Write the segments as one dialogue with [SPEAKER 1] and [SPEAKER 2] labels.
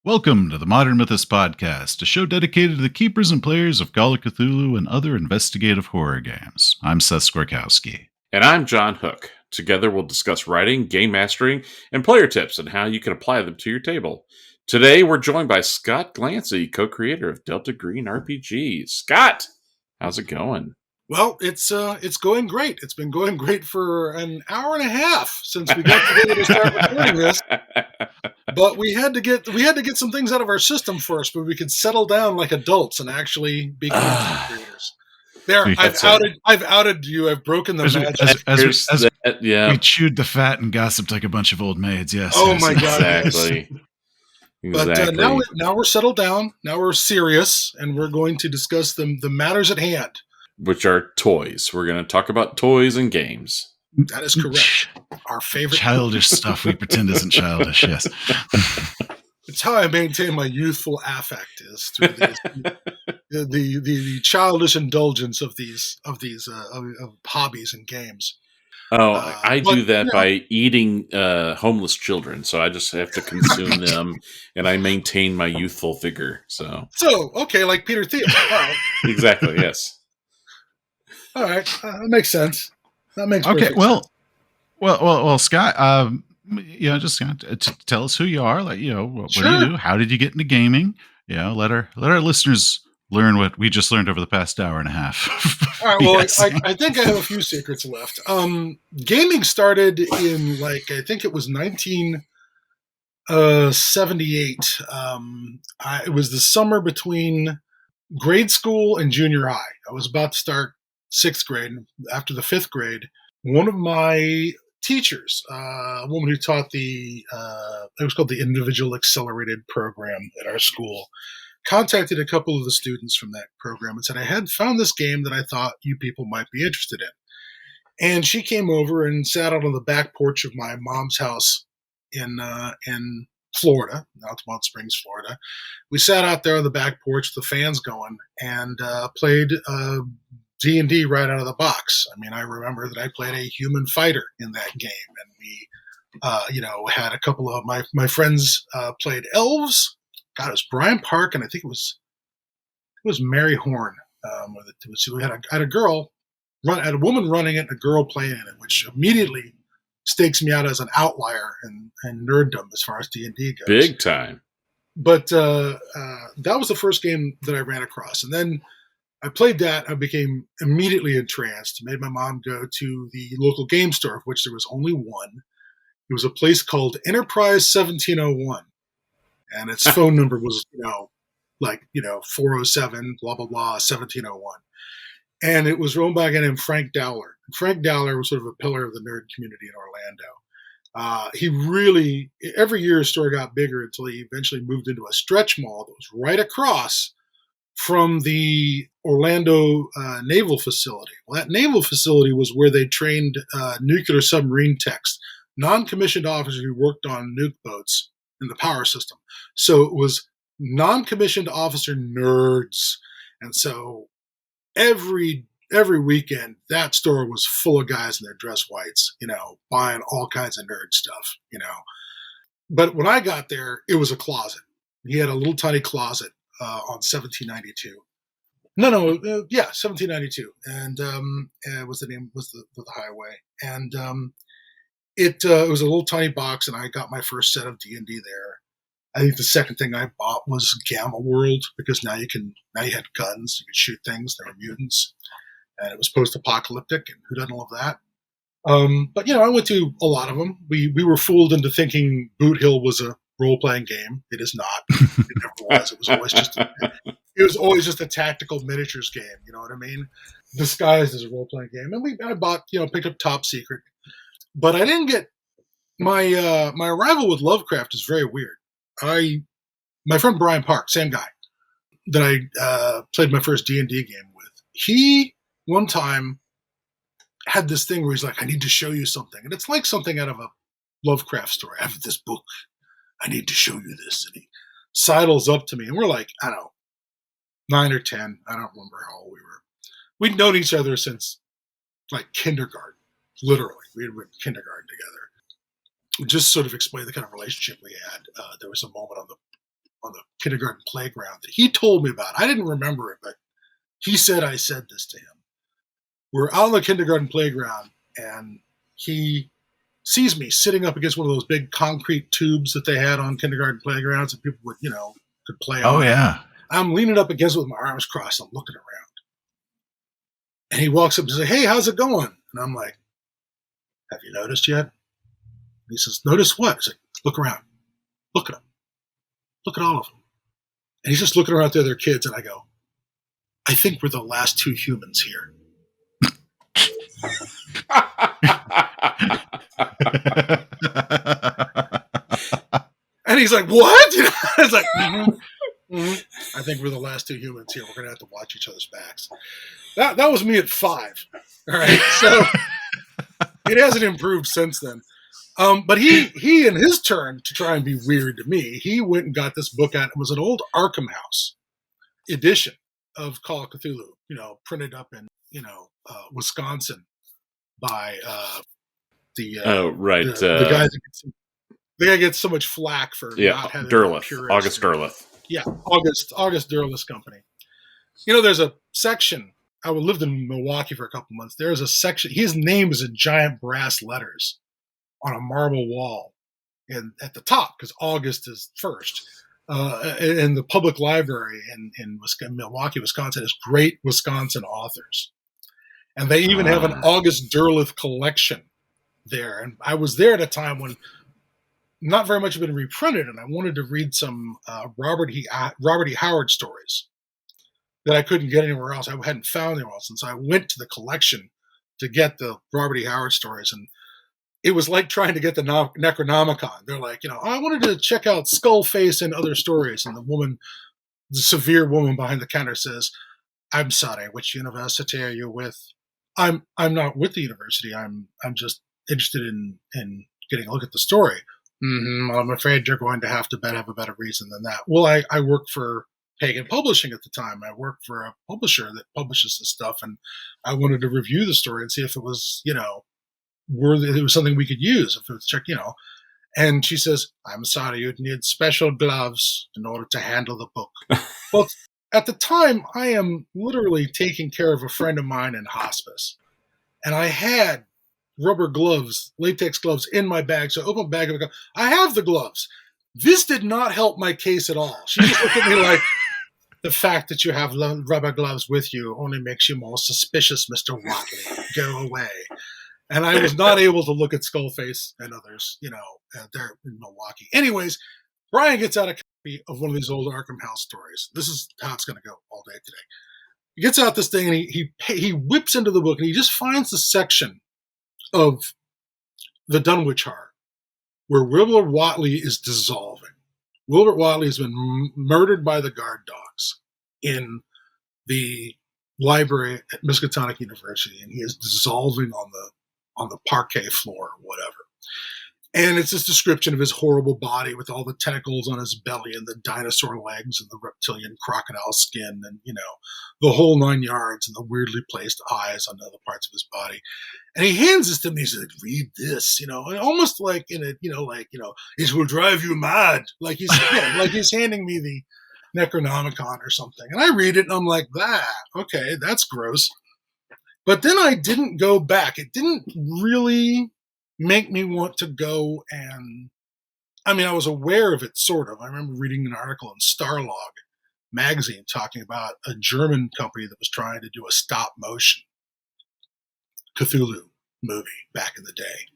[SPEAKER 1] Welcome to the Modern Mythos Podcast, a show dedicated to the keepers and players of Call of Cthulhu and other investigative horror games. I'm Seth Skorkowski.
[SPEAKER 2] And I'm John Hook. Together we'll discuss writing, game mastering, and player tips and how you can apply them to your table. Today we're joined by Scott Glancy, co-creator of Delta Green RPG. Scott, how's it going?
[SPEAKER 3] Well, it's going great. It's been going great for an hour and a half since we got together to start recording this. But we had to get some things out of our system first, but we could settle down like adults and actually be content creators. There, I've outed you. I've broken the magic.
[SPEAKER 1] We chewed the fat and gossiped like a bunch of old maids. Yes.
[SPEAKER 3] Oh my God!
[SPEAKER 2] Exactly.
[SPEAKER 3] But now we're settled down. Now we're serious, and we're going to discuss the matters at hand,
[SPEAKER 2] which are toys. We're going to talk about toys and games.
[SPEAKER 3] That is correct. Our favorite
[SPEAKER 1] childish stuff we pretend isn't childish. Yes.
[SPEAKER 3] It's how I maintain my youthful affect is through the childish indulgence of these hobbies and games.
[SPEAKER 2] Oh, I do that by eating homeless children, so I just have to consume them, and I maintain my youthful vigor. So
[SPEAKER 3] okay, like Peter Thiel. Right.
[SPEAKER 2] Exactly. Yes.
[SPEAKER 3] All right, that makes sense. That makes
[SPEAKER 1] okay.
[SPEAKER 3] Sense.
[SPEAKER 1] Well, Scott. Just tell us who you are. Like, what
[SPEAKER 3] Sure.
[SPEAKER 1] do you do? How did you get into gaming? Let our listeners learn what we just learned over the past hour and a half.
[SPEAKER 3] All right. Well, I think I have a few secrets left. Gaming started in I think it was 1978. It was the summer between grade school and junior high. I was about to start 6th grade. After the 5th grade, one of my teachers, a woman who taught it was called the Individual Accelerated Program at our school, contacted a couple of the students from that program and said, I had found this game that I thought you people might be interested in. And she came over and sat out on the back porch of my mom's house in Florida, Demont Springs, Florida. We sat out there on the back porch, the fans going, and played D&D right out of the box. I mean, I remember that I played a human fighter in that game, and we, had a couple of my friends played elves. God, it was Brian Park, and I think it was Mary Horn. We had a woman running it and a girl playing it, which immediately stakes me out as an outlier and nerddom as far as D&D goes.
[SPEAKER 2] Big time.
[SPEAKER 3] But that was the first game that I ran across, and then I played that. I became immediately entranced. Made my mom go to the local game store, of which there was only one. It was a place called Enterprise 1701, and its phone number was 407 blah blah blah 1701, and it was run by a guy named Frank Dowler. And Frank Dowler was sort of a pillar of the nerd community in Orlando. He really, every year his store got bigger until he eventually moved into a stretch mall that was right across from the Orlando Naval Facility. Well, that naval facility was where they trained nuclear submarine techs, non-commissioned officers who worked on nuke boats in the power system. So it was non-commissioned officer nerds. And so every weekend, that store was full of guys in their dress whites, buying all kinds of nerd stuff, But when I got there, it was a closet. He had a little tiny closet on 1792. 1792, and was the name was the highway, and it was a little tiny box, and I got my first set of D&D there. I think the second thing I bought was Gamma World, because now you had guns, you could shoot things, there were mutants, and it was post-apocalyptic, and who doesn't love that? But I went to a lot of them. We were fooled into thinking Boot Hill was a role-playing game. It is not. It never was. It was always just a tactical miniatures game. You know what I mean? Disguised as a role-playing game. And I bought, picked up Top Secret. But I didn't get my arrival with Lovecraft is very weird. My friend Brian Park, same guy that I played my first D&D game with. He one time had this thing where he's like, I need to show you something. And it's like something out of a Lovecraft story. I have this book. I need to show you this. And he sidles up to me, and we're like, I don't know, 9 or 10. I don't remember how old we were. We'd known each other since kindergarten. Literally, we had been in kindergarten together. Just sort of explain the kind of relationship we had. There was a moment on the kindergarten playground that he told me about. I didn't remember it, but he said I said this to him. We're out on the kindergarten playground, and he sees me sitting up against one of those big concrete tubes that they had on kindergarten playgrounds that people would, could play on.
[SPEAKER 1] Oh, yeah.
[SPEAKER 3] I'm leaning up against it with my arms crossed. I'm looking around. And he walks up and says, "Hey, how's it going?" And I'm like, "Have you noticed yet?" And he says, "Notice what?" I said, "Look around. Look at them. Look at all of them." And he's just looking around at the other kids, and I go, "I think we're the last two humans here." And he's like, "What?" I was like, "I think we're the last two humans here. We're going to have to watch each other's backs." That was me at 5. All right. So it hasn't improved since then. But he, in his turn, to try and be weird to me, he went and got this book out. It was an old Arkham House edition of Call of Cthulhu, printed up in, Wisconsin by the guy that gets so much flack for not having
[SPEAKER 2] Derleth, August Derleth.
[SPEAKER 3] Yeah, August Derleth Company. There's a section. I lived in Milwaukee for a couple months. There's a section. His name is in giant brass letters on a marble wall, and at the top, because August is first. In the public library in Milwaukee, Wisconsin, is Great Wisconsin Authors, and they even have an August Derleth collection there. And I was there at a time when not very much had been reprinted, and I wanted to read some Robert E. Howard stories that I couldn't get anywhere else. I hadn't found anywhere else, and so I went to the collection to get the Robert E. Howard stories, and it was like trying to get the Necronomicon. They're like, I wanted to check out Skullface and other stories, and the severe woman behind the counter says, "I'm sorry, which university are you with?" I'm not with the university. I'm just interested in getting a look at the story. Well, I'm afraid you're going to have a better reason than that. Well, I work for Pagan Publishing at the time. I worked for a publisher that publishes this stuff, and I wanted to review the story and see if it was, worthy. It was something we could use. If it was And she says, "I'm sorry, you'd need special gloves in order to handle the book." Well, at the time, I am literally taking care of a friend of mine in hospice, and I had rubber gloves, latex gloves in my bag. So I opened the bag and I go, "I have the gloves." This did not help my case at all. She just looked at me like, "The fact that you have rubber gloves with you only makes you more suspicious, Mr. Watley. Go away." And I was not able to look at Skullface and others, there in Milwaukee. Anyways, Brian gets out a copy of one of these old Arkham House stories. This is how it's going to go all day today. He gets out this thing and he whips into the book and he just finds the section of the Dunwich Horror where Wilbur Watley is dissolving. Wilbur Watley has been murdered by the guard dogs in the library at Miskatonic University, and he is dissolving on the parquet floor or whatever. And it's this description of his horrible body with all the tentacles on his belly and the dinosaur legs and the reptilian crocodile skin and, the whole 9 yards and the weirdly placed eyes on other parts of his body. And he hands this to me. He's like, "Read this," and almost like in it, "It will drive you mad." Like he's handing me the Necronomicon or something. And I read it and I'm like, okay, that's gross. But then I didn't go back. It didn't really make me want to go and, I was aware of it, sort of. I remember reading an article in Starlog magazine talking about a German company that was trying to do a stop-motion Cthulhu movie back in the day.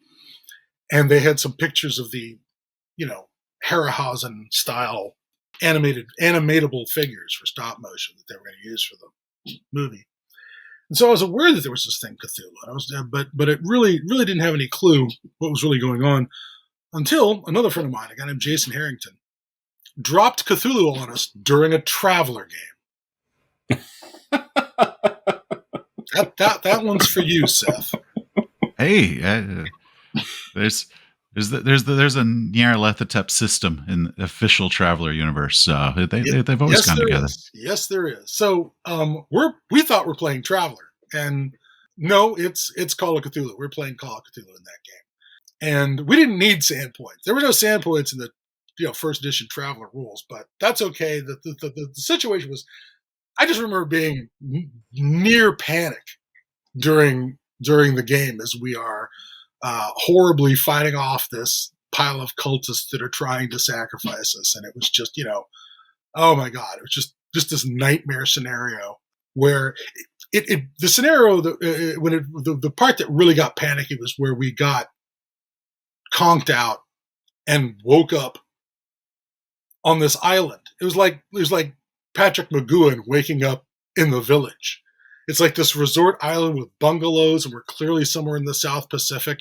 [SPEAKER 3] And they had some pictures of the, Harryhausen-style animatable figures for stop-motion that they were going to use for the movie. And so I was aware that there was this thing Cthulhu, but it really didn't have any clue what was really going on until another friend of mine, a guy named Jason Harrington, dropped Cthulhu on us during a Traveler game. That one's for you, Seth.
[SPEAKER 1] Hey, there's a Nyarlathotep system in the official Traveler universe. They've always come together.
[SPEAKER 3] Yes, there is. So we thought we're playing Traveler, and no, it's Call of Cthulhu. We're playing Call of Cthulhu in that game, and we didn't need sand points. There were no sand points in the first edition Traveler rules, but that's okay. The situation was, I just remember being near panic during the game as we are horribly fighting off this pile of cultists that are trying to sacrifice us, and it was just oh my god, it was just this nightmare scenario where the scenario the part that really got panicky was where we got conked out and woke up on this island. It was like Patrick McGowan waking up in the village. It's like this resort island with bungalows, and we're clearly somewhere in the South Pacific,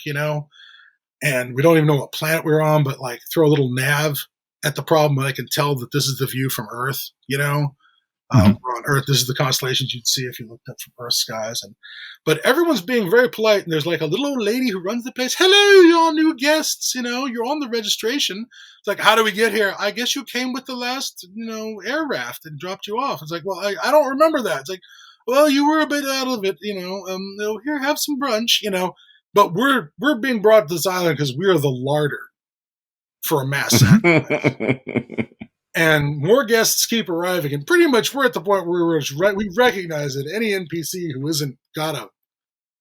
[SPEAKER 3] and we don't even know what planet we're on, but like throw a little nav at the problem, and I can tell that this is the view from Earth, We're on Earth. This is the constellations you'd see if you looked up from Earth skies. But everyone's being very polite, and there's like a little old lady who runs the place. Hello, you all new guests. You're on the registration. It's like, how do we get here? I guess you came with the last, air raft and dropped you off. It's like, well, I don't remember that. It's like, well, you were a bit out of it, here, have some brunch, But we're being brought to this island because we are the larder for a mass sacrifice. And more guests keep arriving, and pretty much we're at the point where we recognize that any NPC who isn't got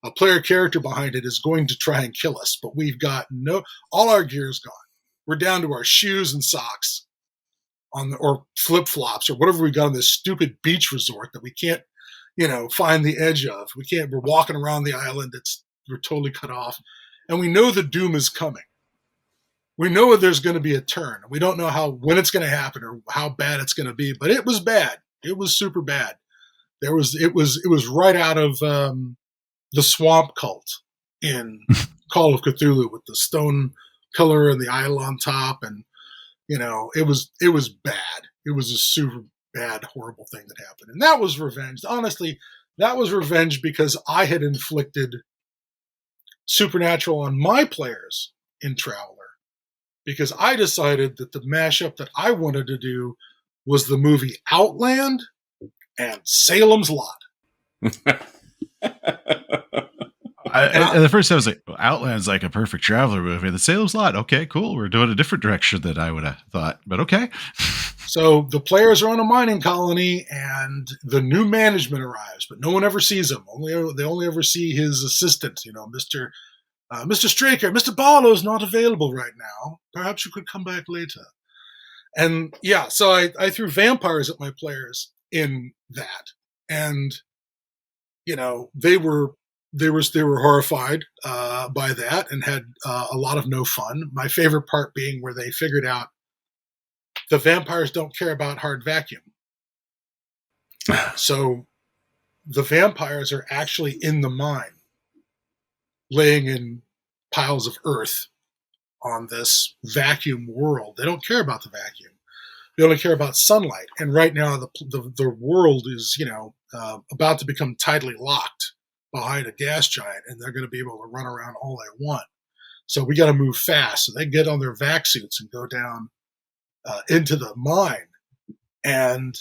[SPEAKER 3] a player character behind it is going to try and kill us. But we've got all our gear is gone. We're down to our shoes and socks or flip flops or whatever we got on this stupid beach resort that we can't, find the edge of. We're walking around the island. We're totally cut off, and we know the doom is coming. We know there's going to be a turn. We don't know when it's going to happen or how bad it's going to be, but it was bad. It was super bad. It was right out of the swamp cult in Call of Cthulhu with the stone pillar and the idol on top, and it was bad. It was a super bad, horrible thing that happened, and that was revenge. Honestly, that was revenge because I had inflicted supernatural on my players in Traveler. Because I decided that the mashup that I wanted to do was the movie Outland and Salem's Lot.
[SPEAKER 1] And the first time I was like, well, Outland's like a perfect Traveler movie. The Salem's Lot, okay, cool. We're doing a different direction than I would have thought, but okay.
[SPEAKER 3] So the players are on a mining colony, and the new management arrives, but no one ever sees him. They only ever see his assistant, Mr. Straker, Mr. Barlow's not available right now. Perhaps you could come back later. And yeah, so I threw vampires at my players in that, and they were horrified by that and had a lot of no fun. My favorite part being where they figured out the vampires don't care about hard vacuum, so the vampires are actually in the mine, laying in piles of earth on this vacuum world. They don't care about the vacuum. They only care about sunlight. And right now, the world is, about to become tidally locked behind a gas giant, and they're going to be able to run around all they want. So we got to move fast. So they get on their vac suits and go down into the mine, and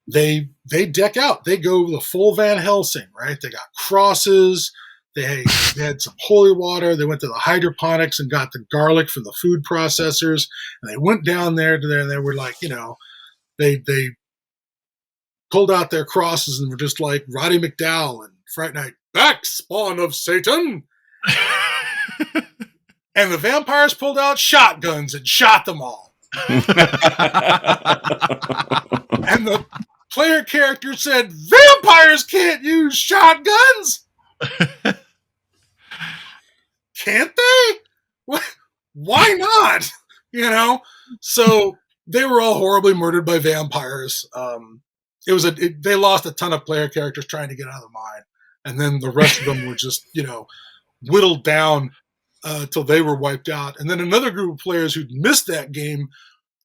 [SPEAKER 3] they deck out. They go the full Van Helsing, right? They got crosses. They had some holy water. They went to the hydroponics and got the garlic from the food processors. And they went down there and they were like, they pulled out their crosses and were just like Roddy McDowell and Fright Night, back, spawn of Satan. And the vampires pulled out shotguns and shot them all. And the player character said, vampires can't use shotguns. Can't they? Why not? So they were all horribly murdered by vampires. They lost a ton of player characters trying to get out of the mine, and then the rest of them were just whittled down till they were wiped out. And then another group of players who'd missed that game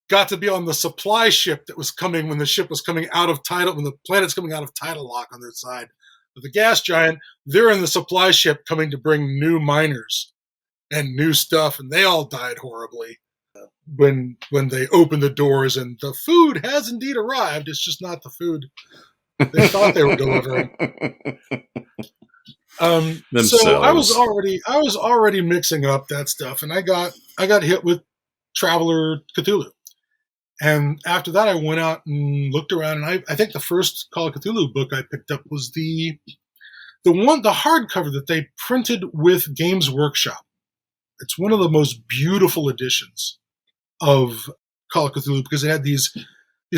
[SPEAKER 3] got to be on the supply ship that was coming when the ship was coming out of tidal, when the planet's coming out of tidal lock on their side. The gas giant, they're in the supply ship coming to bring new miners and new stuff, and they all died horribly when they opened the doors and the food has indeed arrived. It's just not the food they thought they were delivering. So I was already mixing up that stuff, and I got hit with Traveler Cthulhu, And after that, I went out and looked around, and I think the first Call of Cthulhu book I picked up was the hardcover that they printed with Games Workshop. It's one of the most beautiful editions of Call of Cthulhu because it had these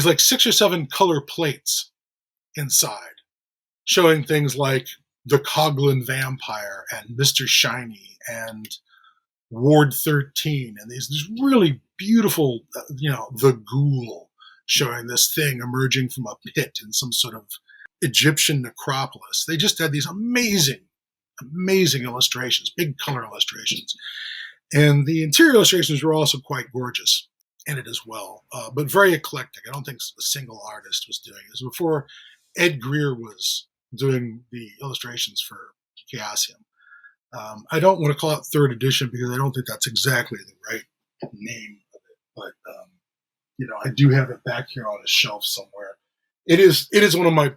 [SPEAKER 3] like 6 or 7 color plates inside, showing things like the Coglin Vampire and Mr. Shiny and Ward 13, and these really beautiful, the Ghoul, showing this thing emerging from a pit in some sort of Egyptian necropolis. They just had these amazing illustrations, big color illustrations. And the interior illustrations were also quite gorgeous in it as well, but very eclectic. I don't think a single artist was doing it. It was before Ed Greer was doing the illustrations for Chaosium. I don't want to call it third edition because I don't think that's exactly the right name of it. But I do have it back here on a shelf somewhere. It is one of my.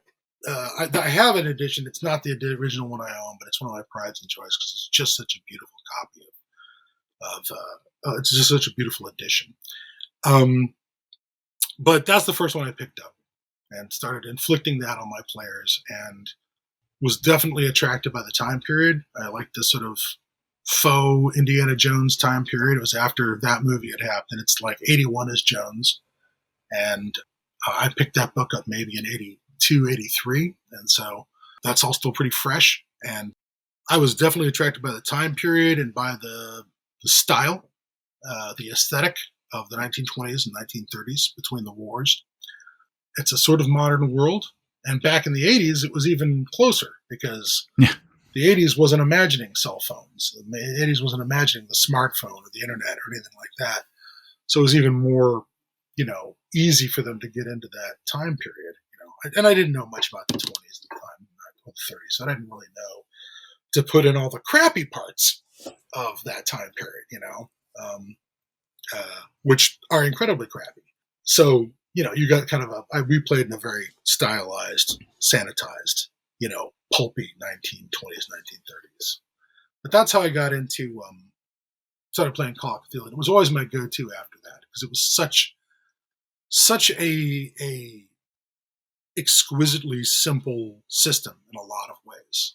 [SPEAKER 3] I have an edition. It's not the original one I own, but it's one of my prides and joys because it's just such a beautiful copy of. It's just such a beautiful edition. But that's the first one I picked up and started inflicting that on my players, and was definitely attracted by the time period. I liked this sort of faux Indiana Jones time period. It was after that movie had happened. It's like 81 is Jones. And I picked that book up maybe in 82, 83. And so that's all still pretty fresh. And I was definitely attracted by the time period and by the style, the aesthetic of the 1920s and 1930s between the wars. It's a sort of modern world. And back in the 80s, it was even closer because the 80s wasn't imagining cell phones. The 80s wasn't imagining the smartphone or the internet or anything like that. So it was even more, easy for them to get into that time period. And I didn't know much about the 20s at the time, or the 30s, so I didn't really know to put in all the crappy parts of that time period, which are incredibly crappy. So, you got kind of we played in a very stylized, sanitized, pulpy 1920s, 1930s. But that's how I got into, started playing Call of Cthulhu. It was always my go-to after that because it was such a exquisitely simple system in a lot of ways.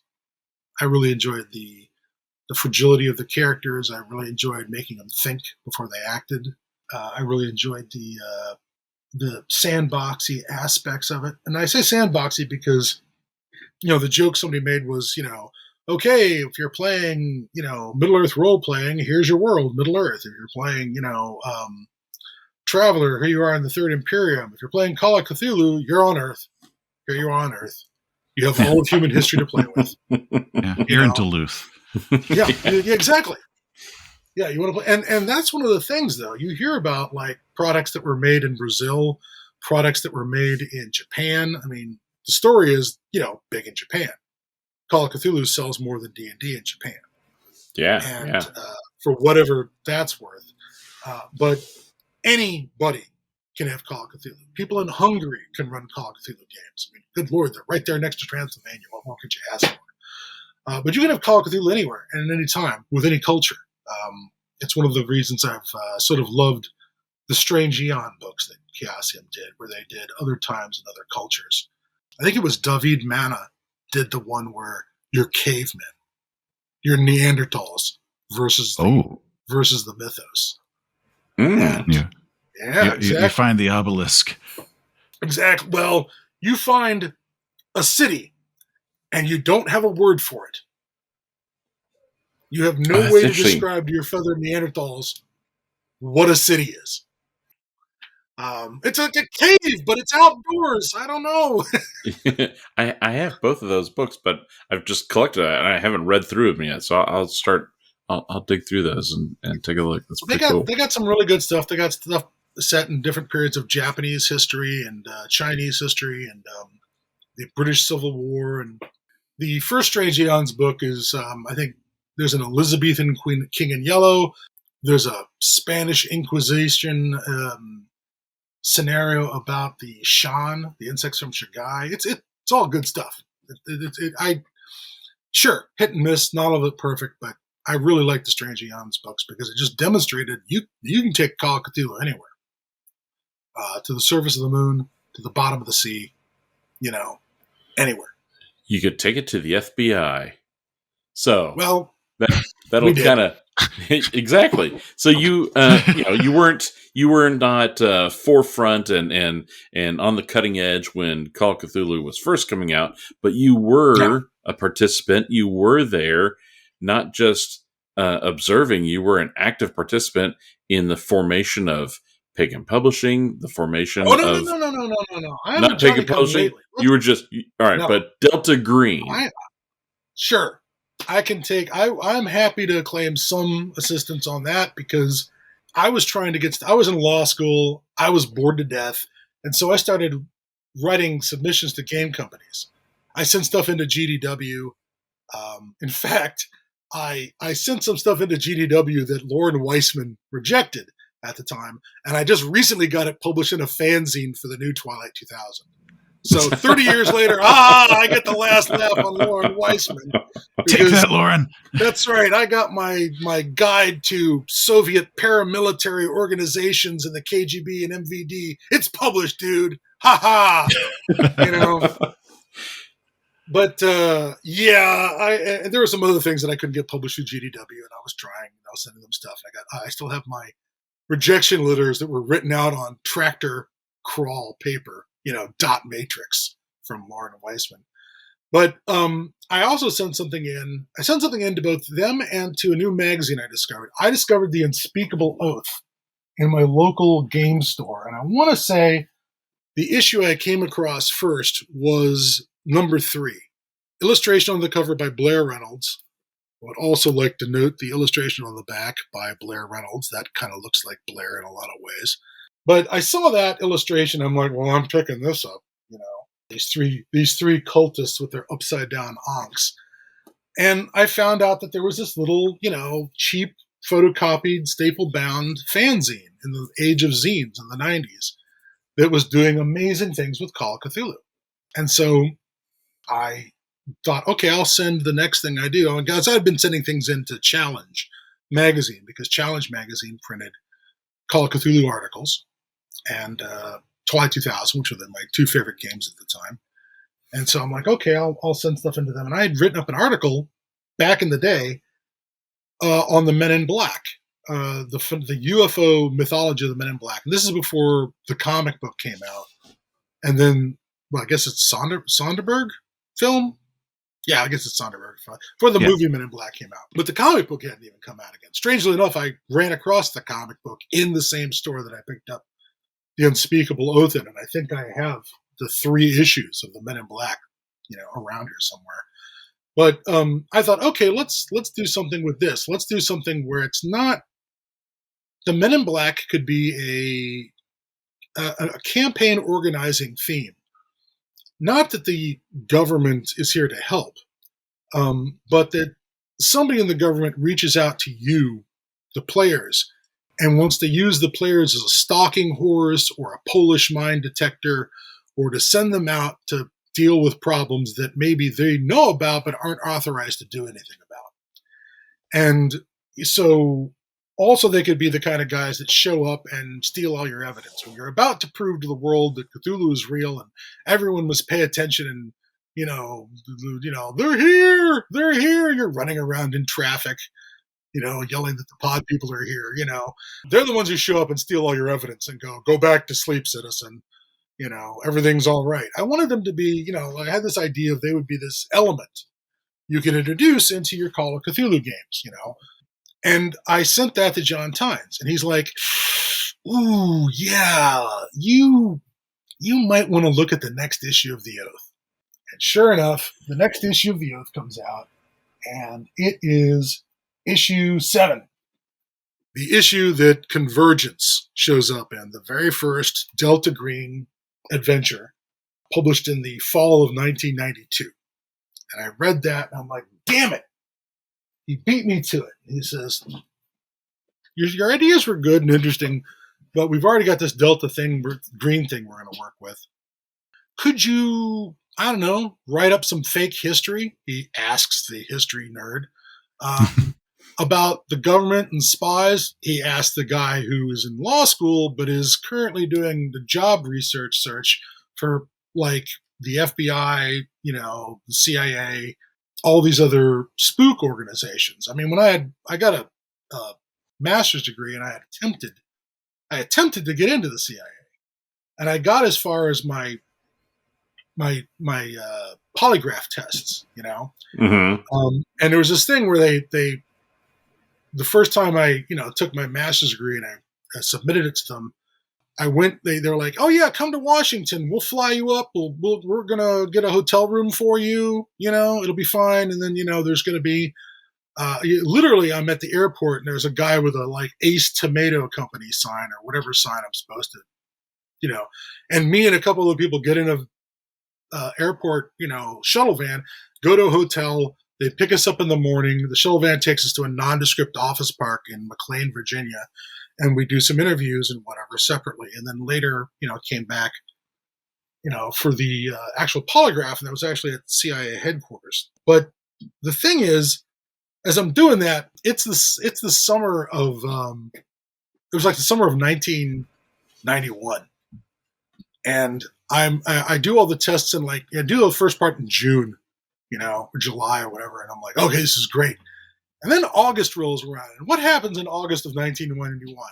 [SPEAKER 3] I really enjoyed the fragility of the characters. I really enjoyed making them think before they acted. I really enjoyed the sandboxy aspects of it. And I say sandboxy because, the joke somebody made was, okay, if you're playing, Middle-earth role-playing, here's your world, Middle-earth. If you're playing, Traveler, here you are in the Third Imperium. If you're playing Call of Cthulhu, you're on Earth. Here you are on Earth. You have all of human history to play with.
[SPEAKER 1] Yeah, you're in Duluth.
[SPEAKER 3] Yeah, exactly. Yeah, you want to play, and that's one of the things though. You hear about like products that were made in Brazil, products that were made in Japan. I mean, the story is big in Japan. Call of Cthulhu sells more than D&D in Japan.
[SPEAKER 2] Yeah,
[SPEAKER 3] and for whatever that's worth. But anybody can have Call of Cthulhu. People in Hungary can run Call of Cthulhu games. I mean, good Lord, they're right there next to Transylvania. What more could you ask for? But you can have Call of Cthulhu anywhere and at any time with any culture. It's one of the reasons I've sort of loved the Strange Eon books that Chaosium did, where they did other times and other cultures. I think it was David Mana did the one where you're cavemen, you're Neanderthals versus the Mythos.
[SPEAKER 2] Mm.
[SPEAKER 3] Yeah, exactly.
[SPEAKER 1] You find the obelisk.
[SPEAKER 3] Exactly. Well, you find a city and you don't have a word for it. You have no way to describe to your fellow Neanderthals what a city is. It's like a cave, but it's outdoors. I don't know.
[SPEAKER 2] I have both of those books, but I've just collected it and I haven't read through them yet. So I'll dig through those and take a look. That's pretty cool.
[SPEAKER 3] They got some really good stuff. They got stuff set in different periods of Japanese history and Chinese history and the British Civil War. And the first Strange Eons book is, I think, there's an Elizabethan King in Yellow. There's a Spanish Inquisition scenario about the Shan, the insects from Shagai. It's all good stuff. Sure, hit and miss, not all of it perfect, but I really like the Strange Eons books because it just demonstrated you can take Call of Cthulhu anywhere. to the surface of the moon, to the bottom of the sea, anywhere.
[SPEAKER 2] You could take it to the FBI. So
[SPEAKER 3] Well,
[SPEAKER 2] that'll kind of exactly. So you were not forefront and on the cutting edge when Call of Cthulhu was first coming out, but you were a participant. You were there, not just observing. You were an active participant in the formation of Pagan Publishing, the formation
[SPEAKER 3] no. I
[SPEAKER 2] not Pagan Publishing. You were just all right, but Delta Green.
[SPEAKER 3] Sure. I can take. I'm happy to claim some assistance on that because I was trying to I was in law school. I was bored to death, and so I started writing submissions to game companies. I sent stuff into GDW. In fact, I sent some stuff into GDW that Lauren Weissman rejected at the time, and I just recently got it published in a fanzine for the new Twilight 2000. So 30 years later, I get the last laugh on Lauren Weissman.
[SPEAKER 1] Take that, Lauren.
[SPEAKER 3] That's right. I got my guide to Soviet paramilitary organizations and the KGB and MVD. It's published, dude. Ha ha. But there were some other things that I couldn't get published through GDW, and I was trying. I was sending them stuff. I still have my rejection letters that were written out on tractor crawl paper. Dot matrix from Lauren Weissman. But I also sent something in. I sent something in to both them and to a new magazine I discovered. I discovered The Unspeakable Oath in my local game store. And I want to say the issue I came across first was number 3. Illustration on the cover by Blair Reynolds. I would also like to note the illustration on the back by Blair Reynolds. That kind of looks like Blair in a lot of ways. But I saw that illustration. I'm like, well, I'm picking this up. These three cultists with their upside down ankhs. And I found out that there was this little, cheap photocopied, staple bound fanzine in the age of zines in the 90s that was doing amazing things with Call of Cthulhu. And so I thought, okay, I'll send the next thing I do. Because I'd been sending things into Challenge magazine because Challenge magazine printed Call of Cthulhu articles and Twilight 2000, which were my 2 favorite games at the time. And so I'm like, okay, I'll send stuff into them. And I had written up an article back in the day on the Men in Black, the UFO mythology of the Men in Black. And this is before the comic book came out. And then, I guess it's Sonderberg film? Yeah, I guess it's Sonderberg film. Before the movie Men in Black came out. But the comic book hadn't even come out again. Strangely enough, I ran across the comic book in the same store that I picked up The Unspeakable Oath in, and I think I have the 3 issues of the Men in Black, around here somewhere. But I thought, okay, let's do something with this. Let's do something where it's not the Men in Black could be a campaign organizing theme. Not that the government is here to help, but that somebody in the government reaches out to you, the players, and wants to use the players as a stalking horse or a Polish mine detector, or to send them out to deal with problems that maybe they know about but aren't authorized to do anything about. And so also they could be the kind of guys that show up and steal all your evidence. When you're about to prove to the world that Cthulhu is real and everyone must pay attention and, they're here, you're running around in traffic, yelling that the pod people are here, They're the ones who show up and steal all your evidence and go back to sleep, citizen. Everything's all right. I wanted them to be, I had this idea of they would be this element you can introduce into your Call of Cthulhu games, And I sent that to John Tynes, and he's like, ooh, yeah, you might want to look at the next issue of The Oath. And sure enough, the next issue of The Oath comes out, and it is issue 7. The issue that Convergence shows up in, the very first Delta Green adventure, published in the fall of 1992. And I read that, and I'm like, damn it. He beat me to it. He says, your ideas were good and interesting, but we've already got this Delta Green thing we're going to work with. Could you, write up some fake history? He asks the history nerd. about the government and spies, he asked the guy who is in law school but is currently doing the job research search for like the FBI, the CIA, all these other spook organizations. I mean, when I got a master's degree and I attempted to get into the CIA, and I got as far as my polygraph tests,
[SPEAKER 2] Mm-hmm.
[SPEAKER 3] and there was this thing where they the first time I took my master's degree and I submitted it to them, I went. They're like, "Oh yeah, come to Washington. We'll fly you up. We're gonna get a hotel room for you. It'll be fine." And then there's gonna be literally, I'm at the airport and there's a guy with a like Ace Tomato Company sign or whatever sign I'm supposed to, and me and a couple of people get in a airport, shuttle van, go to a hotel. They pick us up in the morning. The shuttle van takes us to a nondescript office park in McLean, Virginia, and we do some interviews and whatever separately. And then later, came back, for the actual polygraph, and that was actually at CIA headquarters. But the thing is, as I'm doing that, it's the summer of it was like the summer of 1991, and I do all the tests and I do the first part in June, or July or whatever, and I'm like, okay, this is great. And then August rolls around, and what happens in August of 1991?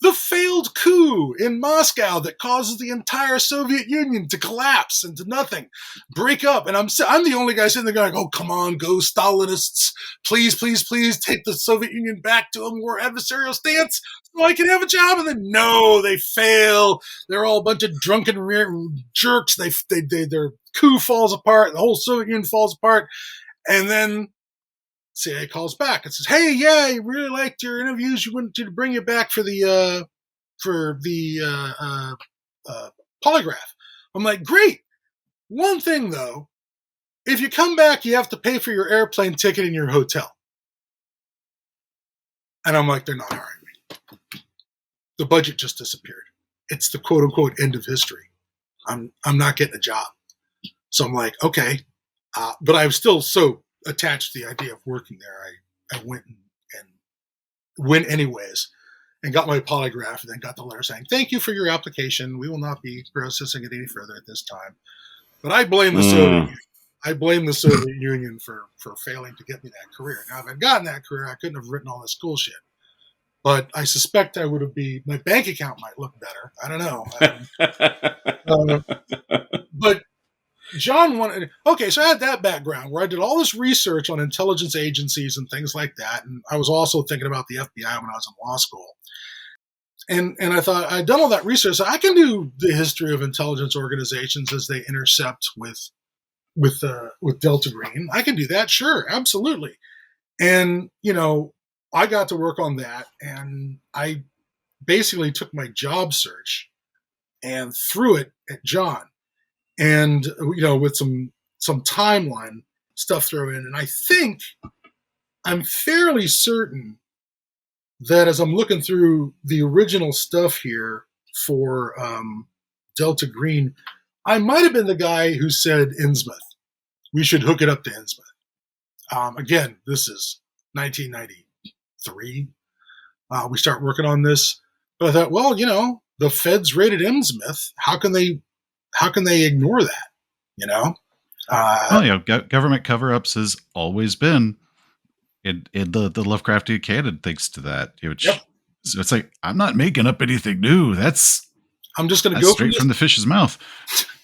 [SPEAKER 3] The failed coup in Moscow that causes the entire Soviet Union to collapse into nothing, break up. And I'm the only guy sitting there going, "Oh, come on, go Stalinists. Please, please, please take the Soviet Union back to a more adversarial stance so I can have a job." And then, no, they fail. They're all a bunch of drunken jerks. Their coup falls apart. The whole Soviet Union falls apart. And then CIA calls back and says, "Hey, yeah, I really liked your interviews. You wanted to bring you back for the polygraph." I'm like, "Great. One thing though, if you come back, you have to pay for your airplane ticket and your hotel." And I'm like, "They're not hiring me. The budget just disappeared. It's the quote unquote end of history. I'm not getting a job." So I'm like, "Okay," but I was still so attached to the idea of working there. I went and went anyways and got my polygraph, and then got the letter saying, "Thank you for your application. We will not be processing it any further at this time." But I blame the Soviet Union. I blame the Soviet Union for failing to get me that career. Now, if I'd gotten that career, I couldn't have written all this cool shit. But I suspect I would have my bank account might look better. I don't know. But John wanted, okay, so I had that background where I did all this research on intelligence agencies and things like that. And I was also thinking about the FBI when I was in law school. And I thought, I'd done all that research, so I can do the history of intelligence organizations as they intercept with Delta Green. I can do that, sure, absolutely. And, I got to work on that, and I basically took my job search and threw it at John. And, with some timeline stuff thrown in. And I'm fairly certain that as I'm looking through the original stuff here for Delta Green, I might have been the guy who said Innsmouth. We should hook it up to Innsmouth. Again, this is 1993. We start working on this. But I thought, well, the feds raided Innsmouth. How can they ignore that?
[SPEAKER 1] Government cover-ups has always been in the Lovecraftian canon, thanks to that.
[SPEAKER 3] Yep.
[SPEAKER 1] So it's like, I'm not making up anything new.
[SPEAKER 3] I'm just going to
[SPEAKER 1] go straight from the fish's mouth.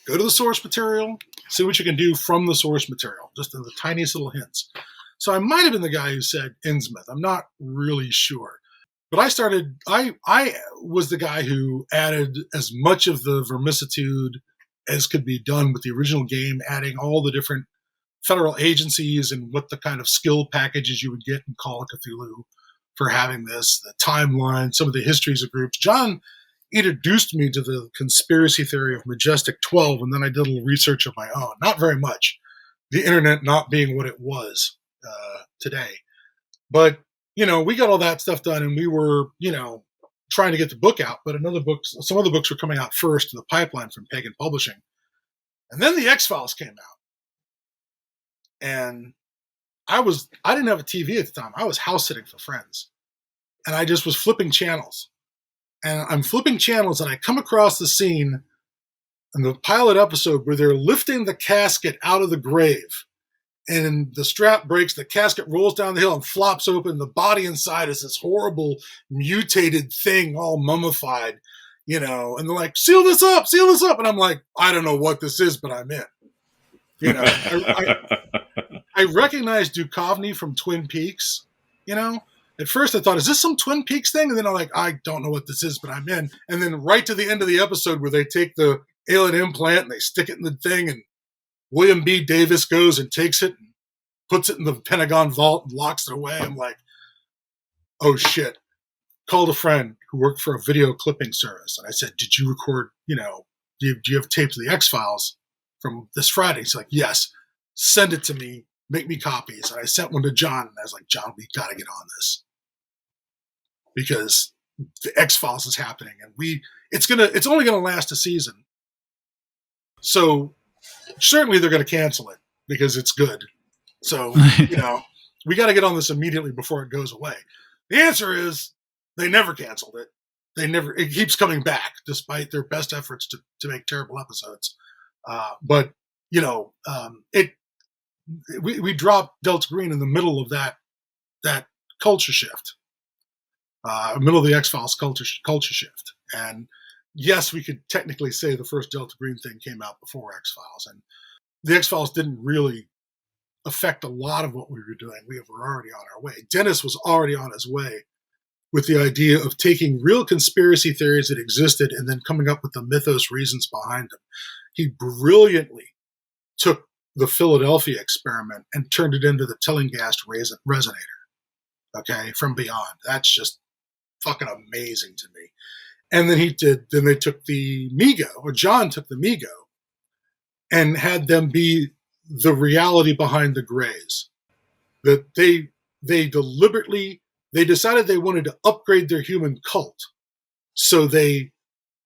[SPEAKER 3] Go to the source material, see what you can do from the source material, just in the tiniest little hints. So I might have been the guy who said Innsmouth. I'm not really sure. But I was the guy who added as much of the vermicitude as could be done with the original game, adding all the different federal agencies and what the kind of skill packages you would get in Call of Cthulhu for having this, the timeline, some of the histories of groups. John introduced me to the conspiracy theory of Majestic 12, and then I did a little research of my own. Not very much, the internet not being what it was today. But, we got all that stuff done, and we were, trying to get the book out, but some other books were coming out first in the pipeline from Pagan Publishing. And then the X-Files came out. And I didn't have a TV at the time. I was house sitting for friends, and I just was flipping channels. And I'm flipping channels, and I come across the scene in the pilot episode where they're lifting the casket out of the grave, and the strap breaks, the casket rolls down the hill and flops open. The body inside is this horrible, mutated thing, all mummified, and they're like, seal this up. And I'm like, I don't know what this is, but I'm in. I recognized Duchovny from Twin Peaks, At first I thought, is this some Twin Peaks thing? And then I'm like, I don't know what this is, but I'm in. And then right to the end of the episode where they take the alien implant and they stick it in the thing, and William B. Davis goes and takes it and puts it in the Pentagon vault and locks it away. I'm like, oh shit. Called a friend who worked for a video clipping service. And I said, did you record, do you have tapes of the X-Files from this Friday? He's like, yes, send it to me, make me copies. And I sent one to John, and I was like, John, we got to get on this. Because the X-Files is happening, and it's only going to last a season. So certainly they're going to cancel it because it's good. So, we got to get on this immediately before it goes away. The answer is they never canceled it. It keeps coming back despite their best efforts to make terrible episodes. But we dropped Delta Green in the middle of that culture shift, middle of the X-Files culture shift. And yes, we could technically say the first Delta Green thing came out before X-Files, and the X-Files didn't really affect a lot of what we were doing. We were already on our way. Dennis was already on his way with the idea of taking real conspiracy theories that existed and then coming up with the mythos reasons behind them. He brilliantly took the Philadelphia experiment and turned it into the Tillinghast resonator. Okay, from Beyond. That's just fucking amazing to me. And then they took the Mego, or John took the Mego, and had them be the reality behind the Greys. That they deliberately, they decided they wanted to upgrade their human cult. So they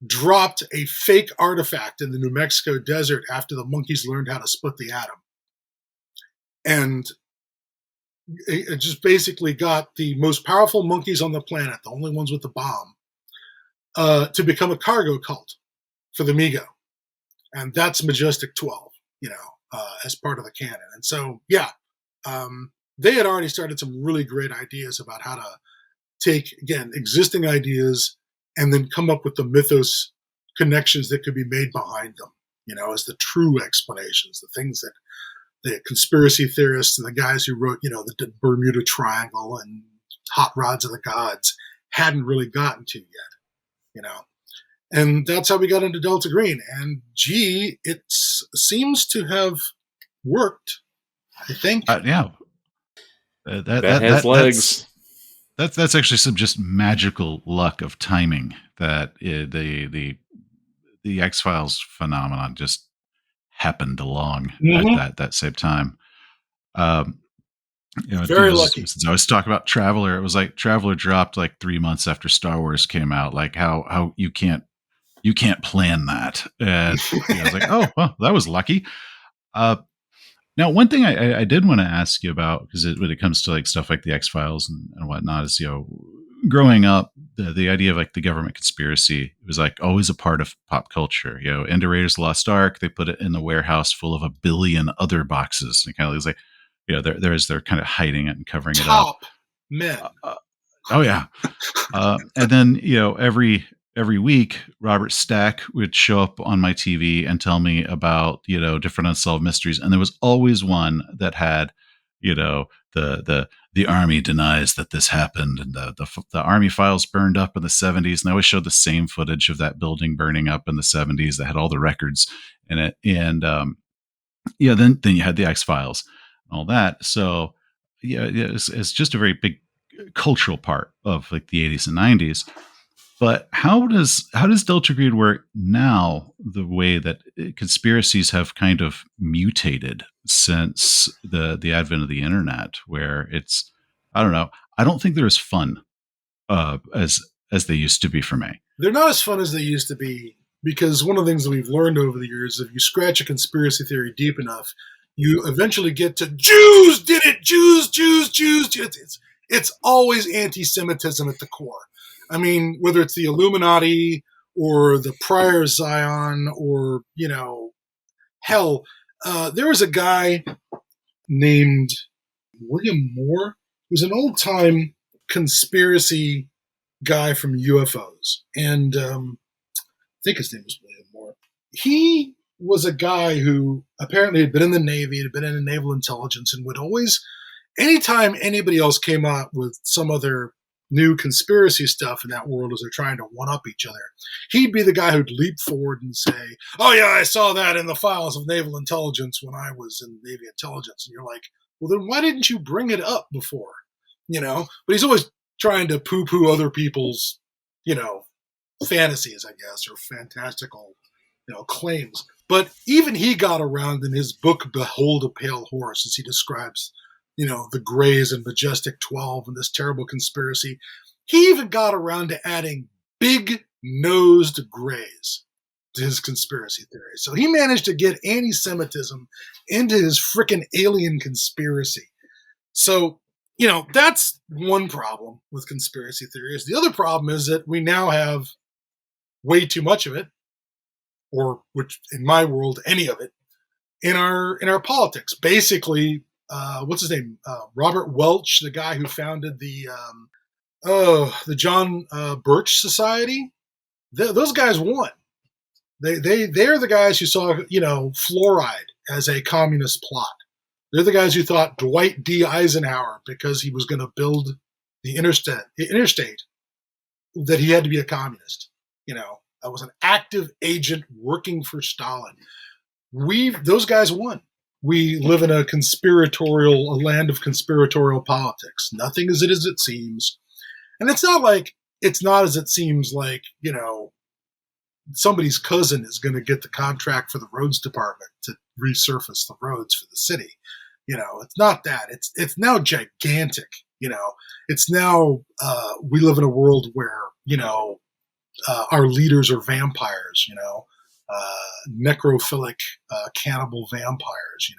[SPEAKER 3] dropped a fake artifact in the New Mexico desert after the monkeys learned how to split the atom. And it just basically got the most powerful monkeys on the planet, the only ones with the bomb, to become a cargo cult for the Mego. And that's Majestic 12, as part of the canon. And so, they had already started some really great ideas about how to take, again, existing ideas and then come up with the mythos connections that could be made behind them, as the true explanations, the things that the conspiracy theorists and the guys who wrote, the Bermuda Triangle and Hot Rods of the Gods hadn't really gotten to yet, And that's how we got into Delta Green. And it seems to have worked, I think.
[SPEAKER 2] That has legs.
[SPEAKER 1] That's actually some just magical luck of timing that the X-Files phenomenon just happened along at that same time.
[SPEAKER 3] Very lucky.
[SPEAKER 1] Since I always talk about Traveler, it was like Traveler dropped like 3 months after Star Wars came out. Like how you can't plan that. And I was like, oh, well, that was lucky. Now, one thing I did want to ask you about, because when it comes to like stuff like the X-Files and whatnot, is growing up, the idea of like the government conspiracy was like always a part of pop culture. Into Raiders of the Lost Ark, they put it in the warehouse full of 1 billion other boxes. And kind of was like, they're kind of hiding it and covering it up.
[SPEAKER 3] Top men.
[SPEAKER 1] Oh yeah. And then every week, Robert Stack would show up on my TV and tell me about, different unsolved mysteries. And there was always one that had, the army denies that this happened, and the army files burned up in the 70s. And they always showed the same footage of that building burning up in the 70s that had all the records in it. And, then you had the X-Files and all that. So it's just a very big cultural part of like the 80s and 90s. But how does Delta Green work now, the way that conspiracies have kind of mutated since the advent of the internet, where it's, I don't know, I don't think they're as fun as they used to be for me.
[SPEAKER 3] They're not as fun as they used to be, because one of the things that we've learned over the years is if you scratch a conspiracy theory deep enough, you eventually get to Jews did it, Jews. It's always anti-Semitism at the core. I mean, whether it's the Illuminati or the Prior Zion or, hell, there was a guy named William Moore, who's an old-time conspiracy guy from UFOs. And I think his name was William Moore. He was a guy who apparently had been in the Navy, had been in naval intelligence, and would always, anytime anybody else came out with some other new conspiracy stuff in that world as they're trying to one-up each other, he'd be the guy who'd leap forward and say, oh yeah, I saw that in the files of naval intelligence when I was in Navy intelligence. And you're like, well, then why didn't you bring it up before? But he's always trying to poo-poo other people's, fantasies, I guess, or fantastical, claims. But even he got around in his book, Behold a Pale Horse, as he describes, the Greys and Majestic 12 and this terrible conspiracy. He even got around to adding big-nosed Greys to his conspiracy theory. So he managed to get anti-Semitism into his frickin' alien conspiracy. So, that's one problem with conspiracy theories. The other problem is that we now have way too much of it, or which in my world, any of it, in our politics. Basically, what's his name? Robert Welch, the guy who founded the John Birch Society. Those guys won. They're the guys who saw fluoride as a communist plot. They're the guys who thought Dwight D. Eisenhower, because he was going to build the interstate, that he had to be a communist. That was an active agent working for Stalin. Those guys won. We live in a land of conspiratorial politics. Nothing is as it seems. And it's not as it seems like, somebody's cousin is going to get the contract for the roads department to resurface the roads for the city. It's not that. It's now gigantic. It's now we live in a world where our leaders are vampires. Necrophilic cannibal vampires.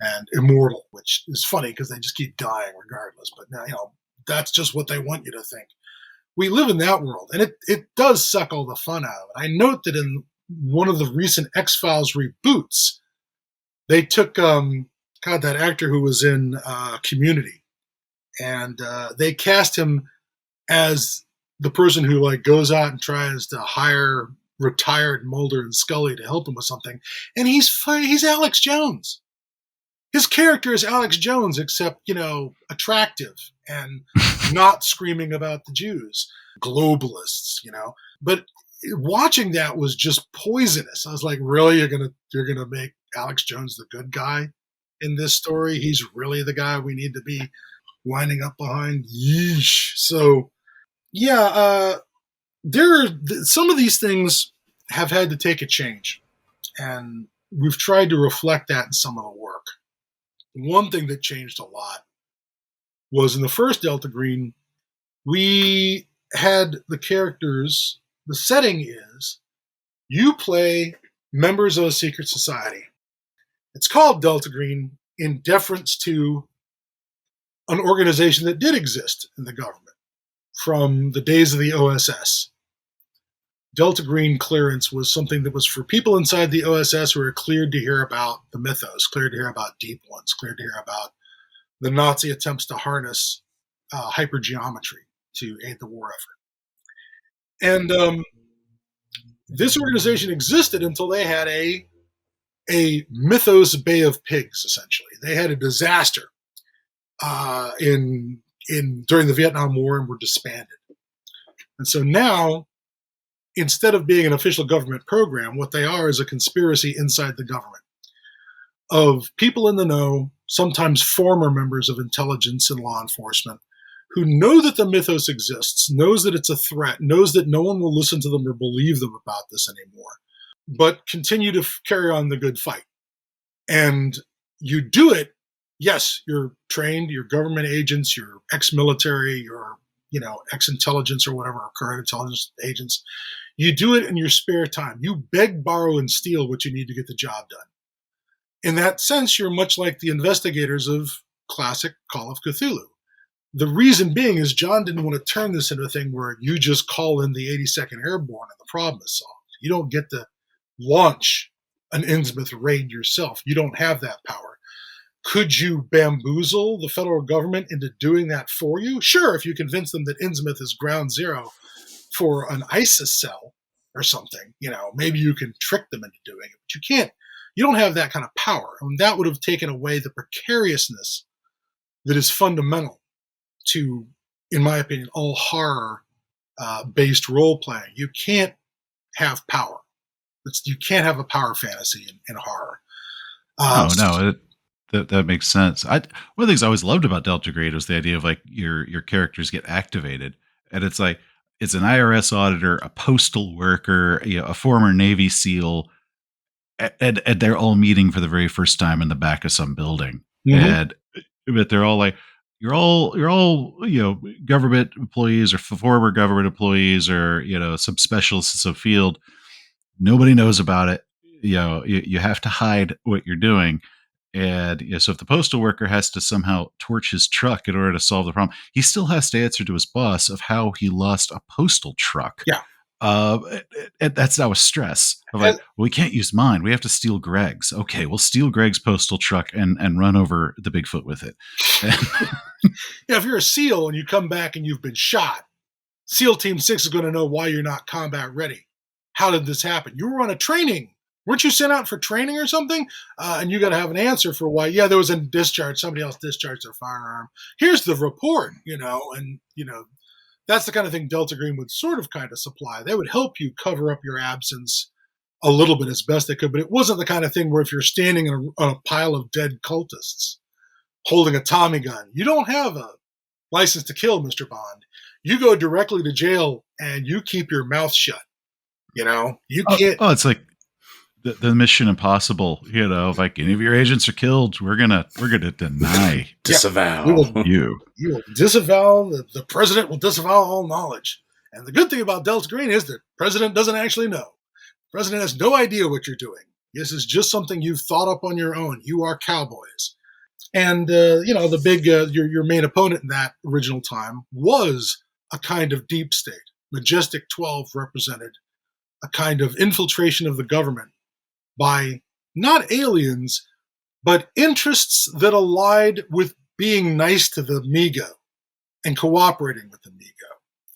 [SPEAKER 3] And immortal, which is funny because they just keep dying regardless. But now that's just what they want you to think. We live in that world, and it does suck all the fun out of it. I note that in one of the recent X-Files reboots, they took that actor who was in Community, and they cast him as the person who goes out and tries to hire retired Mulder and Scully to help him with something, and he's Alex Jones. His character is Alex Jones, except attractive and not screaming about the Jews, globalists. But watching that was just poisonous. I was like, really, you're gonna make Alex Jones the good guy in this story? He's really the guy we need to be lining up behind? Yeesh. So, yeah, some of these things have had to take a change, and we've tried to reflect that in some of the work. One thing that changed a lot was in the first Delta Green, we had the characters, the setting is, you play members of a secret society. It's called Delta Green in deference to an organization that did exist in the government from the days of the OSS. Delta Green clearance was something that was for people inside the OSS who were cleared to hear about the Mythos, cleared to hear about Deep Ones, cleared to hear about the Nazi attempts to harness hypergeometry to aid the war effort. And this organization existed until they had a Mythos Bay of Pigs, essentially. They had a disaster during the Vietnam War and were disbanded. And so now, instead of being an official government program, what they are is a conspiracy inside the government of people in the know, sometimes former members of intelligence and law enforcement, who know that the Mythos exists, knows that it's a threat, knows that no one will listen to them or believe them about this anymore, but continue to carry on the good fight. And you do it, yes, you're trained, you're government agents, you're ex-military, you're ex-intelligence or whatever, or current intelligence agents. You do it in your spare time. You beg, borrow, and steal what you need to get the job done. in that sense, you're much like the investigators of classic Call of Cthulhu. The reason being is John didn't want to turn this into a thing where you just call in the 82nd Airborne and the problem is solved. You don't get to launch an Innsmouth raid yourself. You don't have that power. Could you bamboozle the federal government into doing that for you? Sure, if you convince them that Innsmouth is ground zero for an ISIS cell or something, maybe you can trick them into doing it. But you can't. You don't have that kind of power. And that would have taken away the precariousness that is fundamental to, in my opinion, all horror-based role-playing. You can't have power. You can't have a power fantasy in horror.
[SPEAKER 1] That makes sense. One of the things I always loved about Delta Grade was the idea of like your characters get activated, and it's like it's an IRS auditor, a postal worker, a former Navy SEAL, and they're all meeting for the very first time in the back of some building, but they're all like, you're all government employees or former government employees or some specialists of field. Nobody knows about it. You have to hide what you're doing. And so if the postal worker has to somehow torch his truck in order to solve the problem, he still has to answer to his boss of how he lost a postal truck.
[SPEAKER 3] Yeah.
[SPEAKER 1] And that's now a stress. Of like, we can't use mine. We have to steal Greg's. Okay, we'll steal Greg's postal truck and run over the Bigfoot with it.
[SPEAKER 3] If you're a SEAL and you come back and you've been shot, SEAL Team 6 is going to know why you're not combat ready. How did this happen? You were on a training. Weren't you sent out for training or something? And you got to have an answer for why. Yeah, there was a discharge. Somebody else discharged their firearm. Here's the report, that's the kind of thing Delta Green would sort of kind of supply. They would help you cover up your absence a little bit as best they could, but it wasn't the kind of thing where if you're standing on a pile of dead cultists holding a Tommy gun, you don't have a license to kill, Mr. Bond. You go directly to jail and you keep your mouth shut. You can't.
[SPEAKER 1] Oh, it's like the Mission Impossible. If like any of your agents are killed, we're gonna deny,
[SPEAKER 2] disavow.
[SPEAKER 3] You will disavow. The president will disavow all knowledge. And the good thing about Delta Green is that the president doesn't actually know. The president has no idea what you're doing. This is just something you've thought up on your own. You are cowboys. And the big your main opponent in that original time was a kind of deep state. Majestic 12 represented a kind of infiltration of the government by not aliens, but interests that allied with being nice to the Migo and cooperating with the Migo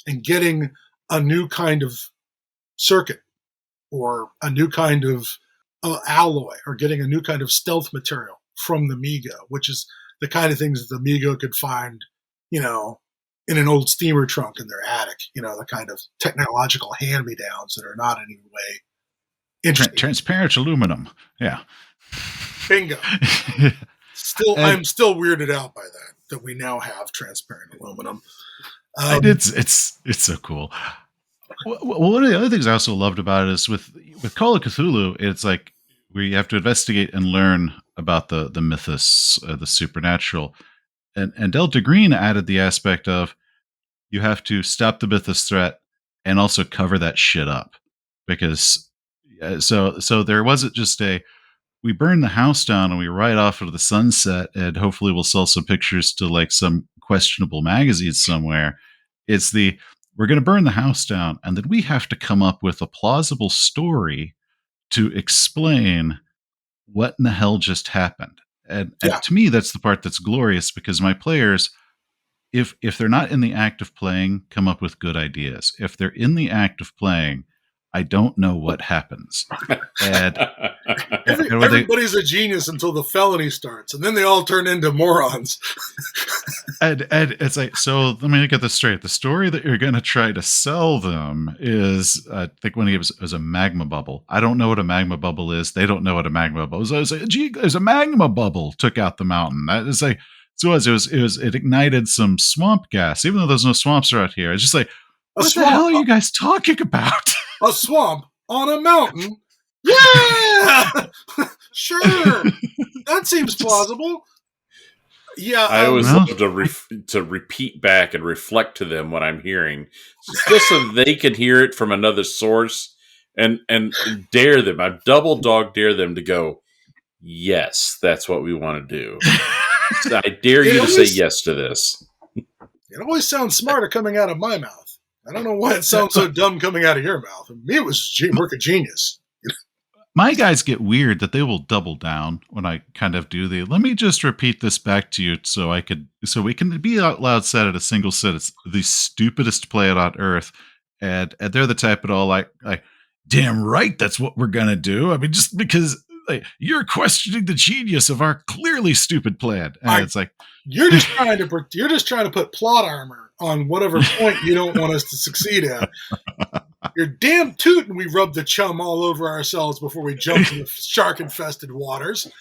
[SPEAKER 3] and getting a new kind of circuit or a new kind of alloy or getting a new kind of stealth material from the Migo, which is the kind of things that the Migo could find, in an old steamer trunk in their attic, the kind of technological hand-me-downs that are not in any way interesting.
[SPEAKER 1] Transparent aluminum. Yeah.
[SPEAKER 3] Bingo. I'm still weirded out by that we now have transparent aluminum.
[SPEAKER 1] It's so cool. Well, one of the other things I also loved about it is with Call of Cthulhu, it's like we have to investigate and learn about the mythos, the supernatural. And Delta Green added the aspect of you have to stop the mythos threat and also cover that shit up. Because so there wasn't just we burn the house down and we ride off into the sunset and hopefully we'll sell some pictures to like some questionable magazines somewhere. It's we're going to burn the house down and then we have to come up with a plausible story to explain what in the hell just happened. And to me, that's the part that's glorious because my players, if they're not in the act of playing, come up with good ideas. If they're in the act of playing, I don't know what happens. And
[SPEAKER 3] everybody's a genius until the felony starts, and then they all turn into morons.
[SPEAKER 1] and it's like, so let me get this straight. The story that you're going to try to sell them is, I think when he was a magma bubble. I don't know what a magma bubble is. They don't know what a magma bubble is. I was like, gee, there's a magma bubble took out the mountain. It's like, it ignited some swamp gas, even though there's no swamps around here. It's just like, what the hell are you guys talking about?
[SPEAKER 3] A swamp on a mountain? Yeah! Sure. That seems plausible. Yeah.
[SPEAKER 2] I always love to repeat back and reflect to them what I'm hearing, just so they can hear it from another source and dare them. I double dog dare them to go, yes, that's what we want to do. So I dare you to say yes to this.
[SPEAKER 3] It always sounds smarter coming out of my mouth. I don't know why it sounds so dumb coming out of your mouth. For me, it was work of genius.
[SPEAKER 1] My guys get weird that they will double down when I kind of do let me just repeat this back to you so we can be out loud said at a single sit. It's the stupidest plan on earth. And they're the type at all like, damn right, that's what we're going to do. I mean, just because you're questioning the genius of our clearly stupid plan. And it's like,
[SPEAKER 3] you're just trying to put plot armor on whatever point you don't want us to succeed at. You're damn tootin' we rub the chum all over ourselves before we jump in the shark-infested waters.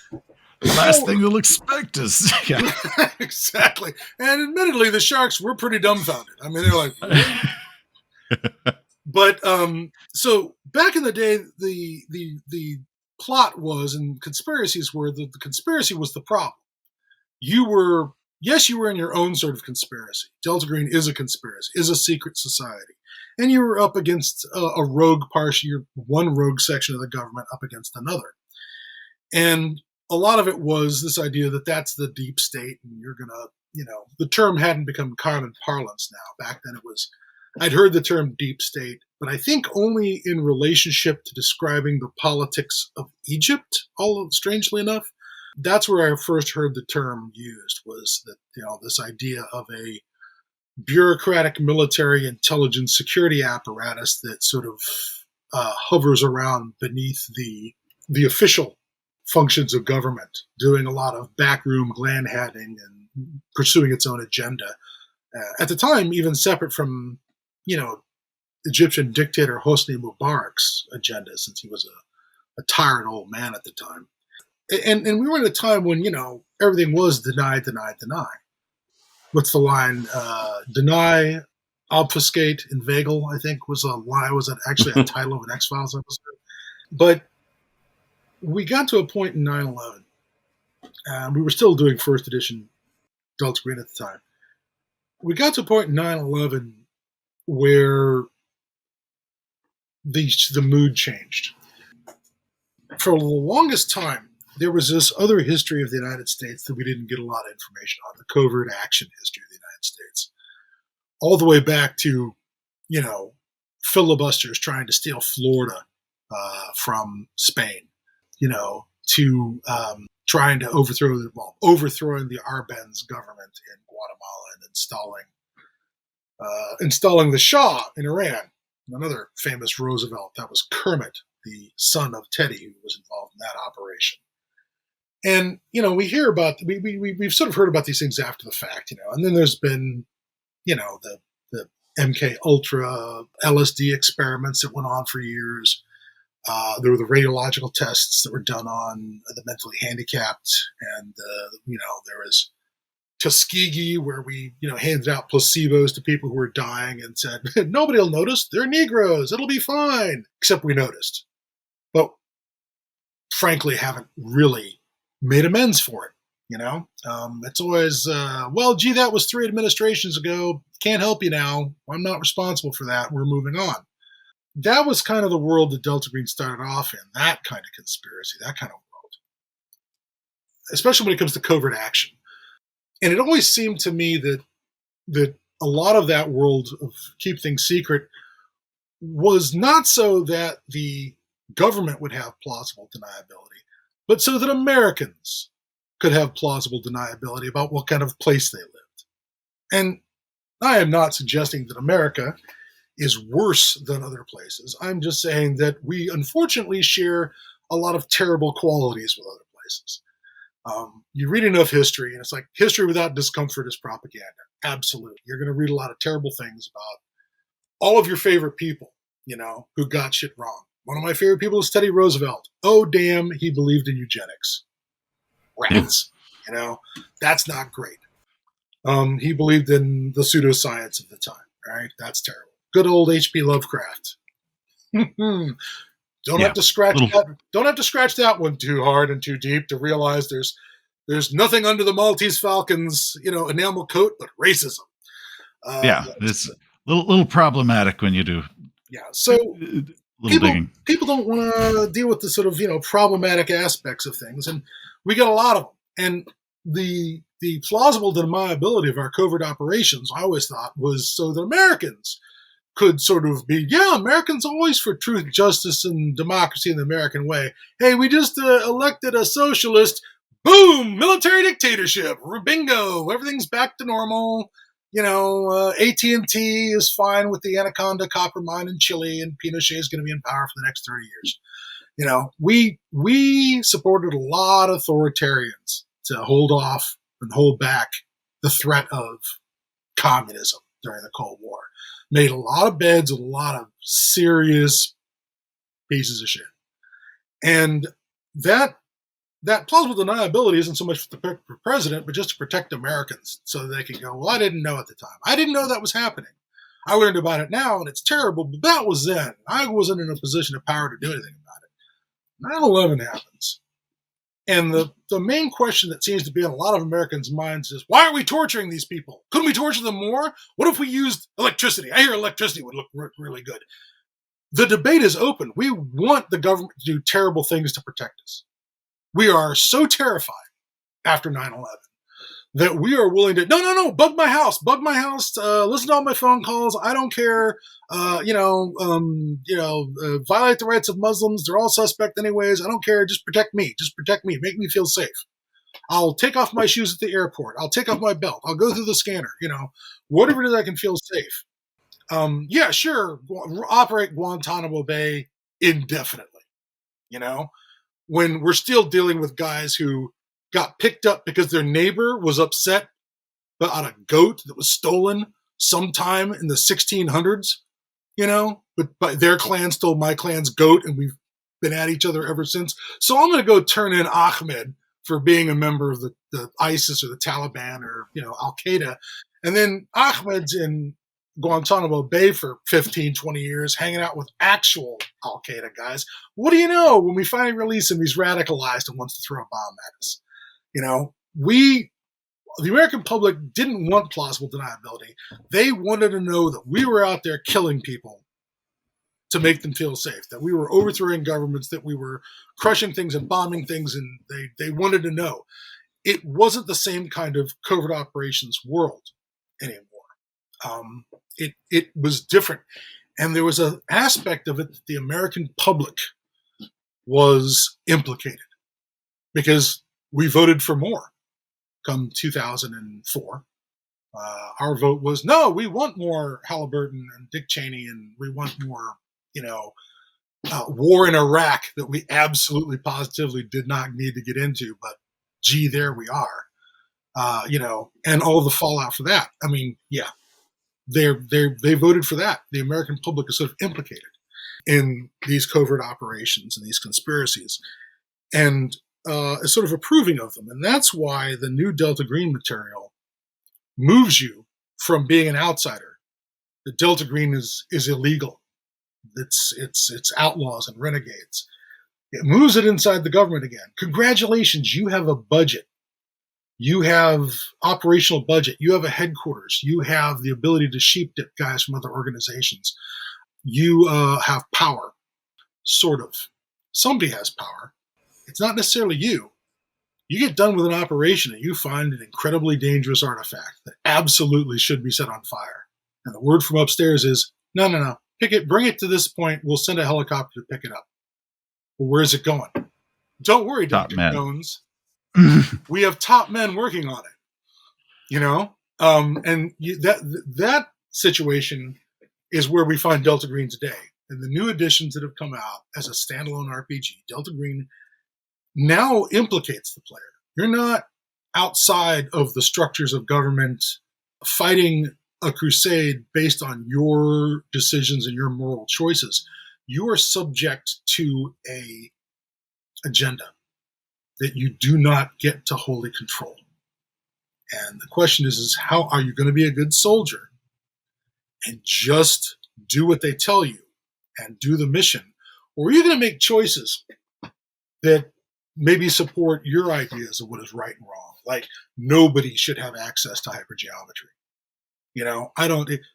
[SPEAKER 1] Last thing they'll expect is...
[SPEAKER 3] Yeah. Exactly. And admittedly, the sharks were pretty dumbfounded. I mean, they're like... What? But, so, back in the day, the plot was, and conspiracies were, the conspiracy was the problem. You were in your own sort of conspiracy. Delta Green is a conspiracy, is a secret society. And you were up against a rogue one rogue section of the government up against another. And a lot of it was this idea that that's the deep state, and you're going to, the term hadn't become common parlance now. Back then I'd heard the term deep state, but I think only in relationship to describing the politics of Egypt, strangely enough. That's where I first heard the term used, was that, this idea of a bureaucratic military intelligence security apparatus that sort of hovers around beneath the official functions of government, doing a lot of backroom gland-hatting and pursuing its own agenda. At the time, even separate from, Egyptian dictator Hosni Mubarak's agenda, since he was a tired old man at the time. And we were in a time when, everything was deny, deny, deny. What's the line? Deny, obfuscate, inveigle, I think was a line. Was actually a title of an X-Files episode. But we got to a point in 9/11. We were still doing first edition Delta Green at the time. We got to a point in 9/11 where the mood changed. For the longest time, there was this other history of the United States that we didn't get a lot of information on, the covert action history of the United States. All the way back to, filibusters trying to steal Florida from Spain, to trying to overthrowing the Arbenz government in Guatemala and installing the Shah in Iran. Another famous Roosevelt, that was Kermit, the son of Teddy, who was involved in that operation. And, we hear about, we've sort of heard about these things after the fact, and then there's been, the MK Ultra LSD experiments that went on for years. There were the radiological tests that were done on the mentally handicapped. And, there was Tuskegee, where we, handed out placebos to people who were dying and said, nobody will notice. They're Negroes. It'll be fine. Except we noticed. But frankly, haven't really made amends for it. It's always, that was 3 administrations ago. Can't help you now. I'm not responsible for that. We're moving on. That was kind of the world that Delta Green started off in, that kind of conspiracy, that kind of world. Especially when it comes to covert action. And it always seemed to me that a lot of that world of keep things secret was not so that the government would have plausible deniability, but so that Americans could have plausible deniability about what kind of place they lived. And I am not suggesting that America is worse than other places. I'm just saying that we unfortunately share a lot of terrible qualities with other places. You read enough history, and it's like history without discomfort is propaganda. Absolutely. You're going to read a lot of terrible things about all of your favorite people, who got shit wrong. One of my favorite people is Teddy Roosevelt. Oh, damn, he believed in eugenics. Rats. That's not great. He believed in the pseudoscience of the time. Right? That's terrible. Good old H.P. Lovecraft. Don't have to scratch that one too hard and too deep to realize there's nothing under the Maltese Falcon's enamel coat but racism.
[SPEAKER 1] It's a little problematic when you do.
[SPEAKER 3] Yeah. So
[SPEAKER 1] Little digging.
[SPEAKER 3] People don't want to deal with the sort of, problematic aspects of things, and we get a lot of them. And the plausible deniability of our covert operations, I always thought, was so that Americans could sort of be, Americans always for truth, justice, and democracy in the American way. Hey, we just elected a socialist. Boom! Military dictatorship. Bingo! Everything's back to normal. AT&T is fine with the Anaconda copper mine in Chile, and Pinochet is going to be in power for the next 30 years. We supported a lot of authoritarians to hold off and hold back the threat of communism during the Cold War. Made a lot of beds, a lot of serious pieces of shit. And that plausible deniability isn't so much to protect the president, but just to protect Americans so that they can go, well, I didn't know at the time. I didn't know that was happening. I learned about it now, and it's terrible, but that was then. I wasn't in a position of power to do anything about it. 9/11 happens. And the main question that seems to be in a lot of Americans' minds is, why are we torturing these people? Couldn't we torture them more? What if we used electricity? I hear electricity would look really good. The debate is open. We want the government to do terrible things to protect us. We are so terrified after 9/11 that we are willing to, no, bug my house, listen to all my phone calls. I don't care. Violate the rights of Muslims. They're all suspect anyways. I don't care. Just protect me. Make me feel safe. I'll take off my shoes at the airport. I'll take off my belt. I'll go through the scanner. Whatever it is, I can feel safe. Sure. Operate Guantanamo Bay indefinitely. When we're still dealing with guys who got picked up because their neighbor was upset about a goat that was stolen sometime in the 1600s, but their clan stole my clan's goat, and we've been at each other ever since. So I'm going to go turn in Ahmed for being a member of the ISIS or the Taliban or, Al-Qaeda. And then Ahmed's in Guantanamo Bay for 15, 20 years, hanging out with actual Al-Qaeda guys. What do you know? When we finally release him, he's radicalized and wants to throw a bomb at us. The American public didn't want plausible deniability. They wanted to know that we were out there killing people to make them feel safe, that we were overthrowing governments, that we were crushing things and bombing things, and they wanted to know. It wasn't the same kind of covert operations world anymore. It was different. And there was an aspect of it that the American public was implicated because we voted for more come 2004. Our vote was, no, we want more Halliburton and Dick Cheney, and we want more, war in Iraq that we absolutely positively did not need to get into, but gee, there we are, and all the fallout for that. I mean, yeah. They voted for that. The American public is sort of implicated in these covert operations and these conspiracies, and is sort of approving of them. And that's why the new Delta Green material moves you from being an outsider. The Delta Green is illegal. It's outlaws and renegades. It moves it inside the government again. Congratulations, you have a budget. You have operational budget. You have a headquarters. You have the ability to sheep dip guys from other organizations. You have power, sort of. Somebody has power. It's not necessarily you. You get done with an operation and you find an incredibly dangerous artifact that absolutely should be set on fire. And the word from upstairs is, no. Bring it to this point. We'll send a helicopter to pick it up. Well, where's it going? Don't worry, Dr. Noens. We have top men working on it, that situation is where we find Delta Green today. And the new editions that have come out as a standalone RPG, Delta Green now implicates the player. You're not outside of the structures of government fighting a crusade based on your decisions and your moral choices. You are subject to a agenda that you do not get to wholly control. And the question is how are you going to be a good soldier and just do what they tell you and do the mission? Or are you going to make choices that maybe support your ideas of what is right and wrong? Like nobody should have access to hypergeometry.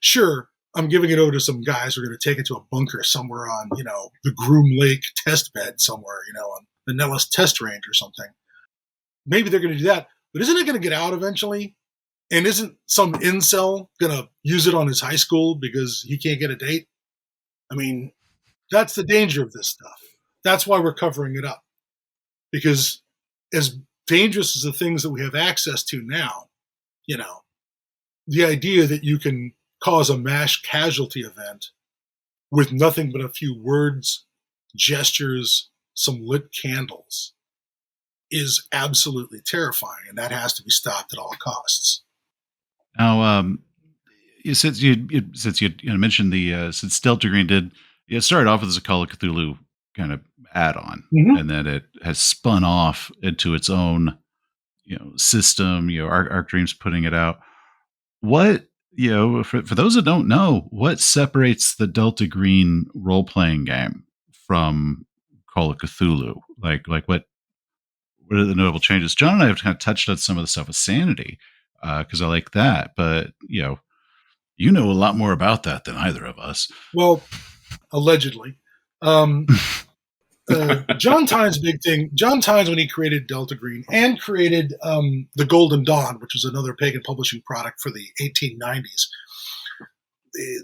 [SPEAKER 3] Sure, I'm giving it over to some guys who are going to take it to a bunker somewhere on, the Groom Lake test bed somewhere, on the Nellis test range or something. Maybe they're going to do that, but isn't it going to get out eventually? And isn't some incel going to use it on his high school because he can't get a date? I mean, that's the danger of this stuff. That's why we're covering it up. Because as dangerous as the things that we have access to now, the idea that you can cause a mass casualty event with nothing but a few words, gestures, some lit candles is absolutely terrifying, and that has to be stopped at all costs.
[SPEAKER 1] Now, since you mentioned since Delta Green it started off as a Call of Cthulhu kind of add-on, and then it has spun off into its own system. Arc Dream's putting it out. What for those that don't know, what separates the Delta Green role-playing game from Call of Cthulhu? Like what are the notable changes? John and I have kind of touched on some of the stuff with Sanity because I like that, but you know a lot more about that than either of us.
[SPEAKER 3] Well, allegedly. John Tynes' big thing, John Tynes, when he created Delta Green and created the Golden Dawn, which was another Pagan Publishing product for the 1890s,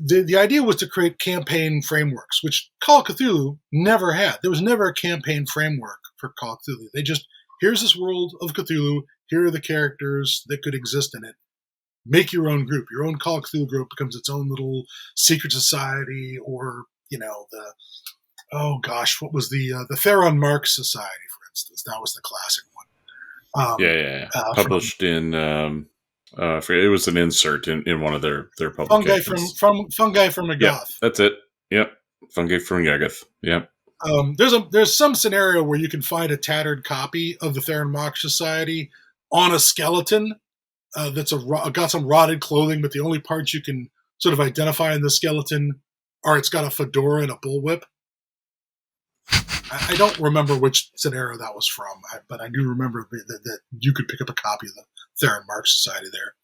[SPEAKER 3] the idea was to create campaign frameworks, which Call of Cthulhu never had. There was never a campaign framework for Call of Cthulhu. They just, here's this world of Cthulhu, here are the characters that could exist in it. Make your own group. Your own Call of Cthulhu group becomes its own little secret society, or what was the Theron Marks Society, for instance? That was the classic one.
[SPEAKER 2] Published in it was an insert in one of their publications.
[SPEAKER 3] Fungi from Magath.
[SPEAKER 2] Yeah, that's it. Yep, Fungi from Yagath. Yep.
[SPEAKER 3] There's some scenario where you can find a tattered copy of the Theron Marks Society on a skeleton that's got some rotted clothing, but the only parts you can sort of identify in the skeleton are it's got a fedora and a bullwhip. I don't remember which scenario that was from, but I do remember that you could pick up a copy of the Theron Marks Society there.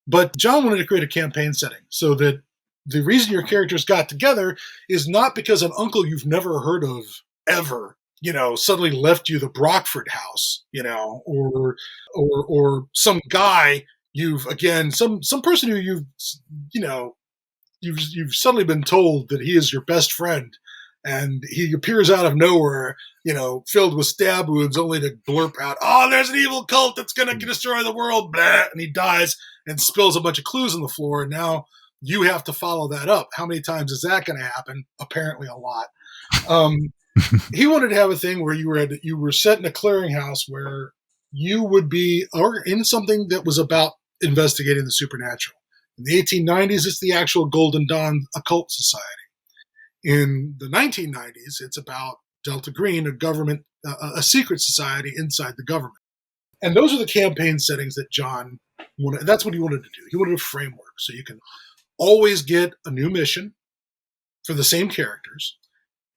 [SPEAKER 3] But John wanted to create a campaign setting so that the reason your characters got together is not because an uncle you've never heard of ever, suddenly left you the Brockford house, or some guy some person who you've suddenly been told that he is your best friend. And he appears out of nowhere, filled with stab wounds, only to blurp out, "Oh, there's an evil cult that's going to destroy the world," blah, and he dies and spills a bunch of clues on the floor. And now you have to follow that up. How many times is that going to happen? Apparently a lot. He wanted to have a thing where you were set in a clearinghouse where you would be in something that was about investigating the supernatural. In the 1890s, it's the actual Golden Dawn Occult Society. In the 1990s, it's about Delta Green, a secret society inside the government. And those are the campaign settings that John wanted. That's what he wanted to do. He wanted a framework so you can always get a new mission for the same characters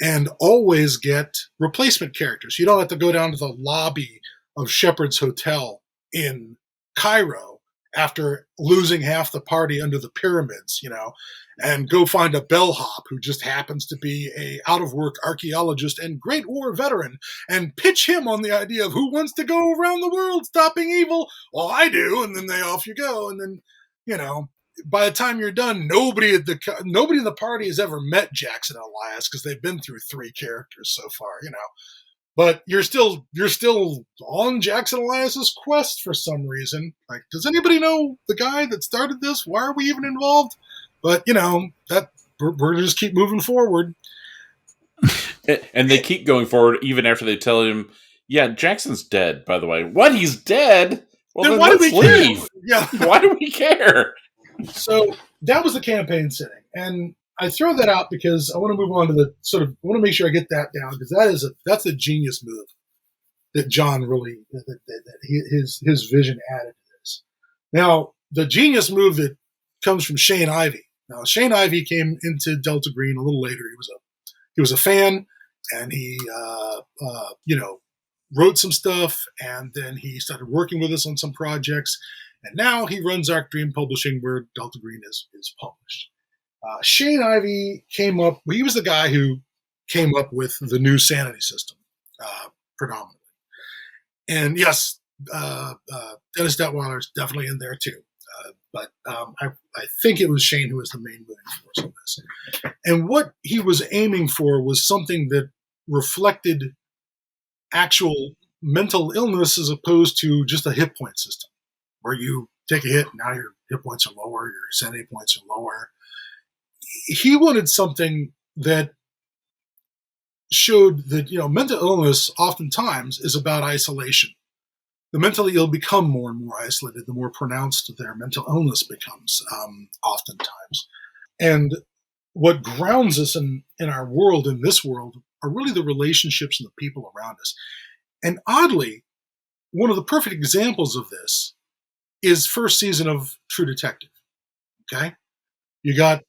[SPEAKER 3] and always get replacement characters. You don't have to go down to the lobby of Shepherd's Hotel in Cairo after losing half the party under the pyramids, and go find a bellhop who just happens to be a out-of-work archaeologist and Great War veteran and pitch him on the idea of who wants to go around the world stopping evil. Well, I do. And then off you go. And then, by the time you're done, nobody in the party has ever met Jackson and Elias because they've been through 3 characters so far, But you're still on Jackson Elias's quest for some reason. Like, does anybody know the guy that started this? Why are we even involved? But that we're just keep moving forward.
[SPEAKER 2] And they keep going forward even after they tell him, "Yeah, Jackson's dead." By the way, what? He's dead? Well, then why do we leave?
[SPEAKER 3] Care? Yeah,
[SPEAKER 2] why do we care?
[SPEAKER 3] So that was the campaign setting, and I throw that out because I want to move on to I want to make sure I get that down because that's a genius move that John really his vision added to this. Now, the genius move that comes from Shane Ivey. Now, Shane Ivey came into Delta Green a little later. He was a fan, and he wrote some stuff, and then he started working with us on some projects, and now he runs Arc Dream Publishing, where Delta Green is published. Shane Ivey came up. He was the guy who came up with the new sanity system, predominantly. And yes, Dennis Detweiler is definitely in there too. But I think it was Shane who was the main moving force on this. And what he was aiming for was something that reflected actual mental illness as opposed to just a hit point system, where you take a hit, now your hit points are lower, your sanity points are lower. He wanted something that showed that, mental illness oftentimes is about isolation. The mentally ill become more and more isolated the more pronounced their mental illness becomes, oftentimes. And what grounds us in our world, in this world, are really the relationships and the people around us. And oddly, one of the perfect examples of this is first season of True Detective. Okay? You got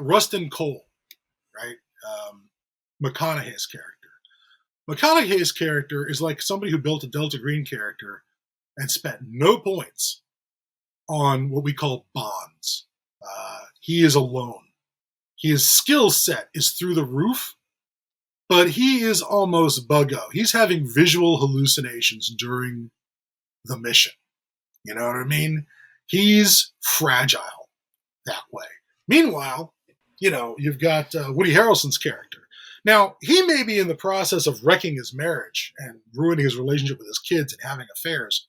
[SPEAKER 3] Rustin Cole, right? McConaughey's character. McConaughey's character is like somebody who built a Delta Green character and spent no points on what we call bonds. He is alone. His skill set is through the roof, but he is almost buggo. He's having visual hallucinations during the mission. You know what I mean? He's fragile that way. Meanwhile, you've got Woody Harrelson's character. Now, he may be in the process of wrecking his marriage and ruining his relationship with his kids and having affairs.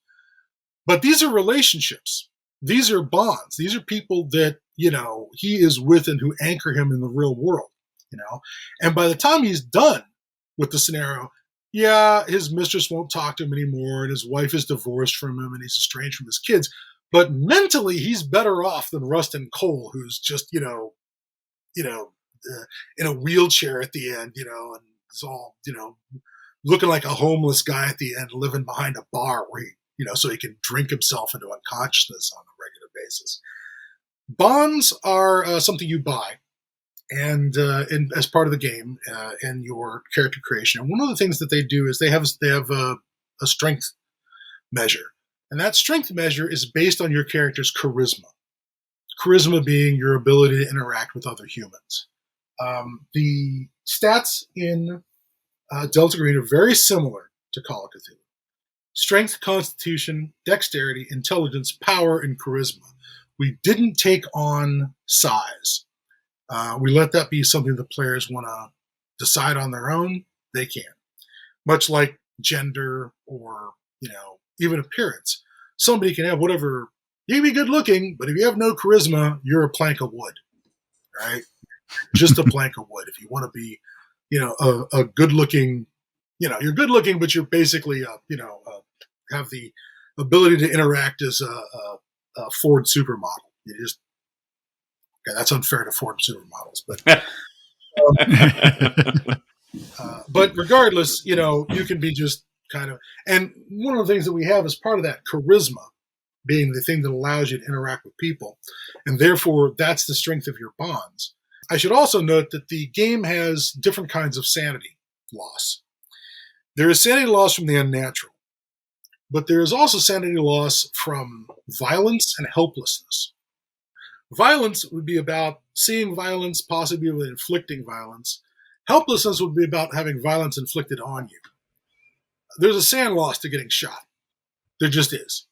[SPEAKER 3] But these are relationships. These are bonds. These are people that, he is with and who anchor him in the real world, And by the time he's done with the scenario, his mistress won't talk to him anymore and his wife is divorced from him and he's estranged from his kids. But mentally, he's better off than Rustin Cole, who's just, in a wheelchair at the end, and is all, looking like a homeless guy at the end, living behind a bar where he, so he can drink himself into unconsciousness on a regular basis. Bonds are something you buy, and as part of the game in your character creation. And one of the things that they do is they have a strength measure, and that strength measure is based on your character's charisma. Charisma being your ability to interact with other humans. The stats in Delta Green are very similar to Call of Cthulhu. Strength, constitution, dexterity, intelligence, power, and charisma. We didn't take on size. We let that be something the players want to decide on their own. They can. Much like gender or, even appearance. Somebody can have whatever. You can be good looking, but if you have no charisma, you're a plank of wood, right? Just a plank of wood. If you want to be, a good looking, you're good looking, but you're basically, have the ability to interact as a Ford supermodel. That's unfair to Ford supermodels, but regardless, you can be just kind of, and one of the things that we have as part of that charisma being the thing that allows you to interact with people. And therefore that's the strength of your bonds. I should also note that the game has different kinds of sanity loss. There is sanity loss from the unnatural, but there is also sanity loss from violence and helplessness. Violence would be about seeing violence, possibly inflicting violence. Helplessness would be about having violence inflicted on you. There's a sand loss to getting shot. There just is.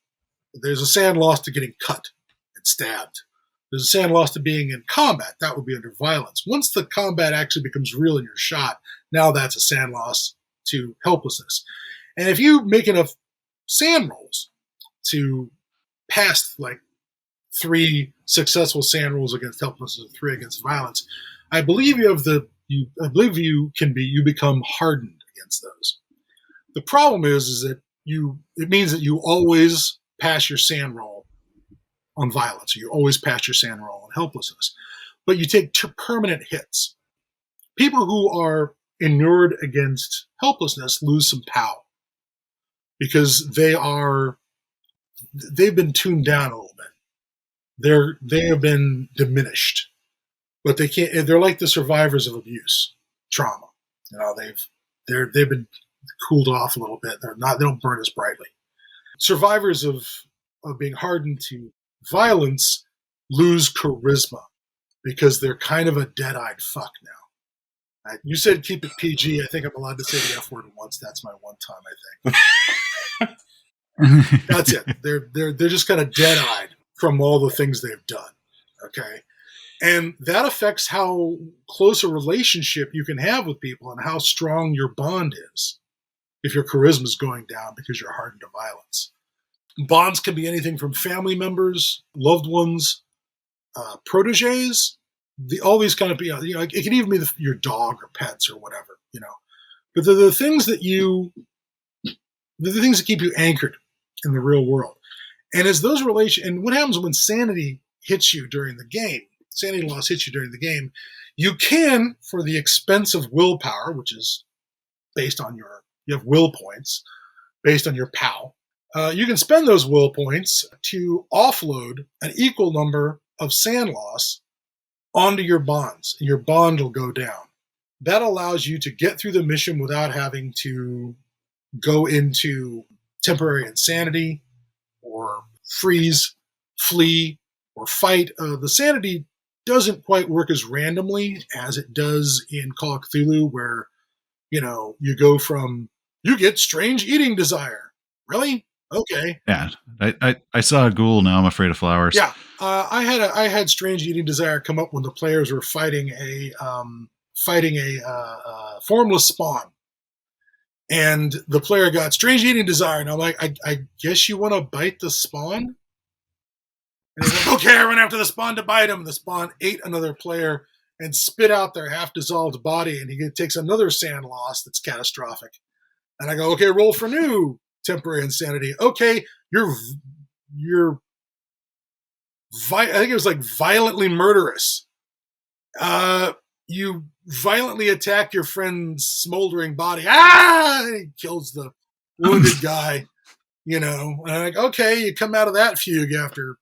[SPEAKER 3] There's a sand loss to getting cut and stabbed. There's a sand loss to being in combat. That would be under violence. Once the combat actually becomes real and you're shot, now that's a sand loss to helplessness. And if you make enough sand rolls to pass like 3 successful sand rolls against helplessness and 3 against violence, I believe you become hardened against those. The problem is that it means that you always pass your sand roll on violence. You always pass your sand roll on helplessness. But you take 2 permanent hits. People who are inured against helplessness lose some power because they've been tuned down a little bit. They have been diminished, but they can't. They're like the survivors of abuse, trauma. They've been cooled off a little bit. They don't burn as brightly. Survivors of being hardened to violence lose charisma. because they're kind of a dead-eyed fuck now. You said keep it PG. I think I'm allowed to say the F word once. That's my one time, I think. That's it. They're just kind of dead-eyed from all the things they've done. Okay. And that affects how close a relationship you can have with people and how strong your bond is if your charisma is going down because you're hardened to violence. Bonds can be anything from family members, loved ones, proteges, all these kind of people. You know, it can even be your dog or pets or whatever, you know. But they're the things that keep you anchored in the real world. And as those and what happens when sanity hits you during the game, sanity loss hits you during the game, you can, for the expense of willpower, which is based on you have will points based on your POW, you can spend those will points to offload an equal number of sand loss onto your bonds, and your bond will go down. That allows you to get through the mission without having to go into temporary insanity or freeze, flee, or fight. The sanity doesn't quite work as randomly as it does in Call of Cthulhu, where, you know, you go from, you get strange eating desire. Really? Okay.
[SPEAKER 1] Yeah, I saw a ghoul. Now I'm afraid of flowers.
[SPEAKER 3] Yeah, I had strange eating desire come up when the players were fighting a formless spawn, and the player got strange eating desire, and I'm like, I guess you want to bite the spawn. And he's like, okay, I went after the spawn to bite him. The spawn ate another player and spit out their half-dissolved body, and he takes another sand loss that's catastrophic. And I go, okay, roll for new temporary insanity. Okay, I think it was like violently murderous. You violently attack your friend's smoldering body. He kills the wounded guy, you know. And I'm like, okay, you come out of that fugue after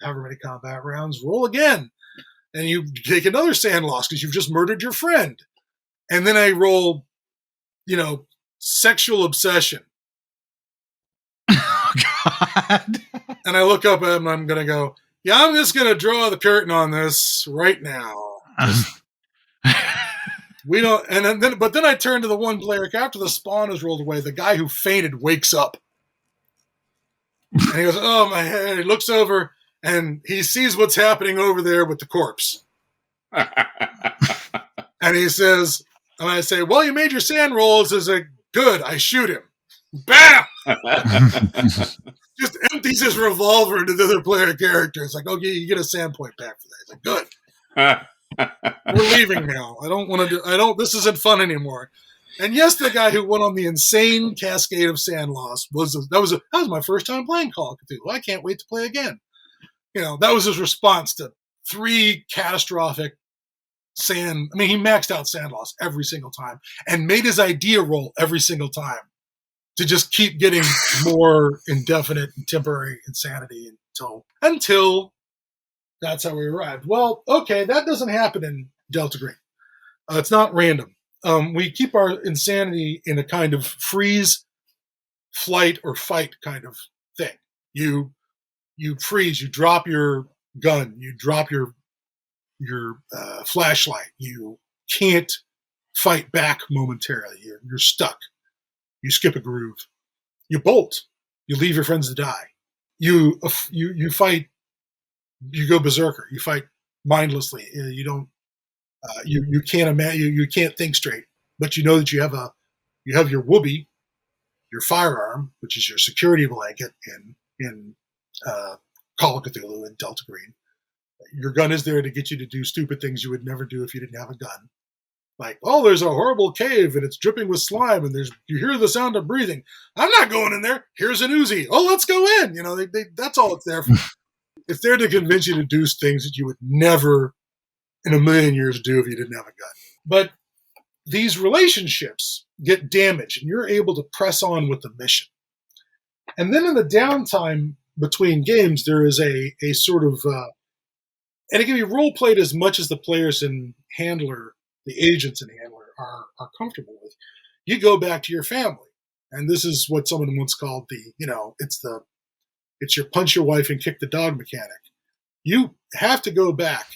[SPEAKER 3] however many combat rounds, roll again. And you take another sand loss because you've just murdered your friend. And then I roll, you know, sexual obsession.
[SPEAKER 1] Oh, God.
[SPEAKER 3] And I look up at him and I'm going to go, yeah, I'm just going to draw the curtain on this right now. We don't, but then I turn to the one player after the spawn is rolled away. The guy who fainted wakes up, and he goes, "Oh my head!" He looks over and he sees what's happening over there with the corpse, and he says, and I say, "Well, you made your sand rolls." Is like, good. I shoot him. Bam! Just empties his revolver into the other player character. It's like, okay, you get a sand point back for that. It's like, good. We're leaving now. I don't want to this isn't fun anymore. And yes, the guy who went on the insane cascade of sand loss that was my first time playing Call of Cthulhu. I can't wait to play again. You know, that was his response to 3 catastrophic sand. I mean, he maxed out sand loss every single time and made his idea roll every single time to just keep getting more indefinite and temporary insanity until that's how we arrived. Well, okay, that doesn't happen in Delta Green. It's not random. We keep our insanity in a kind of freeze, flight, or fight kind of thing. You freeze, you drop your gun, you drop your flashlight. You can't fight back momentarily. You're stuck. You skip a groove. You bolt. You leave your friends to die. You fight. You go berserker. You fight mindlessly. You don't. You can't you can't think straight. But you know that you have your whoopee, your firearm, which is your security blanket in Call of Cthulhu and Delta Green. Your gun is there to get you to do stupid things you would never do if you didn't have a gun. Like, oh, there's a horrible cave and it's dripping with slime and you hear the sound of breathing. I'm not going in there. Here's an Uzi. Oh, let's go in. You know, that's all it's there for. It's there to convince you to do things that you would never in a million years do if you didn't have a gun. But these relationships get damaged and you're able to press on with the mission. And then in the downtime between games, there is a sort of, and it can be role played as much as the players and handler, the agents and handler are comfortable with. You go back to your family. And this is what someone once called it's your punch your wife and kick the dog mechanic. You have to go back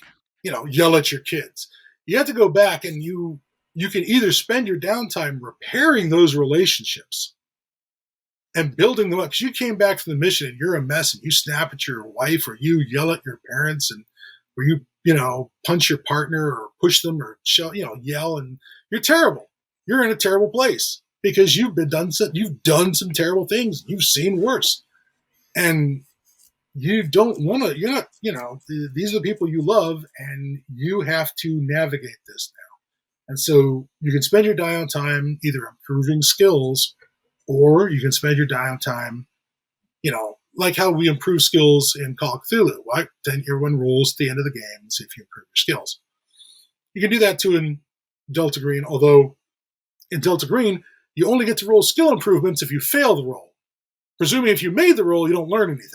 [SPEAKER 3] yell at your kids. You have to go back and you can either spend your downtime repairing those relationships and building them up. Because you came back from the mission and you're a mess and you snap at your wife or you yell at your parents or you punch your partner or push them or yell, and you're terrible. You're in a terrible place because you've done some terrible things. You've seen worse. And you don't want to, these are the people you love, and you have to navigate this now. And so you can spend your downtime either improving skills, or you can spend your downtime, like how we improve skills in Call of Cthulhu, right? Then everyone rolls at the end of the game and see if you improve your skills. You can do that too in Delta Green, although in Delta Green, you only get to roll skill improvements if you fail the roll. Presuming if you made the roll, you don't learn anything.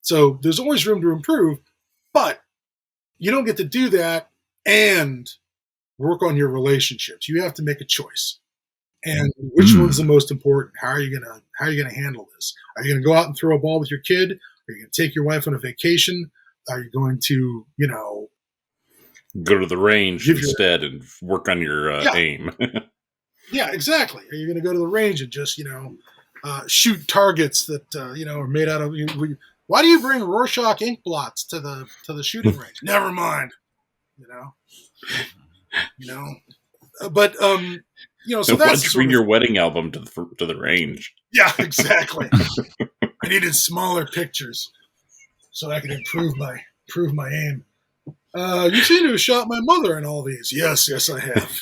[SPEAKER 3] So there's always room to improve, but you don't get to do that and work on your relationships. You have to make a choice. And which one's the most important? How are you gonna handle this? Are you gonna go out and throw a ball with your kid? Are you gonna take your wife on a vacation? Are you going to,
[SPEAKER 2] go to the range instead and work on your aim?
[SPEAKER 3] Yeah, exactly. Are you gonna go to the range and just shoot targets that are made out of? Why do you bring Rorschach ink blots to the shooting range? Never mind. But so
[SPEAKER 2] why
[SPEAKER 3] that's
[SPEAKER 2] don't you bring your wedding album to the range?
[SPEAKER 3] Yeah, exactly. I needed smaller pictures so I could improve my aim. You seem to have shot my mother in all these. Yes, I have.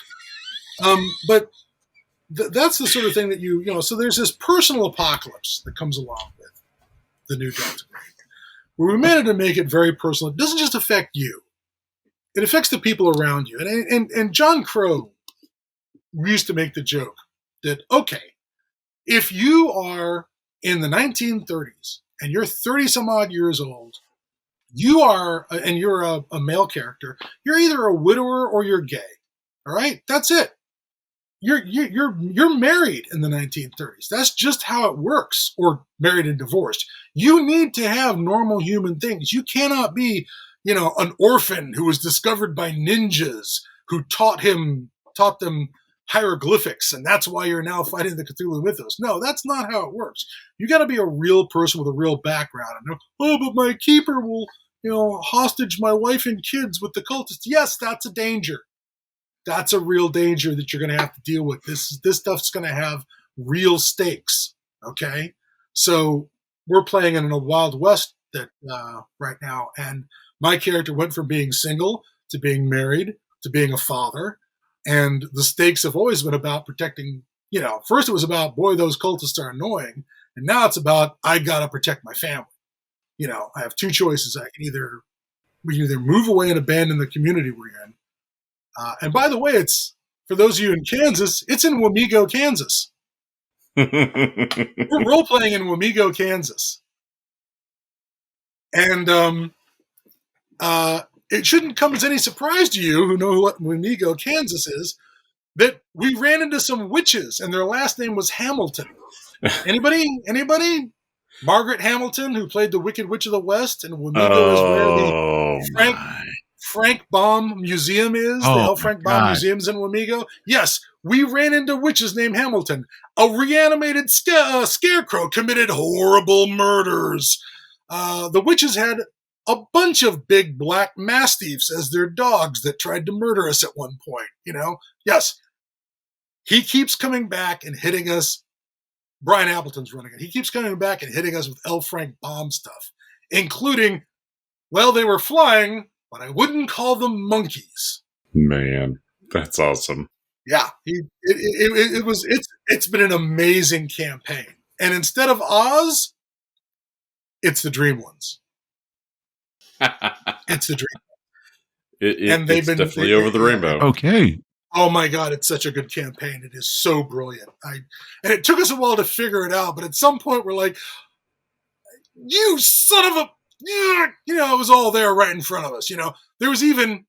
[SPEAKER 3] But that's the sort of thing that so there's this personal apocalypse that comes along with the new Delta Green, where we managed to make it very personal. It doesn't just affect you. It affects the people around you. And John Crow used to make the joke that, okay, if you are in the 1930s and you're 30 some odd years old, and you're a male character, you're either a widower or you're gay. All right? That's it. You're married in the 1930s. That's just how it works, or married and divorced. You need to have normal human things. You cannot be, an orphan who was discovered by ninjas who taught them hieroglyphics, and that's why you're now fighting the Cthulhu Mythos. No, that's not how it works. You got to be a real person with a real background. And but my keeper will, hostage my wife and kids with the cultists. Yes, that's a danger. That's a real danger that you're going to have to deal with. This stuff's going to have real stakes. Okay, so we're playing in a Wild West right now, and my character went from being single to being married to being a father. And the stakes have always been about protecting, first it was about, boy, those cultists are annoying. And now it's about, I got to protect my family. I have two choices. We can either move away and abandon the community we're in. And by the way, it's, for those of you in Kansas, it's in Wamego, Kansas. We're role-playing in Wamego, Kansas. And it shouldn't come as any surprise to you who know what Wamego, Kansas is, that we ran into some witches and their last name was Hamilton. Anybody? Margaret Hamilton, who played the Wicked Witch of the West, and Wamego is where the Frank Baum Museum is. The L. Frank Baum Museum's in Wamego. Yes, we ran into witches named Hamilton. A reanimated scarecrow committed horrible murders. The witches had a bunch of big black mastiffs as their dogs that tried to murder us at one point, Yes, he keeps coming back and hitting us. Brian Appleton's running it. He keeps coming back and hitting us with L. Frank Baum stuff, including, well, they were flying, but I wouldn't call them monkeys.
[SPEAKER 2] Man, that's awesome.
[SPEAKER 3] Yeah, it's been an amazing campaign. And instead of Oz, it's the Dream Ones. It's the Dream.
[SPEAKER 2] It's definitely over the rainbow.
[SPEAKER 1] Okay.
[SPEAKER 3] Oh my God, it's such a good campaign. It is so brilliant. And it took us a while to figure it out, but at some point we're like, you son of a, it was all there right in front of us. There was even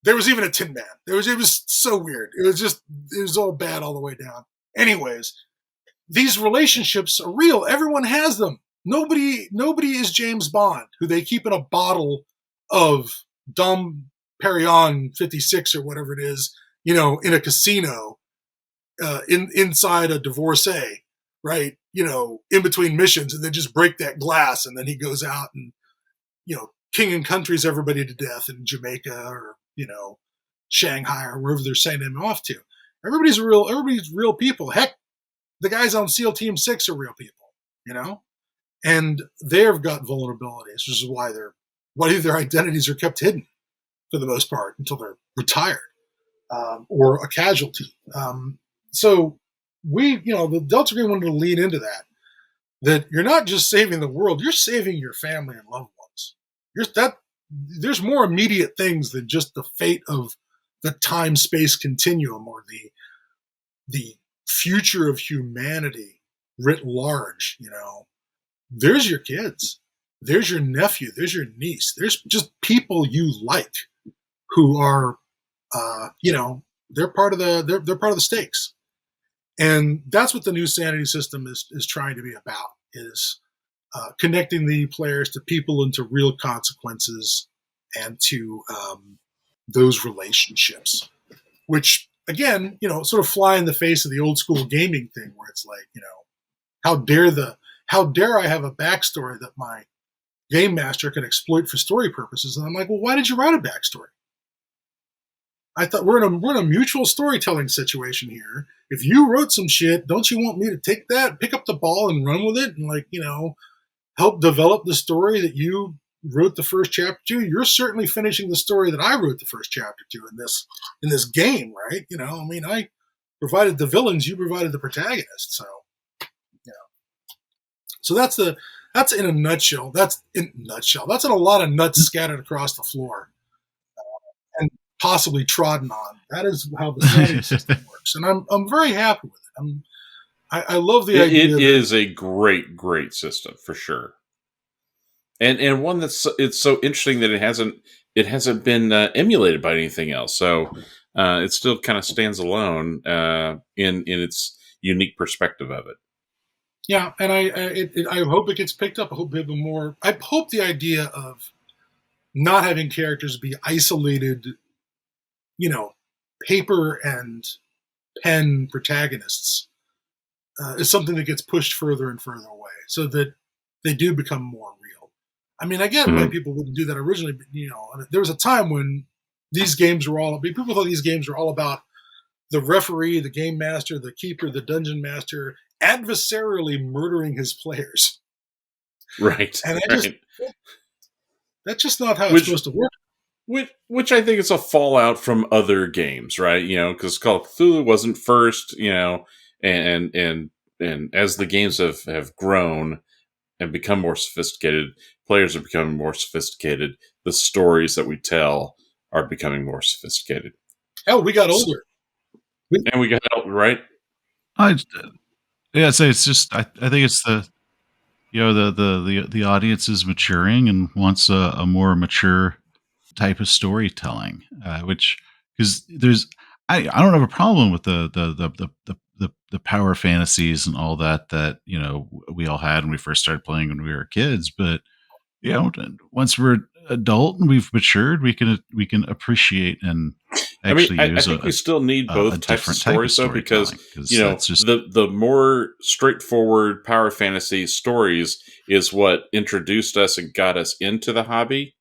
[SPEAKER 3] a Tin Man. It was so weird. It was all bad all the way down. Anyways, these relationships are real. Everyone has them. Nobody is James Bond, who they keep in a bottle of Dom Perignon 56 or whatever it is, in a casino, inside a divorcee, right? In between missions, and then just break that glass, and then he goes out and, king and countries everybody to death in Jamaica or, Shanghai or wherever they're sending him off to. Everybody's real people. Heck, the guys on SEAL Team 6 are real people, and they've got vulnerabilities, which is why their identities are kept hidden for the most part until they're retired, or a casualty. So the Delta Green wanted to lean into that you're not just saving the world, you're saving your family and loved ones. There's more immediate things than just the fate of the time-space continuum or the future of humanity writ large. There's your kids, there's your nephew, there's your niece, there's just people you like who are, they're part of the stakes. And that's what the new sanity system is trying to be about, is connecting the players to people and to real consequences and to those relationships, which, again, sort of fly in the face of the old school gaming thing where it's like, how dare I have a backstory that my game master can exploit for story purposes? And I'm like, well, why did you write a backstory? I thought we're in a mutual storytelling situation here. If you wrote some shit, don't you want me to take that, pick up the ball and run with it and help develop the story that you wrote the first chapter to? You're certainly finishing the story that I wrote the first chapter to in this game, right? I provided the villains, you provided the protagonist. So, so that's in a nutshell. That's in a lot of nuts scattered across the floor. And possibly trodden on. That is how the sanity system works, and I'm very happy with it. I love the idea.
[SPEAKER 2] It is a great system for sure, and one it's so interesting that it hasn't been emulated by anything else. So it still kind of stands alone in its unique perspective of it.
[SPEAKER 3] Yeah, and I hope it gets picked up. I hope the idea of not having characters be isolated, paper and pen protagonists is something that gets pushed further and further away so that they do become more real. I mean, I get why people wouldn't do that originally, but, there was a time when these games were people thought these games were all about the referee, the game master, the keeper, the dungeon master, adversarially murdering his players.
[SPEAKER 2] Right.
[SPEAKER 3] And that's just not how it's supposed to work.
[SPEAKER 2] Which I think is a fallout from other games, right? Because Call of Cthulhu wasn't first, and as the games have grown and become more sophisticated, players are becoming more sophisticated. The stories that we tell are becoming more sophisticated.
[SPEAKER 3] Hell, we got older.
[SPEAKER 2] And we got older, right?
[SPEAKER 1] So it's just I think it's the audience is maturing and wants a more mature type of storytelling, which because I don't have a problem with the power fantasies and all that we all had when we first started playing when we were kids, but once we're adult and we've matured, we can appreciate and actually
[SPEAKER 2] I think we still need both types of stories, though, because the more straightforward power fantasy stories is what introduced us and got us into the hobby.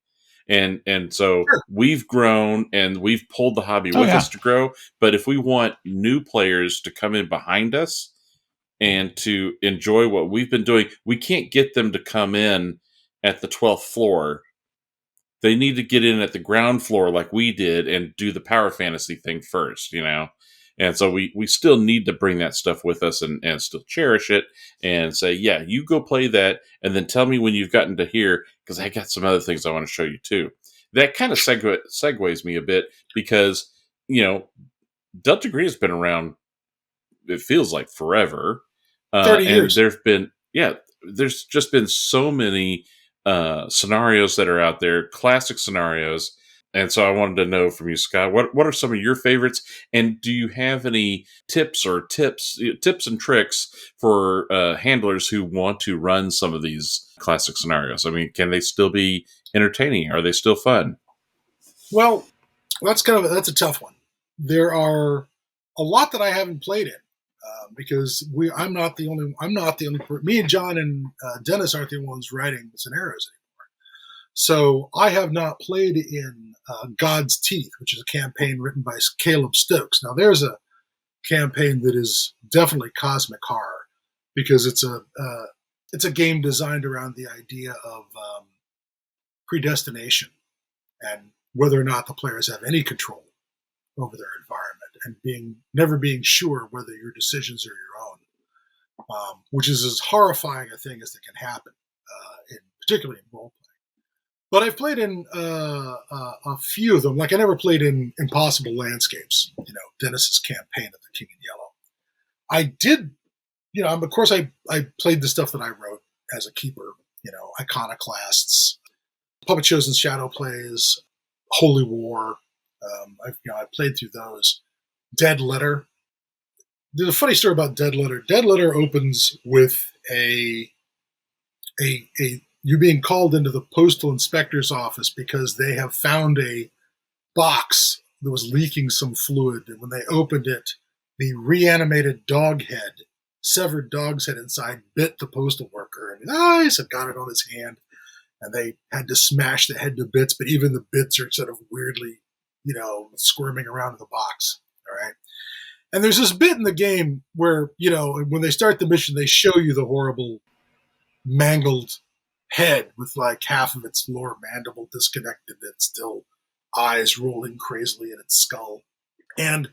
[SPEAKER 2] And so we've grown and we've pulled the hobby with us to grow. But if we want new players to come in behind us and to enjoy what we've been doing, we can't get them to come in at the 12th floor. They need to get in at the ground floor like we did and do the power fantasy thing first, And so we still need to bring that stuff with us and still cherish it and say, yeah, you go play that and then tell me when you've gotten to here, because I got some other things I want to show you too. That kind of segues me a bit because, Delta Green has been around, it feels like forever.
[SPEAKER 3] 30 years.
[SPEAKER 2] And there's just been so many scenarios that are out there, classic scenarios. And so I wanted to know from you, Scott, what are some of your favorites? And do you have any tips and tricks for handlers who want to run some of these classic scenarios? I mean, can they still be entertaining? Are they still fun?
[SPEAKER 3] Well, that's a tough one. There are a lot that I haven't played in because me and John and Dennis aren't the ones writing the scenarios anymore. So I have not played in God's Teeth, which is a campaign written by Caleb Stokes. Now there's a campaign that is definitely cosmic horror because it's a game designed around the idea of predestination and whether or not the players have any control over their environment and never being sure whether your decisions are your own, which is as horrifying a thing as that can happen, particularly in role playing. But I've played in a few of them. Like I never played in Impossible Landscapes, Dennis's campaign of the King in Yellow. I did, of course, I played the stuff that I wrote as a keeper, Iconoclasts, Puppet Shows and Shadow Plays, Holy War. I played through those. Dead Letter. There's a funny story about Dead Letter. Dead Letter opens with a you being called into the postal inspector's office because they have found a box that was leaking some fluid. And when they opened it, the reanimated severed dog's head inside bit the postal worker. And he got it on his hand. And they had to smash the head to bits, but even the bits are sort of weirdly, squirming around in the box. All right. And there's this bit in the game where, when they start the mission, they show you the horrible mangled head with like half of its lower mandible disconnected and still eyes rolling crazily in its skull. And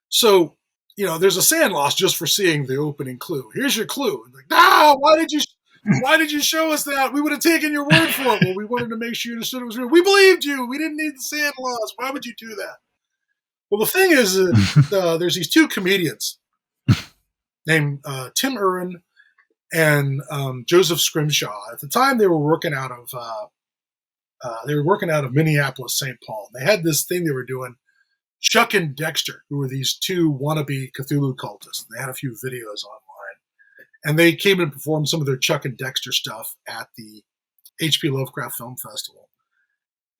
[SPEAKER 3] so, there's a sand loss just for seeing the opening clue. Here's your clue. And like, why did you show us that? We would have taken your word for it. Well, we wanted to make sure you understood it was real. We believed you. We didn't need the sand loss. Why would you do that? Well, the thing is, there's these two comedians named Tim Urban and Joseph Scrimshaw. At the time, they were working out of Minneapolis, St. Paul. They had this thing they were doing. Chuck and Dexter, who were these two wannabe Cthulhu cultists. They had a few videos online, and they came and performed some of their Chuck and Dexter stuff at the H.P. Lovecraft Film Festival.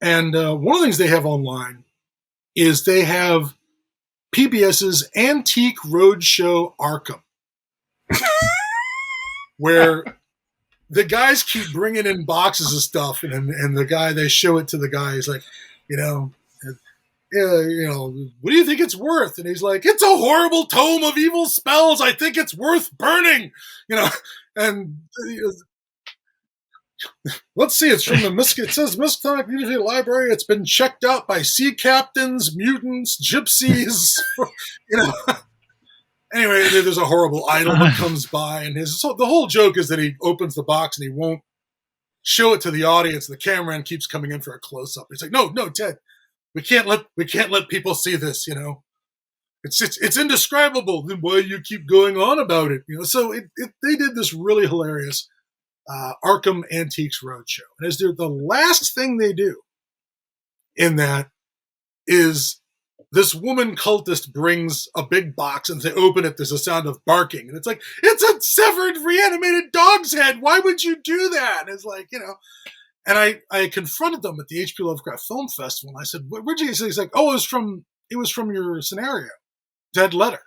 [SPEAKER 3] And one of the things they have online is they have PBS's Antique Roadshow Arkham, where the guys keep bringing in boxes of stuff, and the guy, they show it to the guy. He's like, what do you think it's worth? And he's like, it's a horrible tome of evil spells. I think it's worth burning, and let's see, it's from it says Miskatonic Community Library. It's been checked out by sea captains, mutants, gypsies, Anyway, there's a horrible idol that comes by, and the whole joke is that he opens the box and he won't show it to the audience. The cameraman keeps coming in for a close up. He's like, no, Ted, we can't let people see this. It's indescribable. Then why you keep going on about it? So they did this really hilarious Arkham Antiques Roadshow, and as the last thing they do in that is this woman cultist brings a big box, and as they open it, there's a sound of barking, and it's like, it's a severed, reanimated dog's head. Why would you do that? And it's like, and I confronted them at the H.P. Lovecraft Film Festival, and I said, where'd you say? He's like, oh, it was from your scenario, Dead Letter.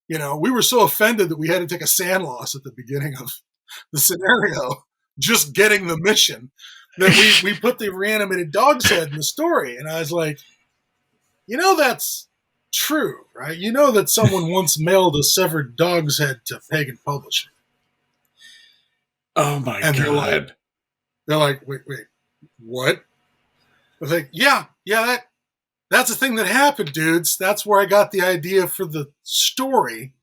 [SPEAKER 3] We were so offended that we had to take a sand loss at the beginning of the scenario, just getting the mission, that we put the reanimated dog's head in the story. And I was like, that's true, right? That someone once mailed a severed dog's head to Pagan Publishing.
[SPEAKER 2] Oh my God.
[SPEAKER 3] They're like, wait, what? I was like, yeah, that's a thing that happened, dudes. That's where I got the idea for the story.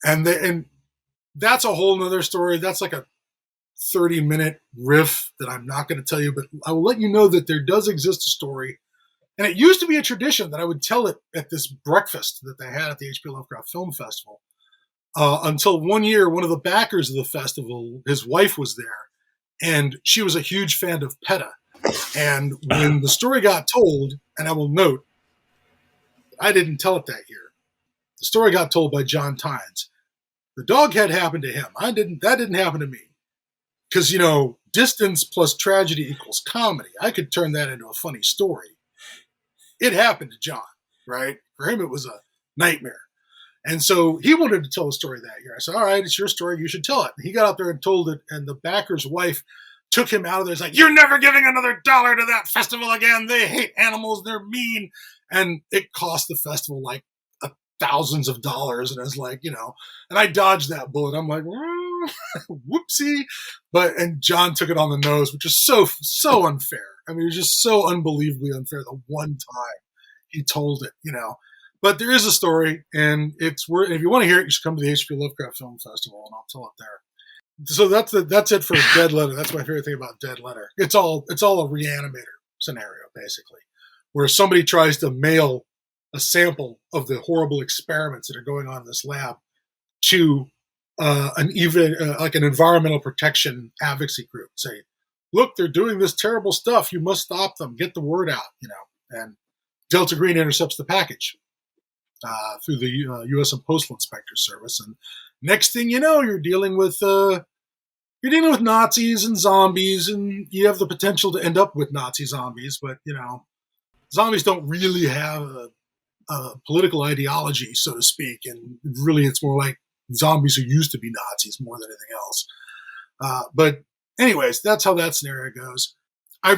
[SPEAKER 3] And that's a whole nother story. That's like a 30-minute riff that I'm not going to tell you, but I will let you know that there does exist a story. And it used to be a tradition that I would tell it at this breakfast that they had at the H.P. Lovecraft Film Festival. Until one year, one of the backers of the festival, his wife was there, and she was a huge fan of PETA. And when the story got told, and I will note, I didn't tell it that year. The story got told by John Tynes. The dog head happened to him. That didn't happen to me. Because, distance plus tragedy equals comedy. I could turn that into a funny story. it happened to John, right? For him, it was a nightmare. And so he wanted to tell a story that year. I said, all right, it's your story. You should tell it. And he got out there and told it. And the backer's wife took him out of there. It's like, you're never giving another $1 to that festival again. They hate animals. They're mean. And it cost the festival like thousands of dollars. And I was like, and I dodged that bullet. I'm like, whoopsie. And John took it on the nose, which is so unfair. I mean, it was just so unbelievably unfair the one time he told it, But there is a story, and it's worth. If you want to hear it, you should come to the HP Lovecraft Film Festival, and I'll tell it there. So that's it for Dead Letter. That's my favorite thing about Dead Letter. It's all a reanimator scenario, basically, where somebody tries to mail a sample of the horrible experiments that are going on in this lab to an environmental protection advocacy group. Say, look, they're doing this terrible stuff. You must stop them. Get the word out, And Delta Green intercepts the package through the U.S. Postal Inspector Service, and next thing you know, you're dealing with Nazis and zombies, and you have the potential to end up with Nazi zombies. But zombies don't really have a political ideology, so to speak, and really, it's more like zombies who used to be Nazis more than anything else. But anyways, that's how that scenario goes. I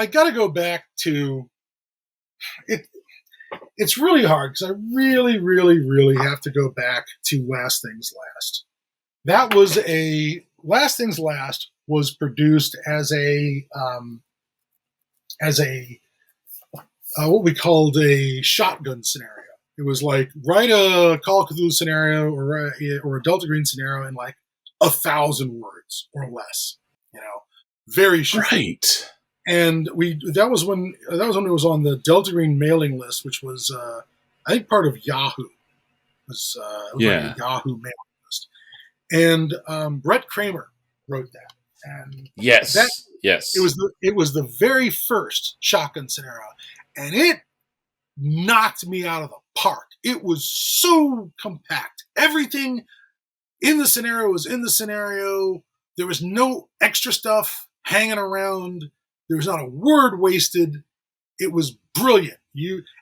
[SPEAKER 3] got to go back to it. It's really hard because I really, really, really have to go back to Last Things Last. That was Last Things Last was produced as a what we called a shotgun scenario. It was like write a Call of Cthulhu scenario or a Delta Green scenario in like 1,000 words or less. Very short.
[SPEAKER 2] Right.
[SPEAKER 3] And that was when it was on the Delta Green mailing list, which was I think part of Yahoo. It was like a Yahoo mailing list. And Brett Kramer wrote that. And
[SPEAKER 2] yes.
[SPEAKER 3] It was the very first shotgun scenario, and it knocked me out of the park. It was so compact. Everything in the scenario was in the scenario. There was no extra stuff hanging around. There was not a word wasted. It was brilliant.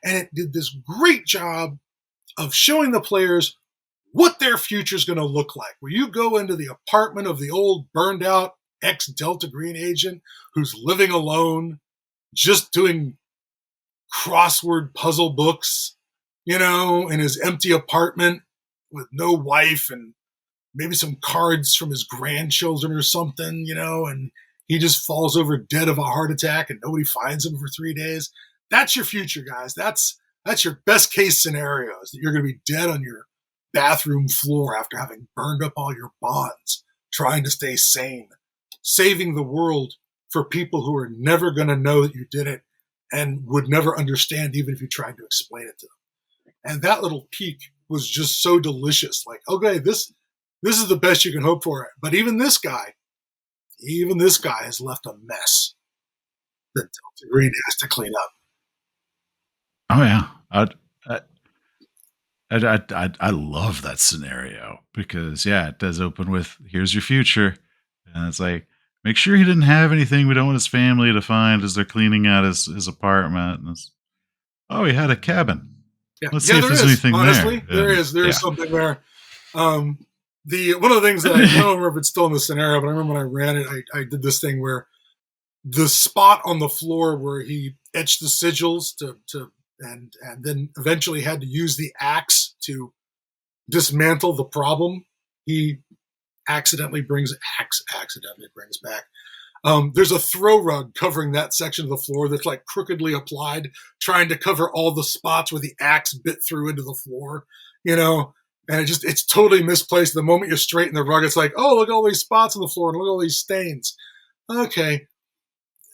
[SPEAKER 3] And it did this great job of showing the players what their future is going to look like. Where you go into the apartment of the old burned out ex-Delta Green agent who's living alone, just doing crossword puzzle books, in his empty apartment with no wife and maybe some cards from his grandchildren or something, and he just falls over dead of a heart attack and nobody finds him for 3 days. That's your future, guys. That's your best case scenario, is that you're going to be dead on your bathroom floor after having burned up all your bonds, trying to stay sane, saving the world for people who are never going to know that you did it and would never understand even if you tried to explain it to them. And that little peek was just so delicious. Like, okay, this is the best you can hope for. But even this guy has left a mess that Delta Green has to clean up.
[SPEAKER 1] Oh yeah, I love that scenario because it does open with here's your future, and it's like make sure he didn't have anything we don't want his family to find as they're cleaning out his apartment. And he had a cabin.
[SPEAKER 3] Yeah.
[SPEAKER 1] Let's see if there's anything
[SPEAKER 3] honestly,
[SPEAKER 1] there.
[SPEAKER 3] There is something there. One of the things that I don't remember if it's still in the scenario, but I remember when I ran it, I did this thing where the spot on the floor where he etched the sigils and then eventually had to use the axe to dismantle the problem, he accidentally brings back. There's a throw rug covering that section of the floor that's like crookedly applied, trying to cover all the spots where the axe bit through into the floor, and it's totally misplaced. The moment you straighten the rug, it's like, oh, look at all these spots on the floor and look at all these stains. Okay.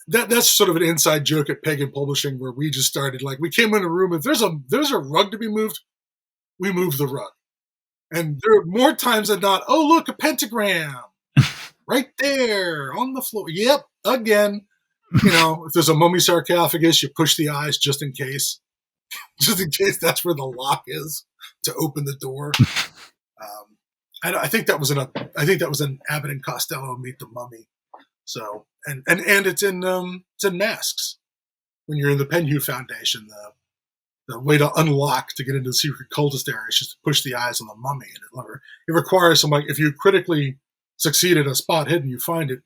[SPEAKER 3] That's sort of an inside joke at Pagan Publishing where we just started, like, we came in a room, if there's a rug to be moved, we move the rug. And there are more times than not, oh, look, a pentagram right there on the floor. Yep, again. If there's a mummy sarcophagus, you push the eyes just in case that's where the lock is to open the door. I think that was an Abbott and Costello Meet the Mummy. So and it's in Masks. when you're in the Penhew Foundation, the way to unlock to get into the secret cultist area is just to push the eyes on the mummy. And it requires some, like, if you critically succeed at a spot hidden, you find it.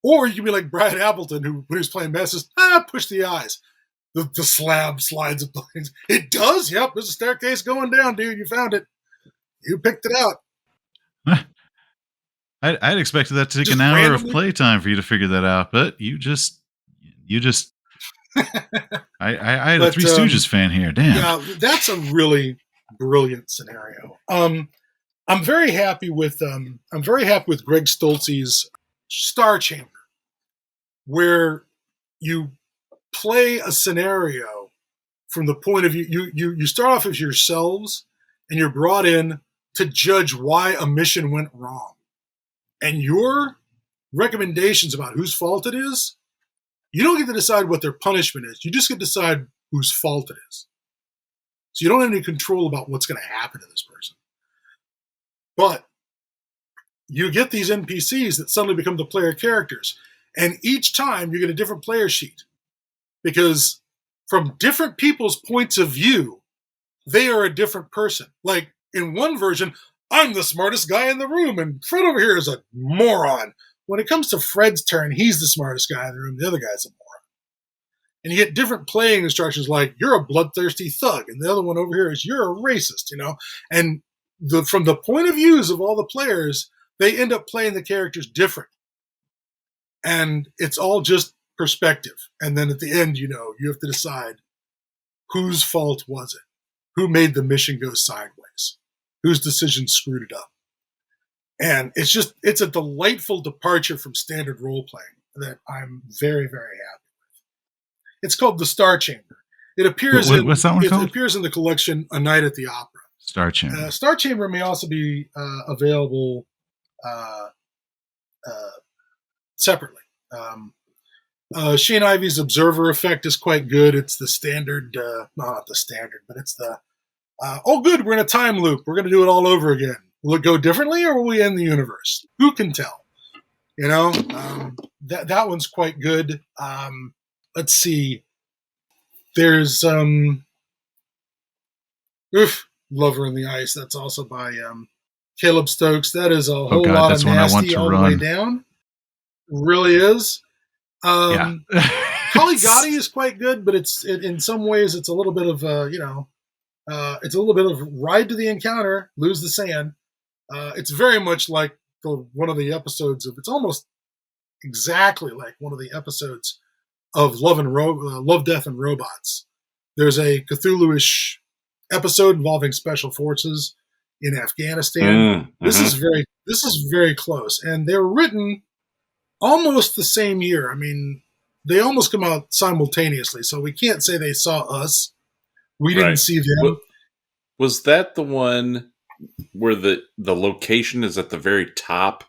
[SPEAKER 3] Or you can be like Brad Appleton, who, when he was playing messes, push the eyes. The slab slides and planes. It does? Yep, there's a staircase going down, dude. You found it. You picked it out.
[SPEAKER 1] I'd expected that to take an hour of playtime for you to figure that out, but you just I had a Three Stooges fan here. Damn.
[SPEAKER 3] Yeah, that's a really brilliant scenario. I'm very happy with Greg Stolze's Star Chamber, where you play a scenario from the point of view. You start off as yourselves, and you're brought in to judge why a mission went wrong. And your recommendations about whose fault it is, you don't get to decide what their punishment is. You just get to decide whose fault it is. So you don't have any control about what's going to happen to this person. But you get these NPCs that suddenly become the player characters. And each time you get a different player sheet. Because from different people's points of view, they are a different person. Like in one version, I'm the smartest guy in the room, and Fred over here is a moron. When it comes to Fred's turn, he's the smartest guy in the room. The other guy's a moron. And you get different playing instructions like, you're a bloodthirsty thug, and the other one over here is, you're a racist, And from the point of views of all the players, they end up playing the characters different. And it's all just perspective. And then at the end, you have to decide whose fault was it? Who made the mission go sideways? Whose decision screwed it up? And it's a delightful departure from standard role-playing that I'm very, very happy with. It's called the Star Chamber. It appears
[SPEAKER 1] what's that one called?
[SPEAKER 3] It appears in the collection A Night at the Opera.
[SPEAKER 1] Star Chamber.
[SPEAKER 3] Star Chamber may also be available separately. Shane Ivey's Observer effect is quite good. It's the standard, not the standard, but it's the, oh good, we're in a time loop. We're going to do it all over again. Will it go differently, or will we end the universe? Who can tell? That one's quite good. Let's see. There's Lover in the Ice. That's also by Caleb Stokes. That is a whole lot of nasty all the way down. It really is. Kali Gotti is quite good, but in some ways it's a little bit of it's a little bit of ride to the encounter, lose the sand. It's very much like one of the episodes of. It's almost exactly like one of the episodes of Love, Death, and Robots. There's a Cthulhu-ish episode involving special forces in Afghanistan. This is very close, and they were written almost the same year. I mean, they almost come out simultaneously, so we can't say they saw us. We didn't see them.
[SPEAKER 2] Was that the one where the location is at the very top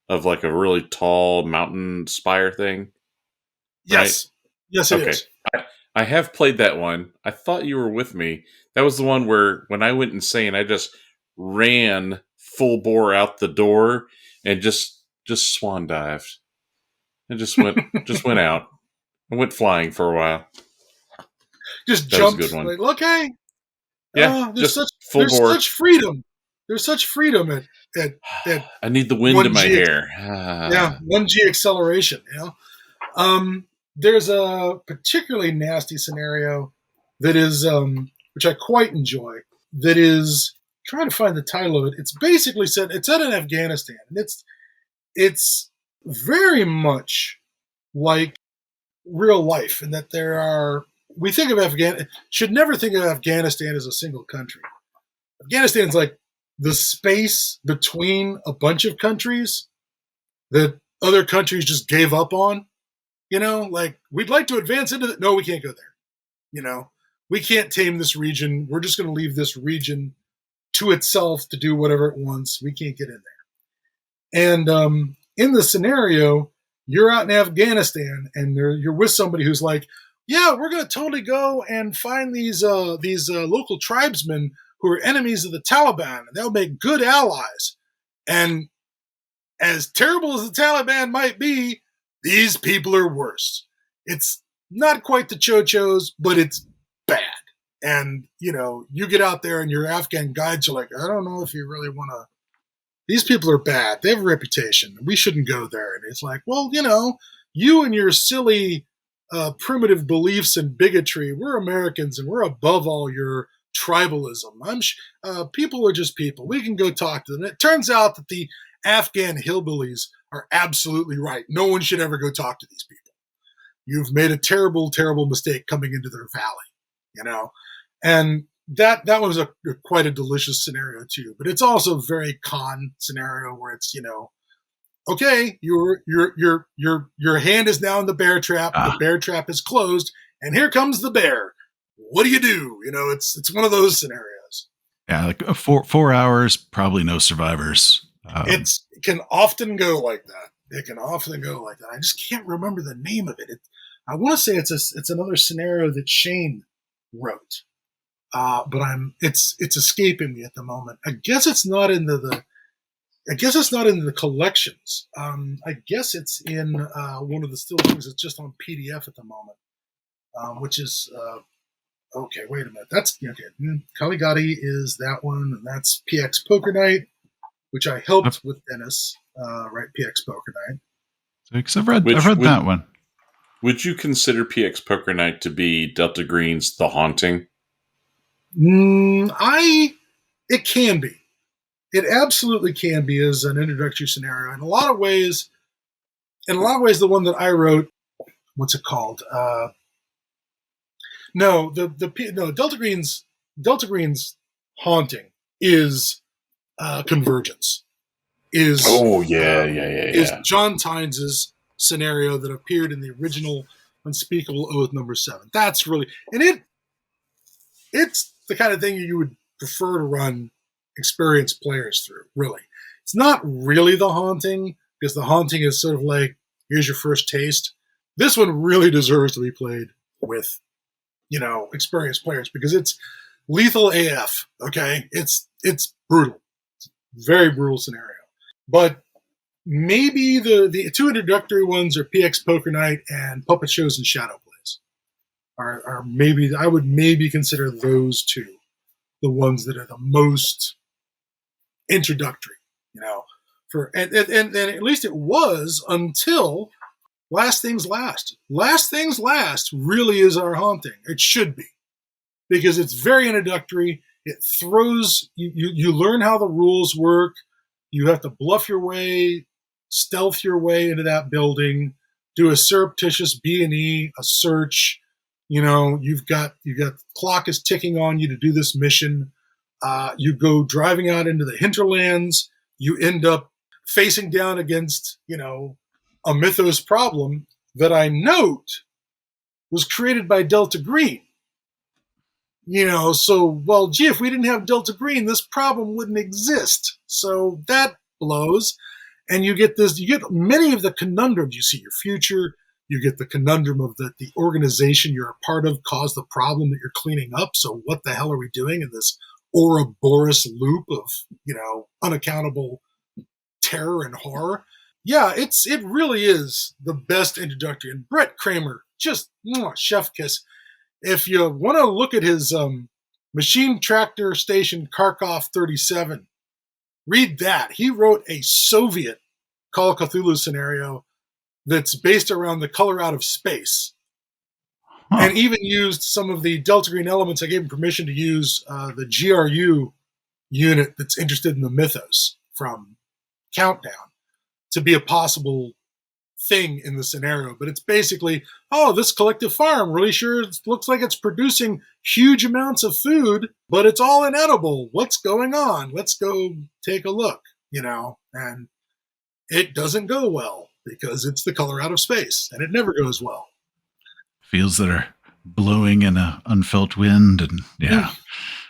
[SPEAKER 2] of like a really tall mountain spire thing?
[SPEAKER 3] Yes. Right? Yes, it is.
[SPEAKER 2] I have played that one. I thought you were with me. That was the one where when I went insane, I just ran full bore out the door and just swan dived. And just went out. I went flying for a while.
[SPEAKER 3] Just jumped. Good one. Like, okay.
[SPEAKER 2] Yeah,
[SPEAKER 3] there's such freedom. There's such freedom at
[SPEAKER 2] I need the wind in my hair.
[SPEAKER 3] 1G acceleration. There's a particularly nasty scenario that is, which I quite enjoy. That is, trying to find the title of it. It's basically set. It's set in Afghanistan, and it's very much like real life, in that we think of should never think of Afghanistan as a single country. Afghanistan's like the space between a bunch of countries that other countries just gave up on. Like, we'd like to advance into no, we can't go there. We can't tame this region. We're just going to leave this region to itself to do whatever it wants. We can't get in there. And in the scenario, you're out in Afghanistan, and you're with somebody who's like, yeah, we're going to totally go and find these local tribesmen who are enemies of the Taliban, and they'll make good allies. And as terrible as the Taliban might be, these people are worse. It's not quite the chochos, but it's bad. And, you get out there and your Afghan guides are like, I don't know if you really want to. These people are bad. They have a reputation. We shouldn't go there. And it's like, well, you and your silly primitive beliefs and bigotry, we're Americans and we're above all your tribalism. People are just people. We can go talk to them. It turns out that the Afghan hillbillies are absolutely right. No one should ever go talk to these people. You've made a terrible, terrible mistake coming into their valley, And that was quite a delicious scenario too. But it's also a very con scenario where it's, okay, your hand is now in the bear trap. The bear trap is closed, and here comes the bear. What do you do? It's one of those scenarios.
[SPEAKER 1] Yeah, like 4 hours, probably no survivors.
[SPEAKER 3] It can often go like that. I just can't remember the name of it. I want to say it's another scenario that Shane wrote, but it's escaping me at the moment. I guess it's not in the collections. I guess it's in one of the still things that's just on PDF at the moment, which is okay. Wait a minute, that's okay. Caligari is that one, and that's PX Poker Night, which I helped with Dennis write PX Poker Night.
[SPEAKER 1] Because I've read that one.
[SPEAKER 2] Would you consider PX Poker Night to be Delta Green's The Haunting?
[SPEAKER 3] It can be. It absolutely can be as an introductory scenario. In a lot of ways, the one that I wrote, what's it called? Delta Green's Haunting is Convergence. Is John Tynes' scenario that appeared in the original Unspeakable Oath number 7. That's really, and it's the kind of thing you would prefer to run experienced players through, really. It's not really The Haunting, because The Haunting is sort of like, here's your first taste. This one really deserves to be played with, experienced players, because it's lethal AF, okay? It's brutal. It's a very brutal scenario. But maybe the two introductory ones are PX Poker Night and Puppet Shows and Shadow Plays. Are maybe, I would maybe consider those two the ones that are the most introductory, and at least it was until Last Things Last. Last Things Last really is our Haunting. It should be, because it's very introductory. It throws, you learn how the rules work. You have to bluff your way, stealth your way into that building, do a surreptitious B&E, a search. You've got the clock is ticking on you to do this mission. You go driving out into the hinterlands. You end up facing down against, a Mythos problem that I note was created by Delta Green. If we didn't have Delta Green, this problem wouldn't exist. So that blows. And you get many of the conundrums. You see your future. You get the conundrum of the organization you're a part of caused the problem that you're cleaning up. So what the hell are we doing in this Ouroboros loop of, unaccountable terror and horror? Yeah, it really is the best introductory. And Brett Kramer, just chef kiss. If you want to look at his Machine Tractor Station Kharkov 37, read that. He wrote a Soviet Call of Cthulhu scenario that's based around the color out of space. Huh. And even used some of the Delta Green elements. I gave him permission to use the GRU unit that's interested in the Mythos from Countdown to be a possible thing in the scenario. But it's basically, this collective farm really sure looks like it's producing huge amounts of food, but it's all inedible. What's going on? Let's go take a look, and it doesn't go well because it's the color out of space, and it never goes well.
[SPEAKER 1] Fields that are blowing in an unfelt wind, and yeah.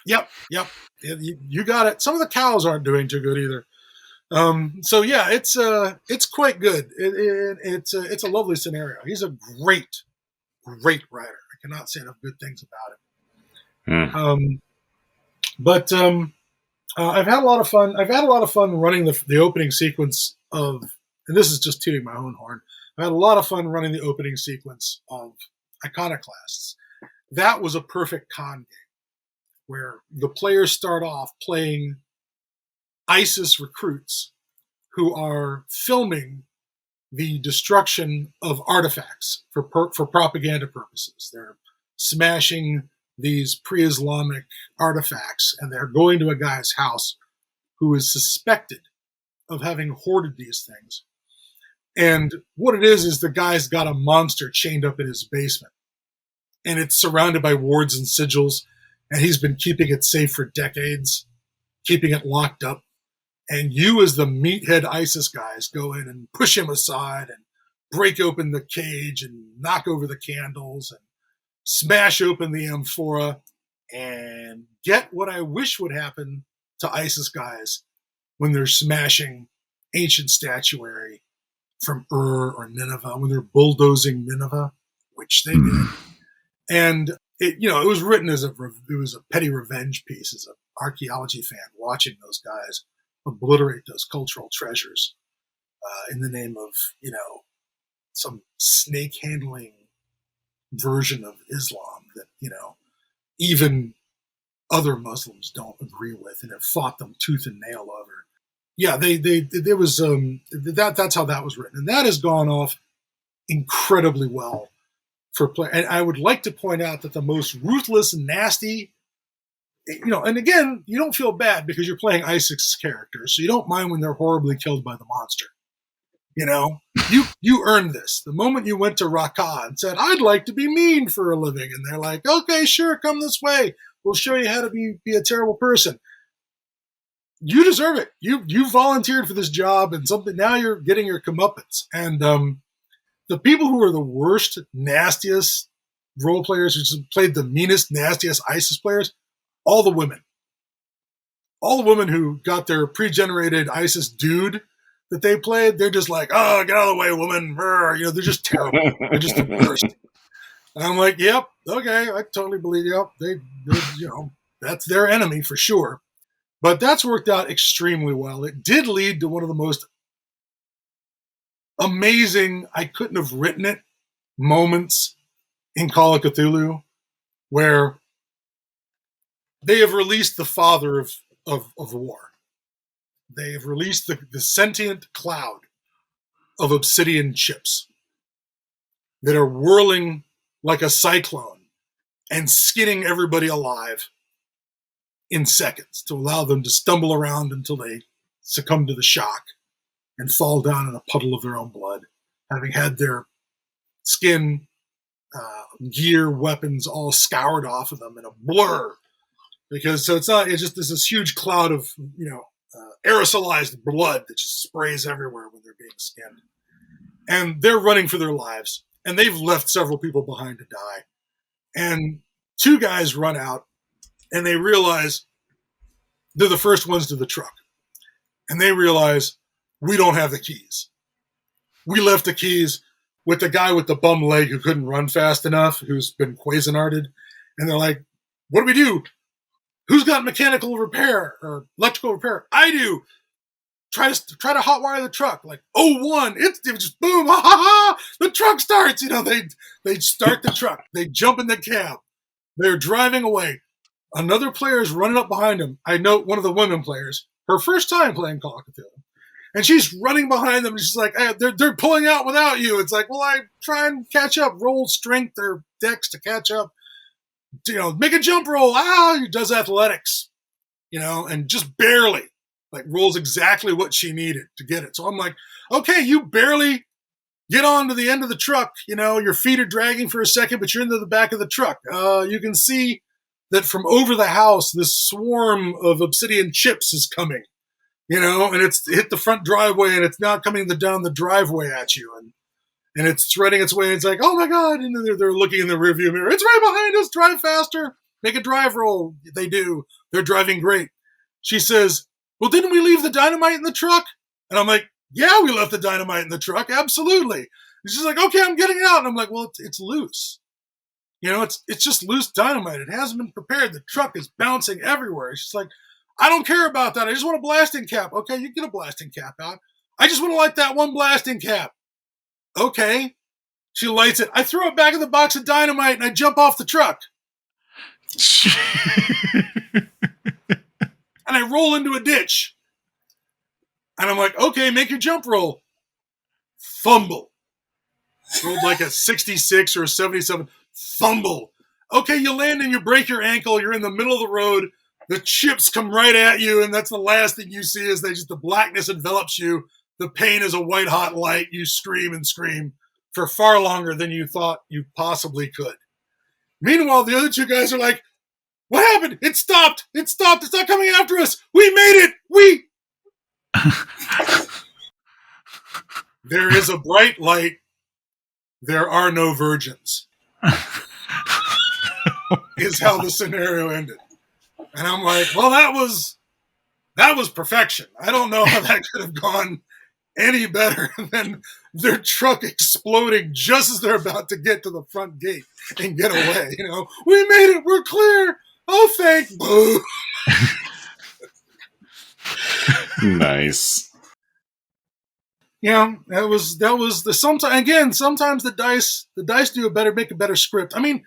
[SPEAKER 3] Yep. You got it. Some of the cows aren't doing too good either. It's quite good. It's a lovely scenario. He's a great writer. I cannot say enough good things about him. I've had a lot of fun. I've had a lot of fun running the opening sequence of, and this is just tooting my own horn. I had a lot of fun running the opening sequence of iconoclasts. That was a perfect con game where the players start off playing ISIS recruits who are filming the destruction of artifacts for propaganda purposes. They're smashing these pre-Islamic artifacts, and they're going to a guy's house who is suspected of having hoarded these things. And what it is the guy's got a monster chained up in his basement, and it's surrounded by wards and sigils, and he's been keeping it safe for decades, keeping it locked up. And you, as the meathead ISIS guys, go in and push him aside and break open the cage and knock over the candles and smash open the amphora and get what I wish would happen to ISIS guys when they're smashing ancient statuary from Ur or Nineveh, when they're bulldozing Nineveh, which they did. And it was written as it was a petty revenge piece, as an archaeology fan watching those guys obliterate those cultural treasures in the name of, some snake handling version of Islam that, even other Muslims don't agree with and have fought them tooth and nail over. Yeah, there was that's how that was written, and that has gone off incredibly well for play. And I would like to point out that the most ruthless, nasty, and again, you don't feel bad because you're playing ISIS characters, so you don't mind when they're horribly killed by the monster. You earned this. The moment you went to Raqqa and said, "I'd like to be mean for a living," and they're like, "Okay, sure, come this way. We'll show you how to be a terrible person." You deserve it. You volunteered for this job, and now you're getting your comeuppance. And the people who are the worst, nastiest role players, who just played the meanest, nastiest ISIS players, all the women who got their pre-generated ISIS dude that they played, they're just like, "Oh, get out of the way, woman." They're just terrible. They're just the worst. And I'm like, "Yep, okay, I totally believe you. They that's their enemy for sure." But that's worked out extremely well. It did lead to one of the most amazing, I couldn't have written it, moments in Call of Cthulhu, where they have released the father of war. They have released the sentient cloud of obsidian chips that are whirling like a cyclone and skinning everybody alive in seconds to allow them to stumble around until they succumb to the shock and fall down in a puddle of their own blood, having had their skin, gear, weapons all scoured off of them in a blur. It's just this huge cloud of, aerosolized blood that just sprays everywhere when they're being skinned. And they're running for their lives, and they've left several people behind to die. And two guys run out, and they realize they're the first ones to the truck. And they realize, we don't have the keys. We left the keys with the guy with the bum leg who couldn't run fast enough, who's been Cuisinarted. And they're like, "What do we do? Who's got mechanical repair or electrical repair?" "I do." Try to hotwire the truck. Like, "Oh, one, it just boom, ha ha ha, the truck starts." They start the truck. They jump in the cab. They're driving away. Another player is running up behind them. I know one of the women players, her first time playing Call of Cthulhu, and she's running behind them. And she's like, "Hey, they're pulling out without you." It's like, well, I try and catch up, roll strength or dex to catch up. Make a jump roll. He does athletics, and just barely, rolls exactly what she needed to get it. So I'm like, okay, you barely get on to the end of the truck. Your feet are dragging for a second, but you're into the back of the truck. You can see that from over the house, this swarm of obsidian chips is coming, and it's hit the front driveway, and it's now coming down the driveway at you. And it's threading its way. And it's like, "Oh my God." And they're looking in the rearview mirror. "It's right behind us. Drive faster. Make a drive roll." They do. They're driving great. She says, "Well, didn't we leave the dynamite in the truck?" And I'm like, "Yeah, we left the dynamite in the truck. Absolutely." And she's like, "Okay, I'm getting it out." And I'm like, "Well, it's loose. It's just loose dynamite. It hasn't been prepared. The truck is bouncing everywhere." She's like, "I don't care about that. I just want a blasting cap." "Okay, you get a blasting cap out." "I just want to light that one blasting cap." "Okay." She lights it. I throw it back in the box of dynamite and I jump off the truck. And I roll into a ditch. And I'm like, okay, make your jump roll. Fumble. Rolled like a 66 or a 77. Fumble. Okay, you land and you break your ankle. You're in the middle of the road. The chips come right at you, and that's the last thing you see is the blackness envelops you. The pain is a white-hot light. You scream and scream for far longer than you thought you possibly could. Meanwhile, the other two guys are like, what happened? It stopped. It stopped. It's not coming after us. We made it. There is a bright light. There are no virgins. Is how the scenario ended. And I'm like, well, that was perfection. I don't know how that could have gone any better than their truck exploding just as they're about to get to the front gate and get away. We made it. We're clear. Oh, thank boo.
[SPEAKER 2] Nice.
[SPEAKER 3] Yeah, that was the sometimes the dice make a better script. I mean,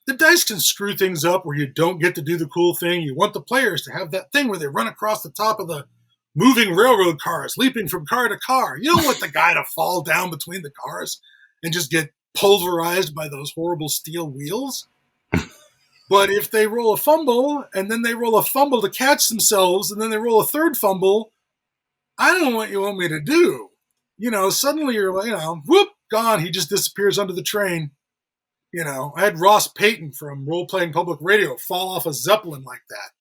[SPEAKER 3] the dice can screw things up where you don't get to do the cool thing. You want the players to have that thing where they run across the top of the moving railroad cars, leaping from car to car. You don't want the guy to fall down between the cars and just get pulverized by those horrible steel wheels. But if they roll a fumble, and then they roll a fumble to catch themselves, and then they roll a third fumble, I don't know what you want me to do. Suddenly you're like, whoop, gone. He just disappears under the train. I had Ross Payton from Role-Playing Public Radio fall off a Zeppelin like that,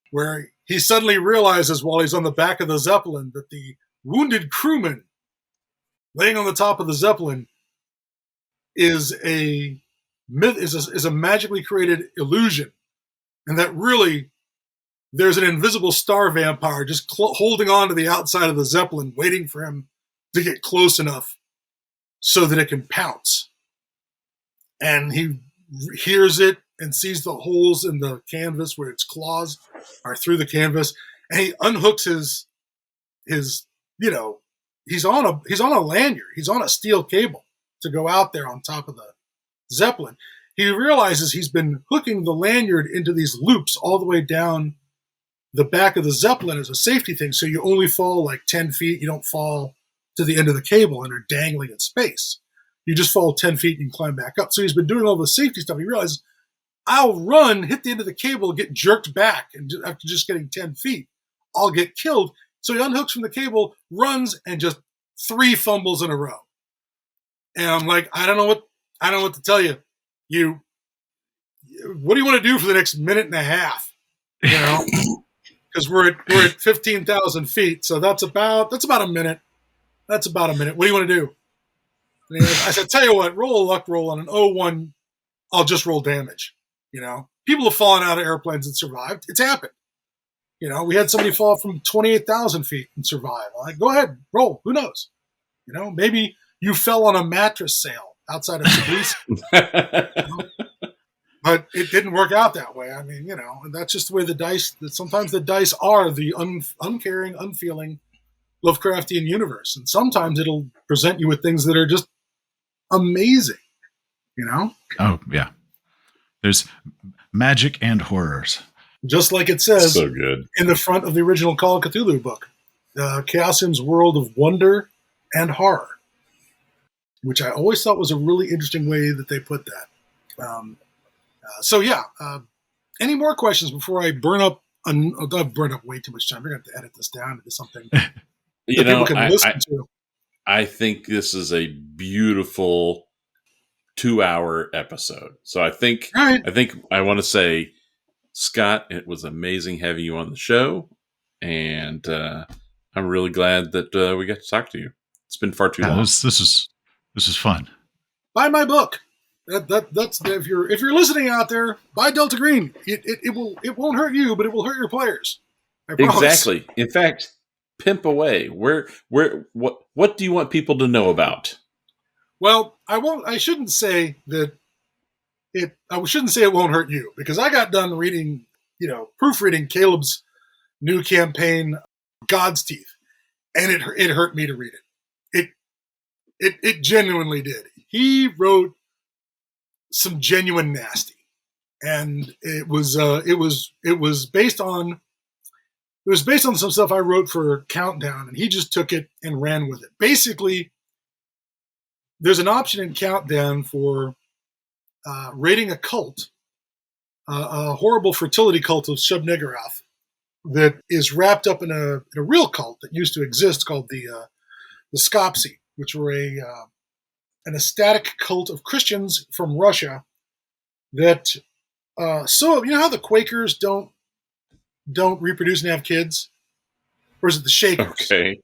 [SPEAKER 3] where he suddenly realizes while he's on the back of the Zeppelin that the wounded crewman laying on the top of the Zeppelin is a magically created illusion, and that really there's an invisible star vampire just holding on to the outside of the Zeppelin, waiting for him to get close enough so that it can pounce. And he hears it and sees the holes in the canvas where its claws are through the canvas, and he unhooks his he's on a lanyard, he's on a steel cable to go out there on top of the Zeppelin. He realizes he's been hooking the lanyard into these loops all the way down the back of the Zeppelin as a safety thing, so you only fall like 10 feet. You don't fall to the end of the cable and are dangling in space. You just fall 10 feet and climb back up. So he's been doing all the safety stuff. He realizes, I'll run, hit the end of the cable, get jerked back, and after just getting 10 feet, I'll get killed. So he unhooks from the cable, runs, and just 3 fumbles in a row. And I'm like, I don't know what to tell you. What do you want to do for the next minute and a half? Because we're at 15,000 feet, so that's about a minute. That's about a minute. What do you want to do? And I said, tell you what, roll a luck roll on an 0-1. I'll just roll damage. People have fallen out of airplanes and survived. It's happened. We had somebody fall from 28,000 feet and survive. I'm like, go ahead, roll. Who knows? Maybe you fell on a mattress sale outside of Tbilisi. But it didn't work out that way. I mean, and that's just the way the dice. Sometimes the dice are the uncaring, unfeeling Lovecraftian universe, and sometimes it'll present you with things that are just amazing. Oh
[SPEAKER 1] yeah, there's magic and horrors,
[SPEAKER 3] just like it says
[SPEAKER 2] so good
[SPEAKER 3] in the front of the original Call of Cthulhu book, Chaosium's world of wonder and horror, which I always thought was a really interesting way that they put that. Any more questions before I burn up? I've burned up way too much time. We're going to have to edit this down into something that people can listen to.
[SPEAKER 2] I think this is a beautiful 2-hour episode. So I think I want to say, Scott, it was amazing having you on the show, and I'm really glad that we got to talk to you. It's been far too long.
[SPEAKER 1] This is fun.
[SPEAKER 3] Buy my book. That's if you're listening out there, buy Delta Green. It won't hurt you, but it will hurt your players. I promise.
[SPEAKER 2] Exactly. In fact, pimp away. What do you want people to know about?
[SPEAKER 3] Well, I shouldn't say that it. I shouldn't say it won't hurt you, because I got done reading, proofreading Caleb's new campaign, God's Teeth, and it hurt me to read it. It genuinely did. He wrote some genuine nasty, and it was based on some stuff I wrote for Countdown, and he just took it and ran with it. Basically, there's an option in Countdown for raiding a cult, a horrible fertility cult of Shub-Niggurath that is wrapped up in a real cult that used to exist called the Skopsi, which were an ecstatic cult of Christians from Russia that so you know how the Quakers don't reproduce and have kids? Or is it the Shakers?
[SPEAKER 2] Okay.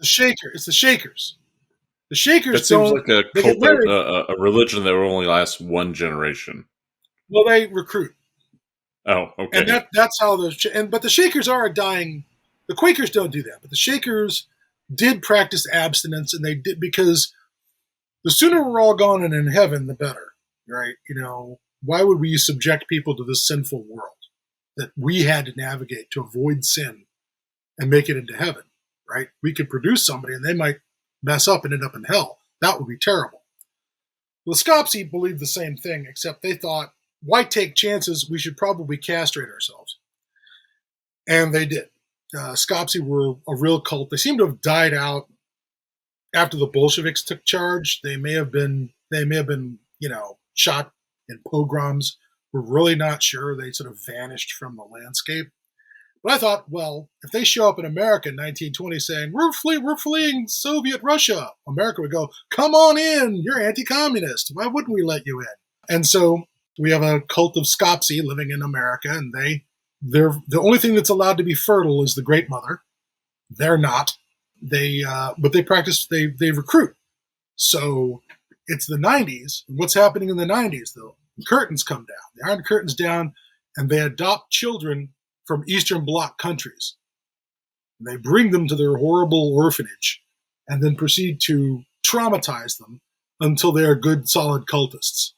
[SPEAKER 3] It's the Shakers. The Shakers
[SPEAKER 2] That seems like a
[SPEAKER 3] they
[SPEAKER 2] cult,
[SPEAKER 3] get married.
[SPEAKER 2] a religion that will only last one generation.
[SPEAKER 3] Well, they recruit.
[SPEAKER 2] Oh, okay.
[SPEAKER 3] And that's how but the Shakers are dying. The Quakers don't do that, but the Shakers did practice abstinence, and they did because the sooner we're all gone and in heaven, the better, right? You know, why would we subject people to this sinful world that we had to navigate to avoid sin and make it into heaven, right? We could produce somebody and they might mess up and end up in hell. That would be terrible. The Skopsi believed the same thing, except they thought, why take chances? We should probably castrate ourselves. And they did. Skopsi were a real cult. They seem to have died out after the Bolsheviks took charge. They may have been, you know, shot in pogroms. We're really not sure. They sort of vanished from the landscape. But I thought, well, if they show up in America in 1920 saying, we're fleeing Soviet Russia, America would go, come on in, you're anti-communist. Why wouldn't we let you in? And so we have a cult of Skopsi living in America, and they're the only thing that's allowed to be fertile is the Great Mother. They're not. But they practice, they recruit. So it's the 90s. What's happening in the 90s, though? The curtains come down. The Iron Curtain's down, and they adopt children from Eastern Bloc countries. And they bring them to their horrible orphanage and then proceed to traumatize them until they are good, solid cultists.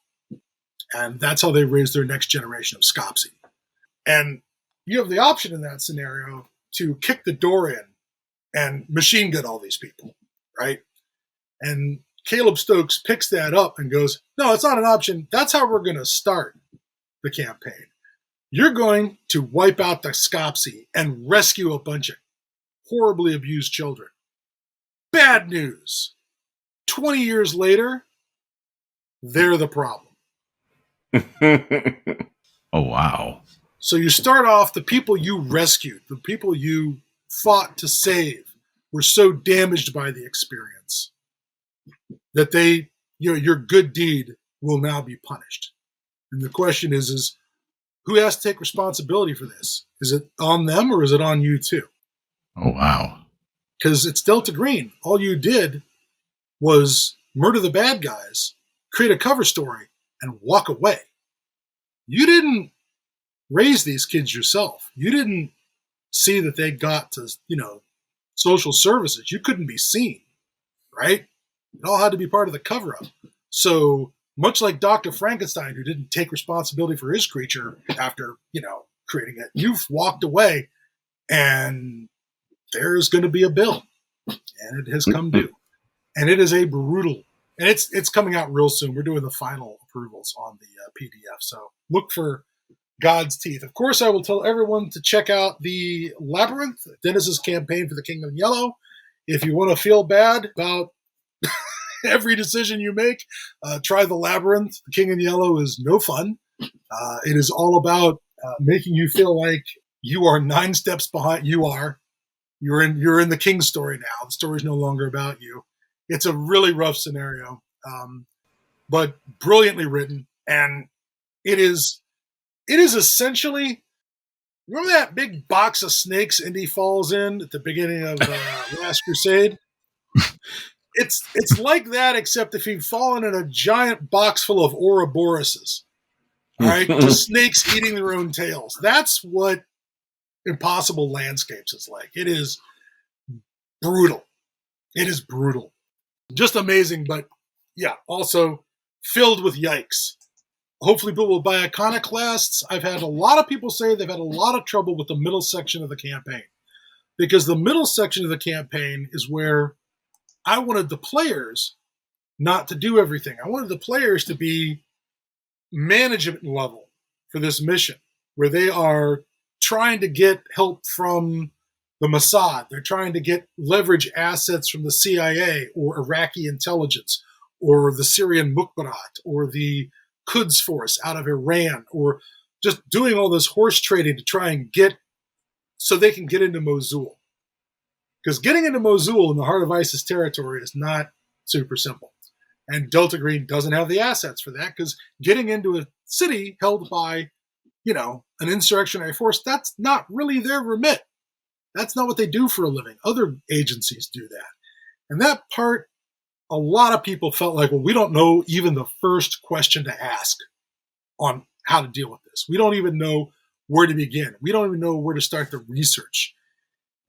[SPEAKER 3] And that's how they raise their next generation of Skopsi. And you have the option in that scenario to kick the door in and machine gun all these people, right? And Caleb Stokes picks that up and goes, no, it's not an option. That's how we're going to start the campaign. You're going to wipe out the Skopsi and rescue a bunch of horribly abused children. Bad news. 20 years later, they're the problem.
[SPEAKER 1] Oh, wow.
[SPEAKER 3] So you start off, the people you rescued, the people you fought to save, were so damaged by the experience that your good deed will now be punished. And the question is who has to take responsibility for this? Is it on them or is it on you too?
[SPEAKER 1] Oh, wow.
[SPEAKER 3] Because it's Delta Green. All you did was murder the bad guys, create a cover story, and walk away. You didn't raise these kids yourself. You didn't see that they got to, social services. You couldn't be seen, right? It all had to be part of the cover-up. So much like Dr. Frankenstein, who didn't take responsibility for his creature after, creating it, you've walked away and there's going to be a bill, and it has come due. And it is a brutal, and it's coming out real soon. We're doing the final approvals on the PDF. So look for God's Teeth. Of course, I will tell everyone to check out the Labyrinth, Dennis's campaign for the Kingdom Yellow. If you want to feel bad about every decision you make, try the Labyrinth. The King in Yellow is no fun. It is all about making you feel like you are 9 steps behind. You're in the King's story now. The story is no longer about you. It's a really rough scenario, but brilliantly written, and it is essentially, remember that big box of snakes Indy falls in at the beginning of Last Crusade? It's like that, except if you've fallen in a giant box full of Ouroboroses, all right? Just snakes eating their own tails. That's what Impossible Landscapes is like. It is brutal. It is brutal. Just amazing, but yeah, also filled with yikes. Hopefully people will buy Iconoclasts. I've had a lot of people say they've had a lot of trouble with the middle section of the campaign, because the middle section of the campaign is where I wanted the players not to do everything. I wanted the players to be management level for this mission, where they are trying to get help from the Mossad. They're trying to get leverage assets from the CIA or Iraqi intelligence or the Syrian Mukhabarat or the Quds force out of Iran, or just doing all this horse trading to try and get so they can get into Mosul. Because getting into Mosul in the heart of ISIS territory is not super simple. And Delta Green doesn't have the assets for that, because getting into a city held by, an insurrectionary force, that's not really their remit. That's not what they do for a living. Other agencies do that. And that part, a lot of people felt like, well, we don't know even the first question to ask on how to deal with this. We don't even know where to begin. We don't even know where to start the research.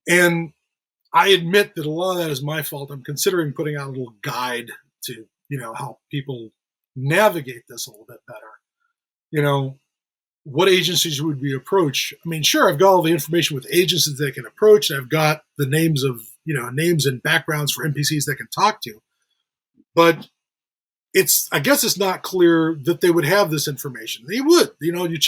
[SPEAKER 3] And I admit that a lot of that is my fault. I'm considering putting out a little guide to, help people navigate this a little bit better. What agencies would we approach? I mean, sure, I've got all the information with agencies they can approach. And I've got the names of, names and backgrounds for NPCs they can talk to. But I guess it's not clear that they would have this information. They would,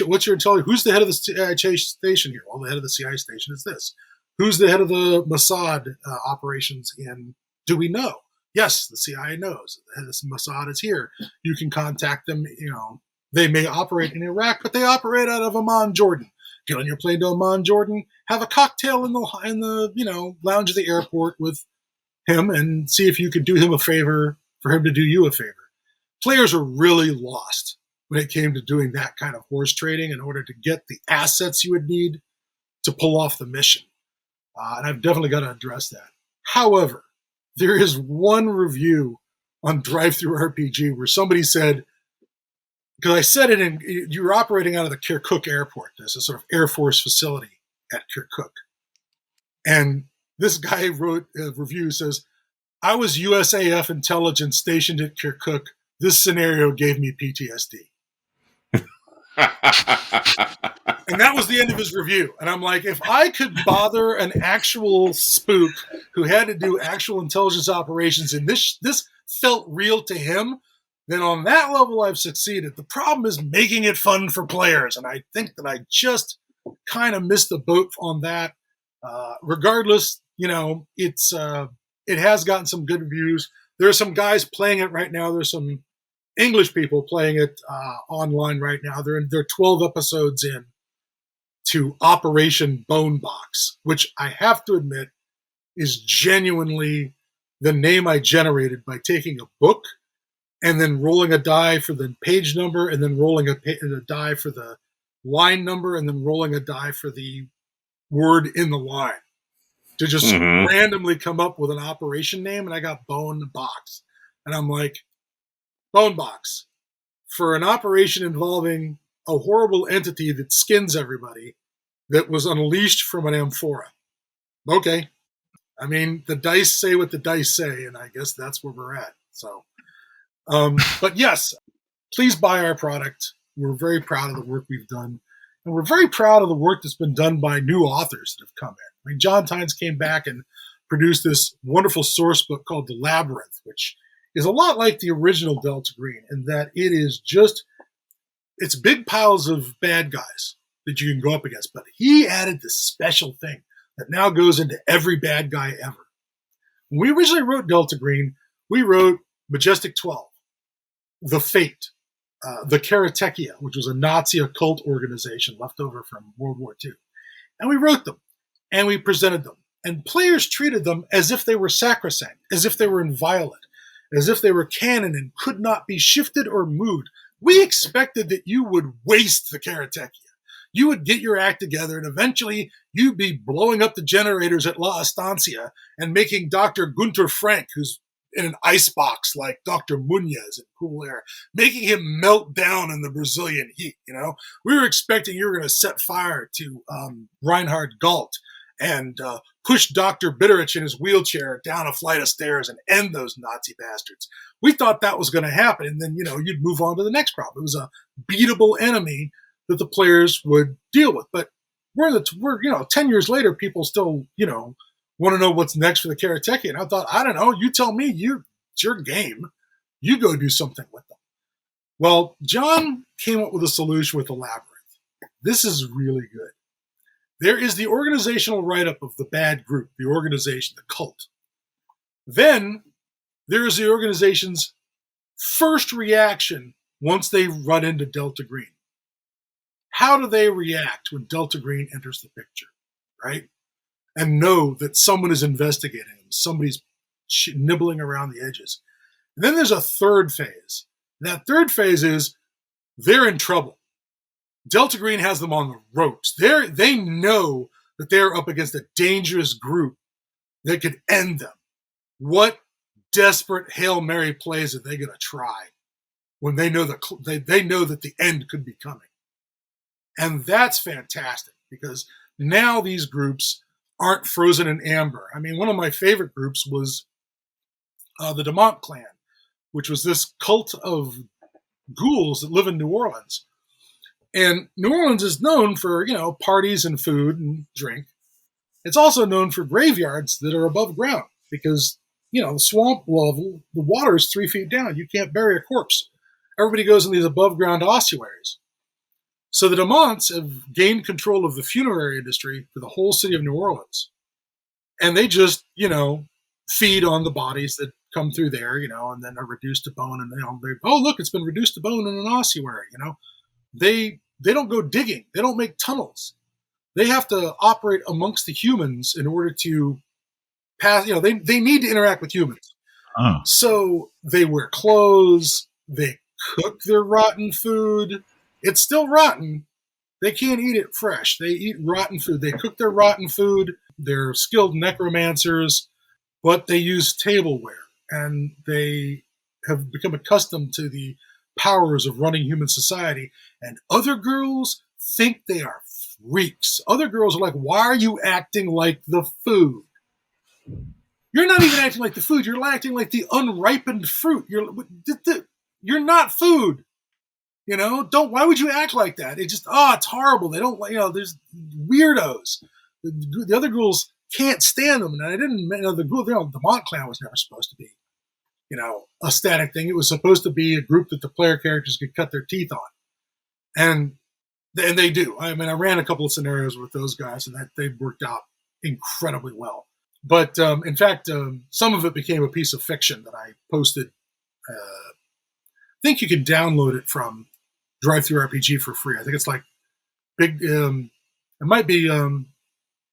[SPEAKER 3] what's your intelligence? Who's the head of the CIA station here? Well, the head of the CIA station is this. Who's the head of the Mossad operations in? Do we know? Yes, the CIA knows. The head of the Mossad is here. You can contact them. They may operate in Iraq, but they operate out of Amman, Jordan. Get on your plane to Amman, Jordan. Have a cocktail in the lounge of the airport with him, and see if you could do him a favor for him to do you a favor. Players are really lost when it came to doing that kind of horse trading in order to get the assets you would need to pull off the mission. And I've definitely got to address that. However, there is one review on DriveThruRPG where somebody said, because I said it in, you're operating out of the Kirkuk airport. There's a sort of Air Force facility at Kirkuk. And this guy wrote a review, says, I was USAF intelligence stationed at Kirkuk. This scenario gave me PTSD. And that was the end of his review. And I'm like, if I could bother an actual spook who had to do actual intelligence operations and this felt real to him, then on that level I've succeeded. The problem is making it fun for players. And I think that I just kind of missed the boat on that. Regardless, it has gotten some good reviews. There are some guys playing it right now. There's some English people playing it online right now. They're 12 episodes in to Operation Bone Box, which I have to admit is genuinely the name I generated by taking a book and then rolling a die for the page number and then rolling a die for the line number and then rolling a die for the word in the line to just randomly come up with an operation name. And I got Bone Box. And I'm like, Bone Box, for an operation involving a horrible entity that skins everybody that was unleashed from an amphora. Okay. I mean, the dice say what the dice say, and I guess that's where we're at. So, but yes, please buy our product. We're very proud of the work we've done. And we're very proud of the work that's been done by new authors that have come in. I mean, John Tynes came back and produced this wonderful source book called The Labyrinth, which is a lot like the original Delta Green in that it is it's big piles of bad guys that you can go up against. But he added this special thing that now goes into every bad guy ever. When we originally wrote Delta Green, we wrote Majestic 12, The Fate, the Karatechia, which was a Nazi occult organization left over from World War II. And we wrote them, and we presented them. And players treated them as if they were sacrosanct, as if they were inviolate, as if they were canon and could not be shifted or moved. We expected that you would waste the Karatechia. You would get your act together, and eventually you'd be blowing up the generators at La Estancia and making Dr. Gunter Frank, who's in an icebox like Dr. Munez in Cool Air, making him melt down in the Brazilian heat. We were expecting you were going to set fire to Reinhard Galt and push Dr. Bitterich in his wheelchair down a flight of stairs and end those Nazi bastards. We thought that was going to happen, and then you'd move on to the next problem. It was a beatable enemy that the players would deal with. But we're 10 years later, people still want to know what's next for the Karatechia. And I thought, I don't know, you tell me, it's your game. You go do something with them. Well, John came up with a solution with the labyrinth. This is really good. There is the organizational write-up of the bad group, the organization, the cult. Then there is the organization's first reaction once they run into Delta Green. How do they react when Delta Green enters the picture, right? And know that someone is investigating them, somebody's nibbling around the edges. And then there's a third phase. That third phase is they're in trouble. Delta Green has them on the ropes. They know that they're up against a dangerous group that could end them. What desperate Hail Mary plays are they going to try when they know they know that the end could be coming? And that's fantastic because now these groups aren't frozen in amber. I mean, one of my favorite groups was the Demont Clan, which was this cult of ghouls that live in New Orleans. And New Orleans is known for, parties and food and drink. It's also known for graveyards that are above ground because, the swamp level, the water is 3 feet down. You can't bury a corpse. Everybody goes in these above ground ossuaries. So the Demonts have gained control of the funerary industry for the whole city of New Orleans. And they just, feed on the bodies that come through there, and then are reduced to bone. And look, it's been reduced to bone in an ossuary, They don't go digging. They don't make tunnels. They have to operate amongst the humans in order to pass. They need to interact with humans.
[SPEAKER 1] Oh.
[SPEAKER 3] So they wear clothes. They cook their rotten food. It's still rotten. They can't eat it fresh. They eat rotten food. They cook their rotten food. They're skilled necromancers, but they use tableware, and they have become accustomed to the powers of running human society. And other girls think they are freaks. Other girls are like, why are you acting like the food? You're not even acting like the food. You're acting like the unripened fruit. You're not food. Why would you act like that? It's horrible. They don't, there's weirdos. The other ghouls can't stand them. And I didn't, the Demont Clan was never supposed to be, a static thing. It was supposed to be a group that the player characters could cut their teeth on. And they do. I mean, I ran a couple of scenarios with those guys, and that they worked out incredibly well. But in fact, some of it became a piece of fiction that I posted. I think you can download it from Drive-Thru-RPG for free. I think it's like it might be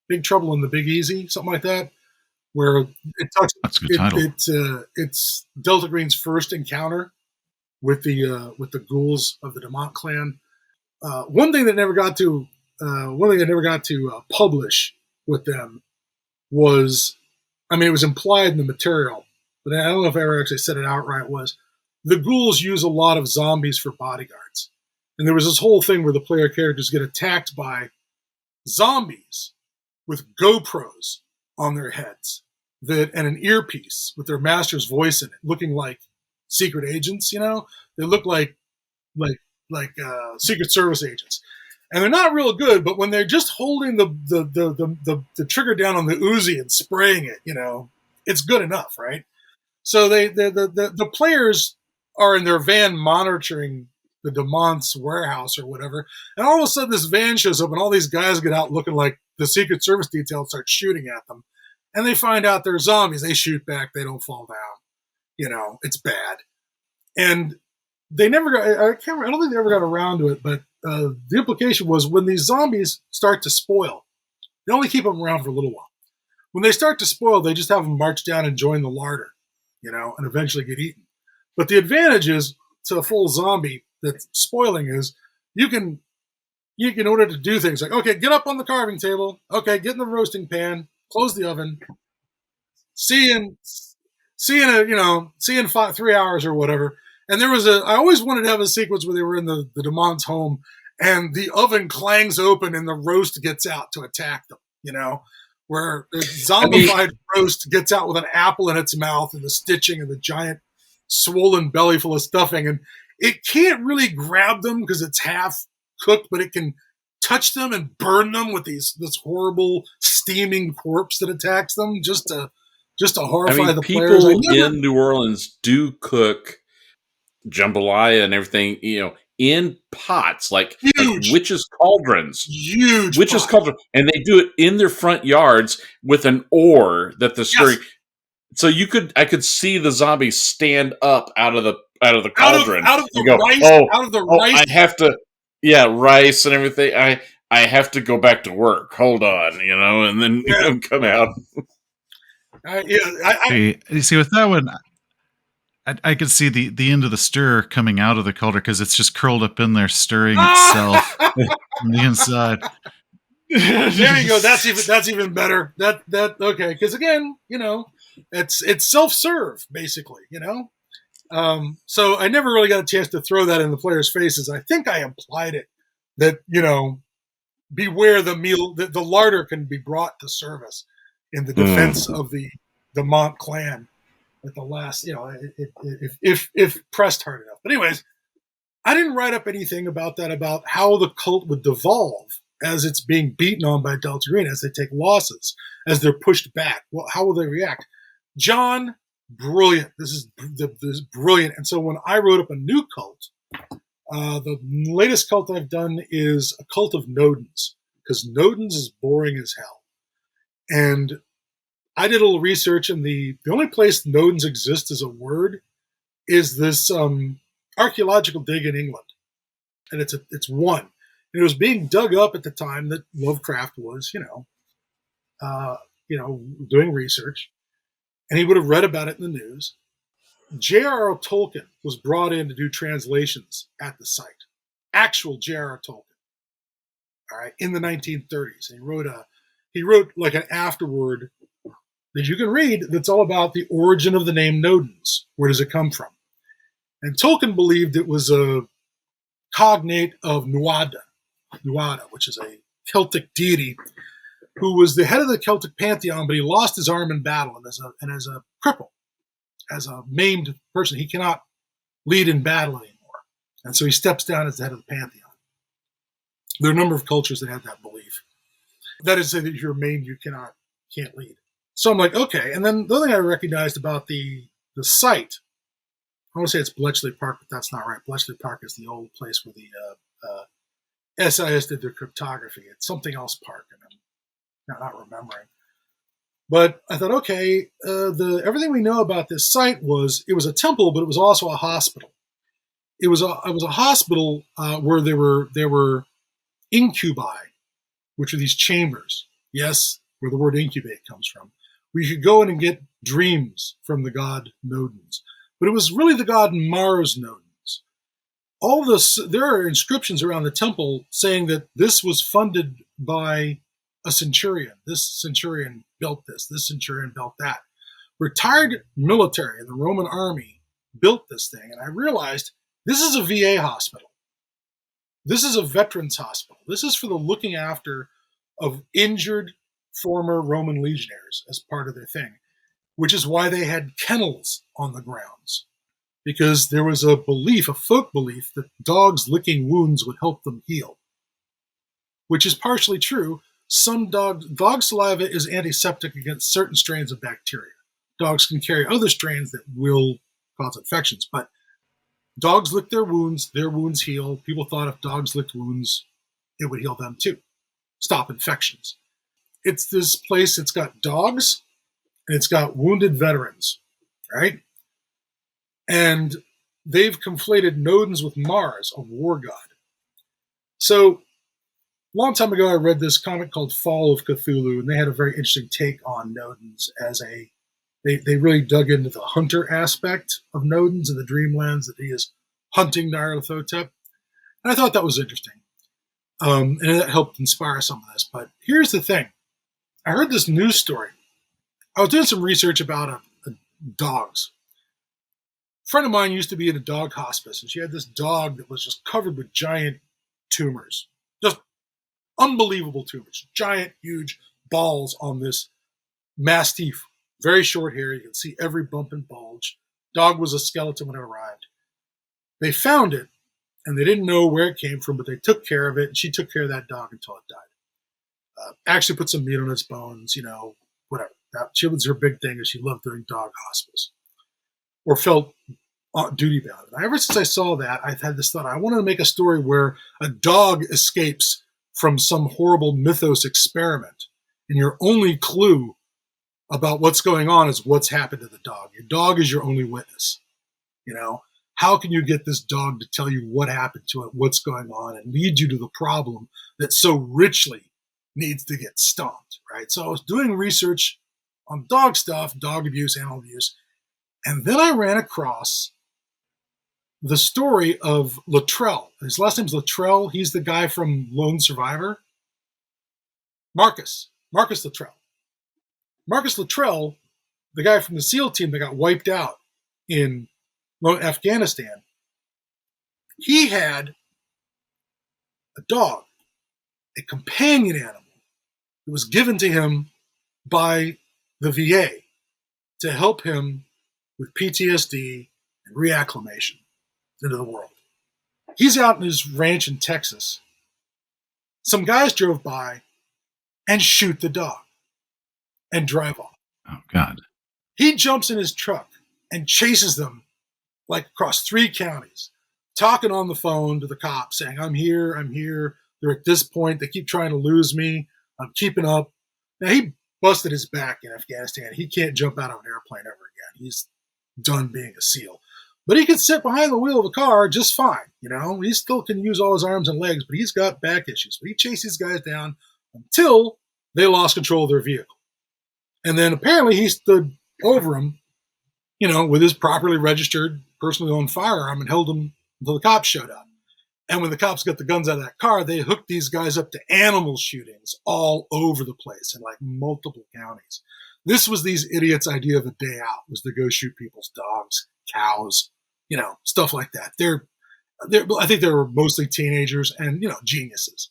[SPEAKER 3] Big Trouble in the Big Easy, something like that, where it talks.
[SPEAKER 1] That's a good title.
[SPEAKER 3] It's Delta Green's first encounter with the ghouls of the Demont Clan. One thing that never got to publish with them was, it was implied in the material, but I don't know if I ever actually said it outright, was the ghouls use a lot of zombies for bodyguards. And there was this whole thing where the player characters get attacked by zombies with GoPros on their heads and an earpiece with their master's voice in it, looking like secret agents, They look like Secret Service agents. And they're not real good, but when they're just holding the trigger down on the Uzi and spraying it, it's good enough, right? So the players are in their van monitoring the Demont's warehouse or whatever, and all of a sudden this van shows up and all these guys get out looking like the Secret Service detail and start shooting at them. And they find out they're zombies. They shoot back. They don't fall down. It's bad. And they never got, I don't think they ever got around to it, but the implication was when these zombies start to spoil, they only keep them around for a little while. When they start to spoil, they just have them march down and join the larder, and eventually get eaten. But the advantage is to a full zombie that's spoiling is you can in order to do things like, okay, get up on the carving table. Okay, get in the roasting pan, close the oven. See in 3 hours or whatever. And I always wanted to have a sequence where they were in the Demont's home and the oven clangs open and the roast gets out to attack them, where the zombified roast gets out with an apple in its mouth and the stitching and the giant swollen belly full of stuffing. And it can't really grab them because it's half cooked, but it can touch them and burn them with this horrible steaming corpse that attacks them just to horrify the players.
[SPEAKER 2] People in New Orleans do cook jambalaya and everything, in pots, like
[SPEAKER 3] Huge,
[SPEAKER 2] witches' cauldrons.
[SPEAKER 3] huge
[SPEAKER 2] Witches'
[SPEAKER 3] pot.
[SPEAKER 2] cauldron. And they do it in their front yards with an oar that they're stirring.
[SPEAKER 3] Yes,
[SPEAKER 2] So I could see the zombies stand up out of the cauldron
[SPEAKER 3] out of
[SPEAKER 2] and
[SPEAKER 3] the
[SPEAKER 2] go,
[SPEAKER 3] rice,
[SPEAKER 2] oh,
[SPEAKER 3] out of the
[SPEAKER 2] oh,
[SPEAKER 3] rice.
[SPEAKER 2] I have to, yeah, rice and everything. I have to go back to work. Hold on, and then
[SPEAKER 3] Yeah,
[SPEAKER 2] come out.
[SPEAKER 3] yeah.
[SPEAKER 1] You see, with that one, I could see the end of the stir coming out of the cauldron because it's just curled up in there stirring itself from the inside.
[SPEAKER 3] There you go. That's even better. That okay. Because again, it's self-serve basically. So I never really got a chance to throw that in the players' faces. I think I implied it that beware the meal. The larder can be brought to service in the defense of the Demont Clan at the last. If pressed hard enough. But anyways, I didn't write up anything about that, about how the cult would devolve as it's being beaten on by Delta Green, as they take losses, as they're pushed back. Well, how will they react? John, brilliant. This is brilliant. And so when I wrote up a new cult, the latest cult I've done is a cult of Nodens, because Nodens is boring as hell. And I did a little research, and the only place Nodens exists as a word is this archaeological dig in England. And it's one. And it was being dug up at the time that Lovecraft was, doing research, and he would have read about it in the news. J.R.R. Tolkien was brought in to do translations at the site. Actual J.R.R. Tolkien, all right, in the 1930s. And he wrote like an afterword that you can read that's all about the origin of the name Nodens. Where does it come from? And Tolkien believed it was a cognate of Nuada, which is a Celtic deity who was the head of the Celtic pantheon, but he lost his arm in battle, and as a cripple, as a maimed person, he cannot lead in battle anymore. And so he steps down as the head of the pantheon. There are a number of cultures that have that belief. That is to say that if you're maimed, you can't lead. So I'm like, okay. And then the other thing I recognized about the site, I want to say it's Bletchley Park, but that's not right. Bletchley Park is the old place where the SIS did their cryptography. It's something else park, and I'm not remembering. But I thought, okay, everything we know about this site was it was a temple, but it was also a hospital. It was a hospital where there were incubi, which are these chambers. Yes, where the word incubate comes from. Where you could go in and get dreams from the god Nodens. But it was really the god Mars Nodens. There are inscriptions around the temple saying that this was funded by a centurion. This centurion built this. This centurion built that. Retired military in the Roman army built this thing. And I realized this is a VA hospital. This is a veterans hospital. This is for the looking after of injured former Roman legionaries as part of their thing, which is why they had kennels on the grounds. Because there was a folk belief, that dogs licking wounds would help them heal. Which is partially true. Some dog saliva is antiseptic against certain strains of bacteria. Dogs can carry other strains that will cause infections, but dogs lick their wounds heal. People thought if dogs licked wounds, it would heal them too. Stop infections. It's this place, it's got dogs, and it's got wounded veterans, right? And they've conflated Nodens with Mars, a war god. So, a long time ago, I read this comic called Fall of Cthulhu, and they had a very interesting take on Nodens as they really dug into the hunter aspect of Nodens and the dreamlands that he is hunting Nyarlathotep. And I thought that was interesting. And that helped inspire some of this. But here's the thing. I heard this news story. I was doing some research about dogs. A friend of mine used to be in a dog hospice, and she had this dog that was just covered with giant tumors. Just unbelievable tumors. Giant, huge balls on this mastiff. Very short hair. You can see every bump and bulge. Dog was a skeleton when it arrived. They found it, and they didn't know where it came from, but they took care of it, and she took care of that dog until it died. Actually put some meat on its bones, whatever. That was her big thing, is she loved doing dog hospice. Or felt duty bound. And ever since I saw that, I've had this thought. I wanted to make a story where a dog escapes from some horrible Mythos experiment, and your only clue about what's going on is what's happened to the dog. Your dog is your only witness. How can you get this dog to tell you what happened to it, what's going on, and lead you to the problem that so richly needs to get stomped, right? So I was doing research on dog stuff, dog abuse, animal abuse, and then I ran across the story of Luttrell. His last name's Luttrell. He's the guy from Lone Survivor. Marcus Luttrell. Marcus Luttrell, the guy from the SEAL team that got wiped out in Afghanistan, he had a dog, a companion animal that was given to him by the VA to help him with PTSD and reacclimation into the world. He's out in his ranch in Texas. Some guys drove by and shoot the dog and drive off.
[SPEAKER 1] Oh, God.
[SPEAKER 3] He jumps in his truck and chases them like across 3 counties, talking on the phone to the cops, saying, I'm here. They're at this point. They keep trying to lose me. I'm keeping up. Now, he busted his back in Afghanistan. He can't jump out of an airplane ever again. He's done being a SEAL. But he can sit behind the wheel of a car just fine. He still can use all his arms and legs, but he's got back issues. But he chased these guys down until they lost control of their vehicle. And then apparently he stood over him, with his properly registered, personally owned firearm and held him until the cops showed up. And when the cops got the guns out of that car, they hooked these guys up to animal shootings all over the place in like multiple counties. This was these idiots' idea of a day out, was to go shoot people's dogs, cows, stuff like that. I think they were mostly teenagers and, geniuses.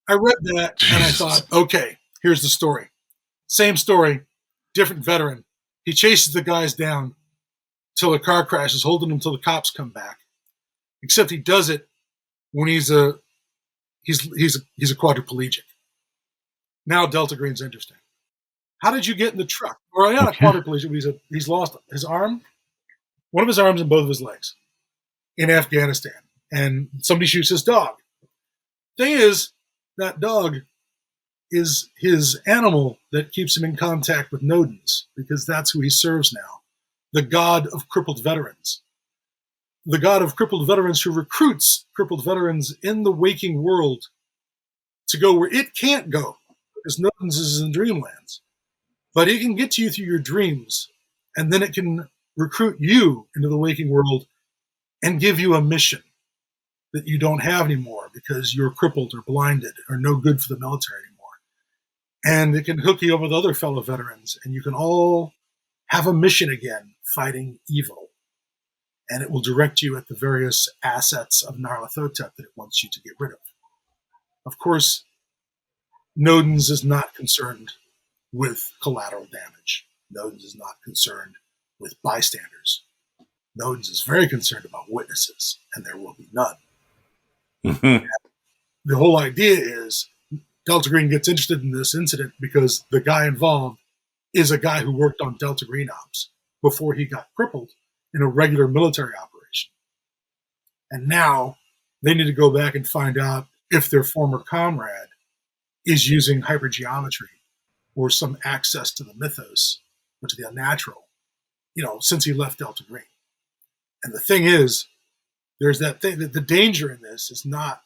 [SPEAKER 3] I read that and I thought, okay, here's the story. Same story, different veteran. He chases the guys down till a car crashes, holding them till the cops come back. Except he does it when he's a quadriplegic. Now Delta Green's interesting. How did you get in the truck? Or not a quadriplegic, but he's lost his arm, one of his arms and both of his legs in Afghanistan. And somebody shoots his dog. Thing is, that dog is his animal that keeps him in contact with Nodens, because that's who he serves now. The god of crippled veterans. The god of crippled veterans who recruits crippled veterans in the waking world to go where it can't go, because Nodens is in dreamlands. But it can get to you through your dreams, and then it can recruit you into the waking world and give you a mission that you don't have anymore because you're crippled or blinded or no good for the military anymore. And it can hook you up with other fellow veterans, and you can all have a mission again, fighting evil. And it will direct you at the various assets of Nyarlathotep that it wants you to get rid of. Of course, Nodens is not concerned with collateral damage. Nodens is not concerned with bystanders. Nodens is very concerned about witnesses, and there will be none. The whole idea is Delta Green gets interested in this incident because the guy involved is a guy who worked on Delta Green ops before he got crippled in a regular military operation. And now they need to go back and find out if their former comrade is using hypergeometry or some access to the mythos or to the unnatural, since he left Delta Green. And the thing is, there's that thing that the danger in this is not,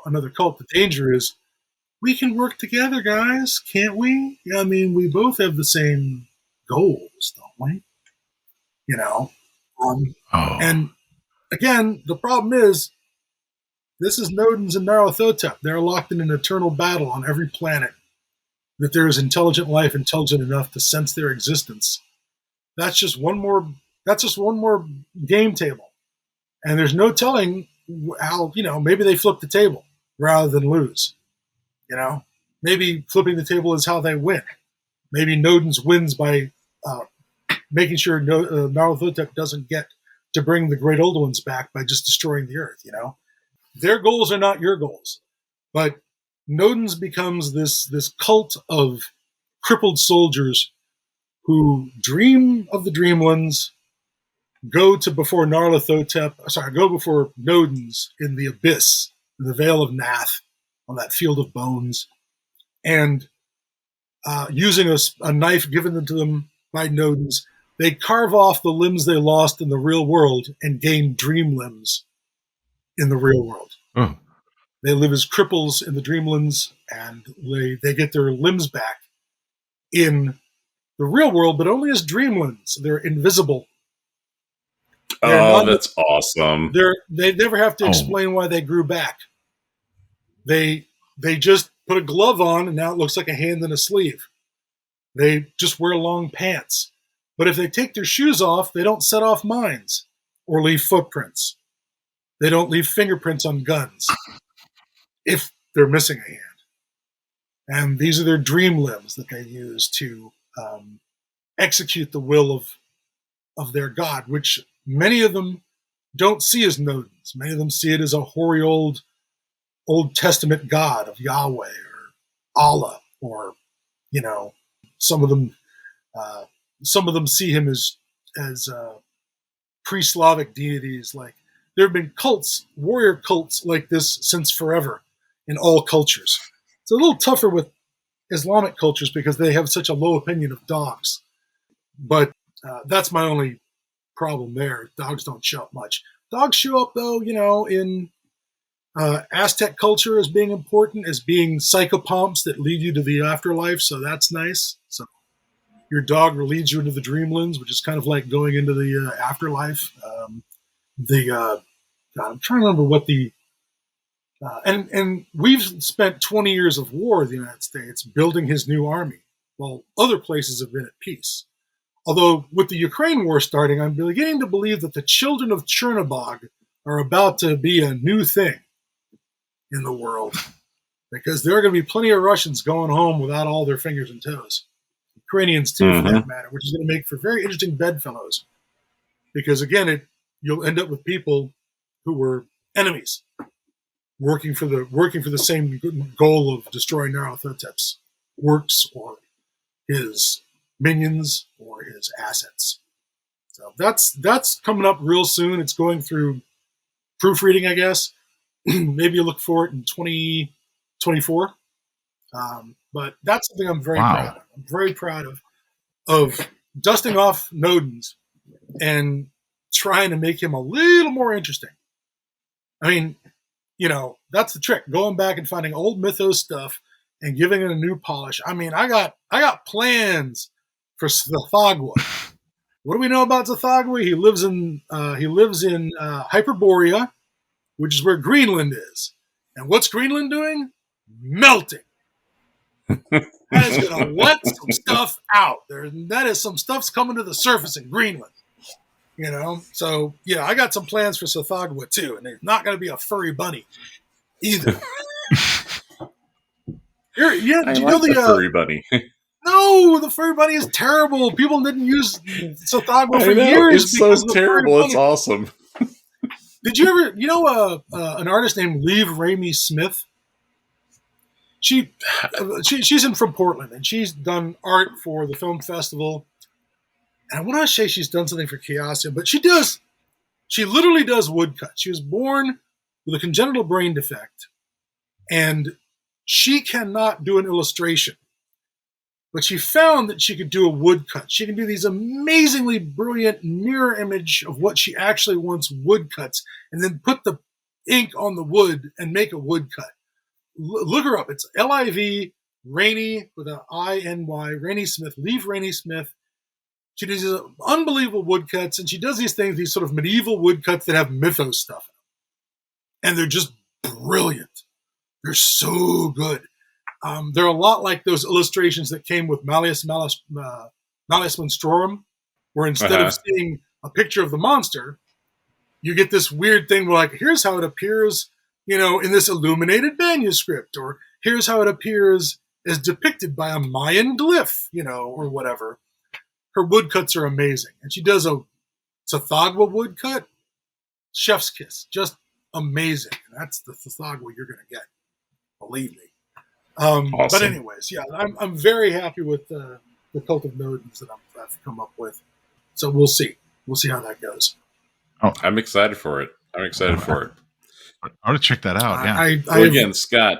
[SPEAKER 3] another cult. The danger is we can work together, guys, can't we? We both have the same goals, don't we? And again, the problem is this is Nodens and Nyarlathotep. They're locked in an eternal battle on every planet that there is intelligent life intelligent enough to sense their existence. That's just one more game table. And there's no telling how, maybe they flip the table rather than lose. Maybe flipping the table is how they win. Maybe Nodens wins by making sure Nyarlathotep doesn't get to bring the great old ones back by just destroying the earth, Their goals are not your goals. But Nodens becomes this cult of crippled soldiers who dream of the dreamlands go to before go before Nodens in the abyss, in the Vale of Nath, on that field of bones, and using a knife given to them by Nodens, they carve off the limbs they lost in the real world and gain dream limbs in the real world.
[SPEAKER 1] Oh.
[SPEAKER 3] They live as cripples in the dreamlands, and they get their limbs back in the real world, but only as dreamlands. They're invisible.
[SPEAKER 2] That's awesome.
[SPEAKER 3] They never have to explain why they grew back. They just put a glove on, and now it looks like a hand and a sleeve. They just wear long pants. But if they take their shoes off, they don't set off mines or leave footprints. They don't leave fingerprints on guns if they're missing a hand. And these are their dream limbs that they use to execute the will of their god, which many of them don't see as Nodens. Many of them see it as a hoary Old Testament god of Yahweh or Allah, or some of them see him as pre-Slavic deities. Like, there have been warrior cults like this since forever in all cultures. It's a little tougher with Islamic cultures because they have such a low opinion of dogs. But that's my only problem there. Dogs don't show up much. Dogs show up, though, in Aztec culture as being important, as being psychopomps that lead you to the afterlife. So that's nice. So your dog leads you into the dreamlands, which is kind of like going into the afterlife. I'm trying to remember what and we've spent 20 years of war in the United States building his new army, while other places have been at peace. Although with the Ukraine war starting, I'm beginning to believe that the children of Chernobog are about to be a new thing in the world, because there are going to be plenty of Russians going home without all their fingers and toes. Ukrainians too, for that matter, which is going to make for very interesting bedfellows. Because again, you'll end up with people who were enemies, working for the same goal of destroying Nyarlathotep's works or his minions or his assets. So that's coming up real soon. It's going through proofreading, I guess. Maybe you look for it in 2024. But that's something I'm very proud of. I'm very proud of dusting off Nodens and trying to make him a little more interesting. I mean, that's the trick. Going back and finding old Mythos stuff and giving it a new polish. I mean, I got plans for Zathagwa. What do we know about Zathagwa? He lives in Hyperborea, which is where Greenland is. And what's Greenland doing? Melting. That is going to let some stuff out. That is some stuff's coming to the surface in Greenland. So yeah, I got some plans for Zathagwa too, and there's not going to be a furry bunny either.
[SPEAKER 2] The furry bunny.
[SPEAKER 3] No, the furry bunny is terrible. People didn't use Zathagwa for years.
[SPEAKER 2] It's so terrible. It's awesome.
[SPEAKER 3] Did you ever, an artist named Liv Ramey Smith? She's from Portland, and she's done art for the film festival. And I want to say she's done something for Chaosium, but she literally does woodcuts. She was born with a congenital brain defect, and she cannot do an illustration. But she found that she could do a woodcut. She can do these amazingly brilliant mirror image of what she actually wants woodcuts, and then put the ink on the wood and make a woodcut. Look her up. It's Liv Rainey with an INY, Rainey Smith, Liv Rainey Smith. She does these unbelievable woodcuts, and she does these sort of medieval woodcuts that have Mythos stuff in them. And they're just brilliant. They're so good. They're a lot like those illustrations that came with Malleus Monstrorum, where instead of seeing a picture of the monster, you get this weird thing where, like, here's how it appears, in this illuminated manuscript, or here's how it appears as depicted by a Mayan glyph, or whatever. Her woodcuts are amazing. And she does a Zathagwa woodcut, chef's kiss, just amazing. And that's the Zathagwa you're going to get, believe me. Awesome. But anyways, yeah, I'm very happy with the Cult of Nodens that I've come up with. So we'll see. we'll see how that goes.
[SPEAKER 2] I'm excited for it. I'm excited for it.
[SPEAKER 1] I ought to check that out. Yeah.
[SPEAKER 2] Well, again, Scott,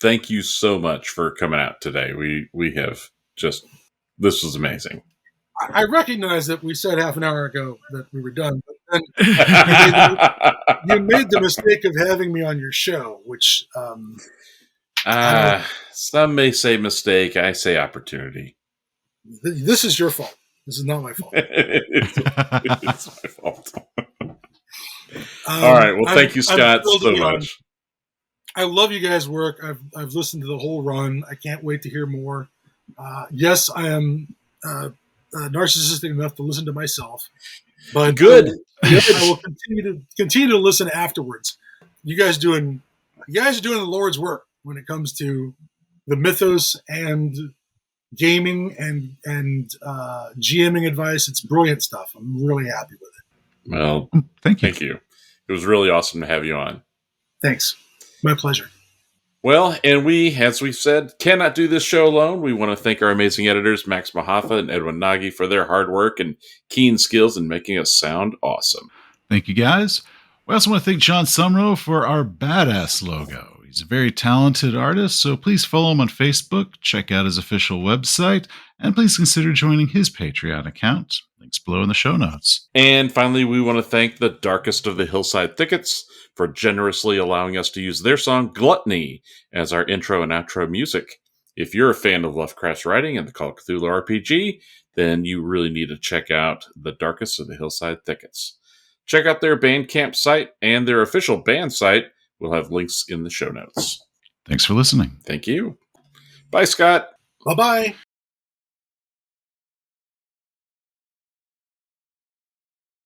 [SPEAKER 2] thank you so much for coming out today. We have just, this was amazing.
[SPEAKER 3] I recognize that we said half an hour ago that we were done, but then you made the mistake of having me on your show, which
[SPEAKER 2] some may say mistake. I say opportunity.
[SPEAKER 3] This is your fault. This is not my fault.
[SPEAKER 2] It's my fault. All right. Well, thank you, Scott, so much.
[SPEAKER 3] I love you guys' work. I've listened to the whole run. I can't wait to hear more. Yes, I am narcissistic enough to listen to myself, but
[SPEAKER 2] good.
[SPEAKER 3] I will continue to listen afterwards. You guys are doing the Lord's work when it comes to the Mythos and gaming and GMing advice. It's brilliant stuff. I'm really happy with it.
[SPEAKER 2] Well, thank you. It was really awesome to have you on.
[SPEAKER 3] Thanks. My pleasure.
[SPEAKER 2] Well, and we, as we've said, cannot do this show alone. We want to thank our amazing editors, Max Mahaffa and Edwin Nagy, for their hard work and keen skills in making us sound awesome.
[SPEAKER 1] Thank you, guys. We also want to thank John Sumrow for our badass logo. He's a very talented artist, so please follow him on Facebook, check out his official website, and please consider joining his Patreon account. Links below in the show notes.
[SPEAKER 2] And finally, we want to thank the Darkest of the Hillside Thickets for generously allowing us to use their song Gluttony as our intro and outro music. If you're a fan of Lovecraft's writing and the Call of Cthulhu RPG, then you really need to check out the Darkest of the Hillside Thickets. Check out their Bandcamp site and their official band site. We'll have links in the show notes.
[SPEAKER 1] Thanks for listening.
[SPEAKER 2] Thank you. Bye, Scott.
[SPEAKER 3] Bye-bye.